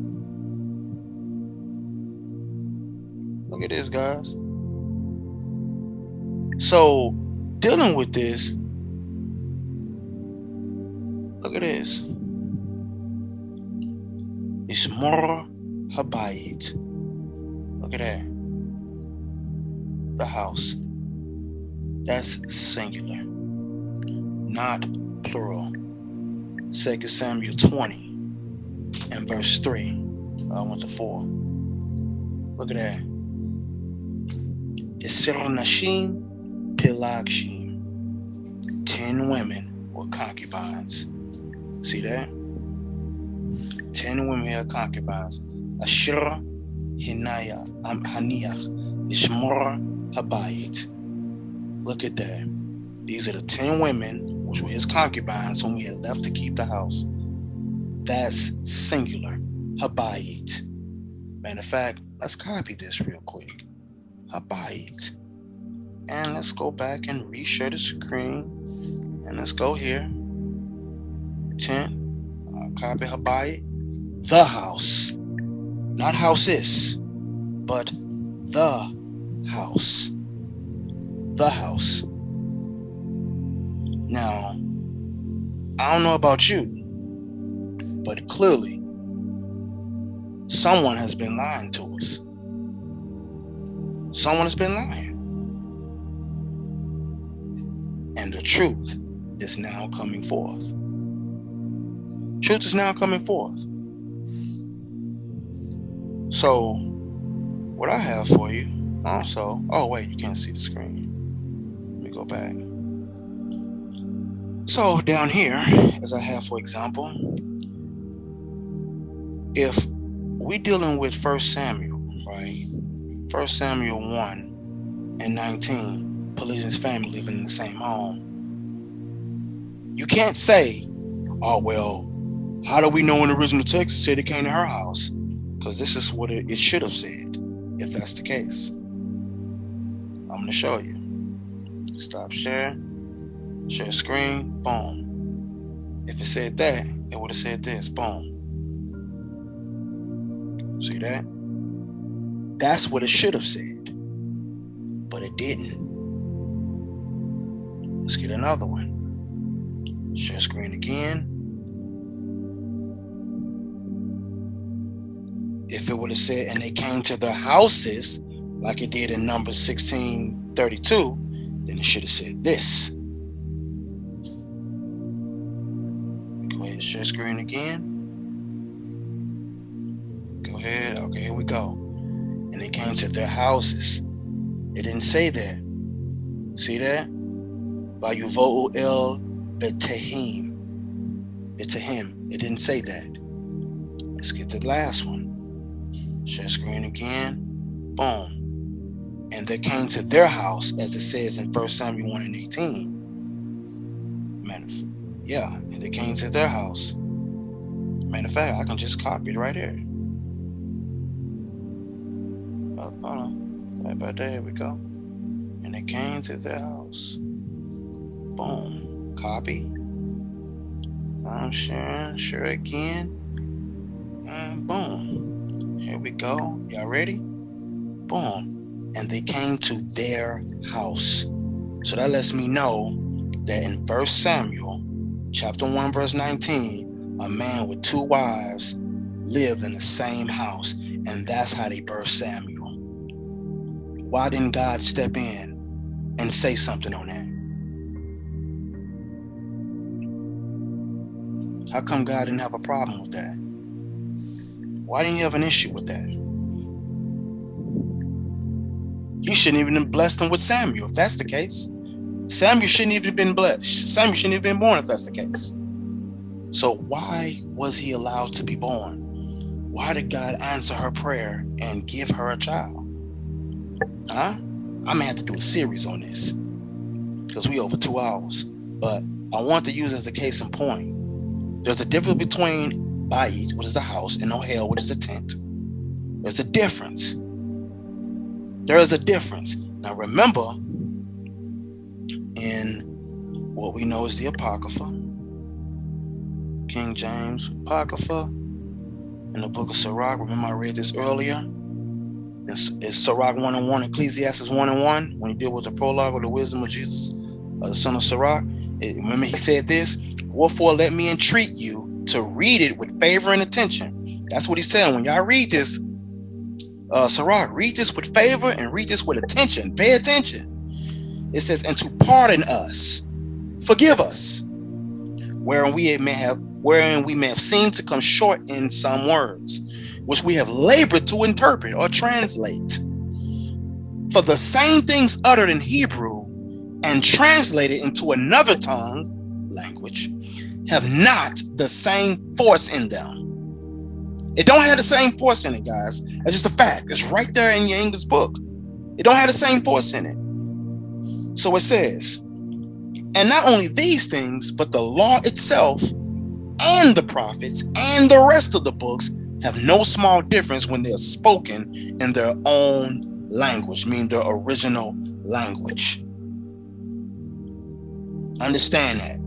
Look at this, guys. So, dealing with this, look at this. Ishmor habayit. Look at that. The house. That's singular, not plural. 2 Samuel 20 and verse 3. I went to 4. Look at that. Isser Nashim Pilagshim. 10 women were concubines. See that? 10 women are concubines. Ashira Haniach Ishmor Habayit. Look at that. These are the 10 women which were his concubines whom he had left to keep the house. That's singular. Habayit. Matter of fact, let's copy this real quick. Habayit. And let's go back and reshare the screen. And let's go here. 10. I'll copy Habayit. The house. Not houses, but the house. The house. Now, I don't know about you, but clearly someone has been lying to us. Someone has been lying. And the truth is now coming forth. Truth is now coming forth. So, what I have for you also, oh wait, you can't see the screen. Let me go back. So down here, as I have for example, if we're dealing with 1 Samuel, right? 1 Samuel 1 and 19, Polygyny's family living in the same home. You can't say, oh well, how do we know in the original text it said it came to her house? Because this is what it should have said, if that's the case. I'm going to show you. Stop share. Share screen. Boom. If it said that, it would have said this. Boom. See that? That's what it should have said. But it didn't. Let's get another one. Share screen again. If it would have said, and they came to their houses, like it did in Numbers 16:32, then it should have said this. Go ahead, share screen again. Go ahead. Okay, here we go. And they came to their houses. It didn't say that. See that? Vayuvo'u el betehim. Betehim. It didn't say that. Let's get the last one. Share screen again. Boom. And they came to their house, as it says in 1 Samuel 1 and 18. And they came to their house. Matter of fact, I can just copy it right here. Hold on. Right about there, here we go. And they came to their house. Boom. Copy. I'm sharing. Share again. And boom. Here we go. Y'all ready? Boom. And they came to their house. So that lets me know that in 1 Samuel chapter 1 verse 19, a man with 2 wives lived in the same house. And that's how they birthed Samuel. Why didn't God step in and say something on that? How come God didn't have a problem with that? Why didn't you have an issue with that? You shouldn't even have blessed him with Samuel, if that's the case. Samuel shouldn't even have been blessed. Samuel shouldn't have been born, if that's the case. So why was he allowed to be born? Why did God answer her prayer and give her a child? Huh? I may have to do a series on this because we over 2 hours. But I want to use as a case in point. There's a difference between Bayit, which is a house, and Ohel, which is a tent. There's a difference. There is a difference. Now remember, in what we know as the Apocrypha, King James Apocrypha, in the book of Sirach, remember I read this earlier? It's Sirach 1 and 1, Ecclesiastes 1 and 1, when he dealt with the prologue of the wisdom of Jesus, the son of Sirach. Remember he said this, wherefore let me entreat you to read it with favor and attention. That's what he's saying. When y'all read this, Sirach, read this with favor and read this with attention. Pay attention. It says, and to pardon us, forgive us wherein we may have seemed to come short in some words, which we have labored to interpret or translate. For the same things uttered in Hebrew and translated into another tongue, language, have not the same force in them. It don't have the same force in it, guys. That's just a fact. It's right there in your English book. It don't have the same force in it. So it says, and not only these things, but the law itself and the prophets and the rest of the books have no small difference when they're spoken in their own language, meaning their original language. Understand that.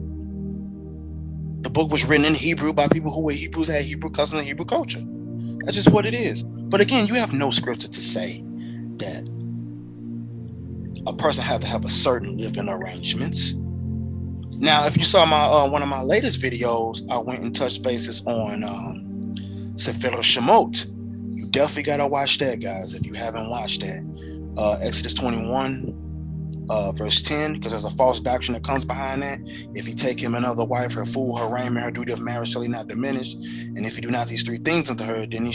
The book was written in Hebrew by people who were Hebrews, had Hebrew customs and Hebrew culture. That's just what it is. But again, you have no scripture to say that a person has to have a certain living arrangements. Now, if you saw my one of my latest videos, I went and touched bases on Sefer Shemot. You definitely gotta watch that, guys, if you haven't watched that. Exodus 21. Verse 10, because there's a false doctrine that comes behind that. If he take him another wife, her food, her raiment, her duty of marriage shall he not diminish. And if he do not these three things unto her, then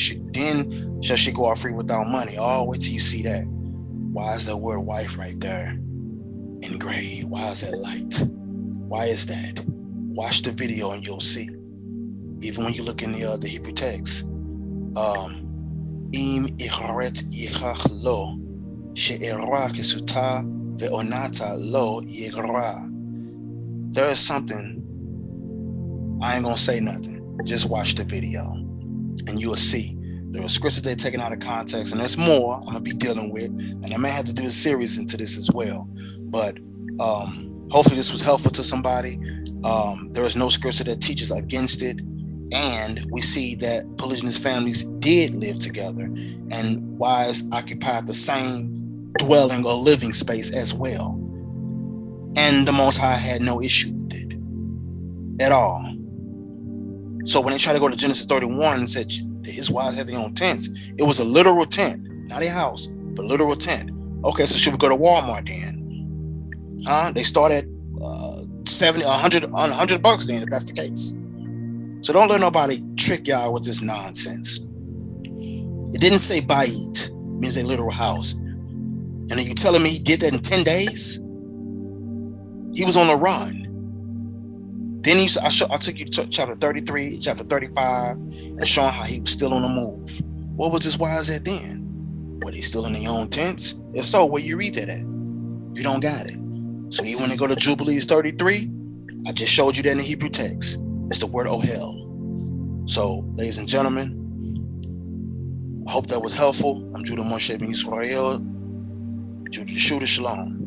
shall she go out free without money. Oh, wait till you see that. Why is that word wife right there engraved? Why is that light? Why is that? Watch the video and you'll see. Even when you look in the Hebrew text, im icharet yichach lo she'era kesuta ve'onata lo yigra. There is something. I ain't gonna say nothing. Just watch the video and you'll see. There are scriptures they're taken out of context, and there's more I'm gonna be dealing with, and I may have to do a series into this as well. But hopefully this was helpful to somebody. There is no scripture that teaches against it, and we see that polygynous families did live together, and wives occupied the same dwelling or living space as well, and the Most High had no issue with it at all. So when they try to go to Genesis 31 and said his wives had their own tents, it was a literal tent, not a house, but a literal tent. Okay, so should we go to Walmart then? They start at $70, $100 then, if that's the case. So don't let nobody trick y'all with this nonsense. It didn't say bayit, means a literal house. And are you telling me he did that in 10 days? He was on the run. Then I took you to chapter 33, chapter 35, and showing how he was still on the move. What was his wives at then? Were they still in their own tents? If so, where you read that at? You don't got it. So even when they go to Jubilees 33, I just showed you that in the Hebrew text. It's the word ohel. So, ladies and gentlemen, I hope that was helpful. I'm Judah Moshe Ben Yisrael. Judah Shootah, shalom.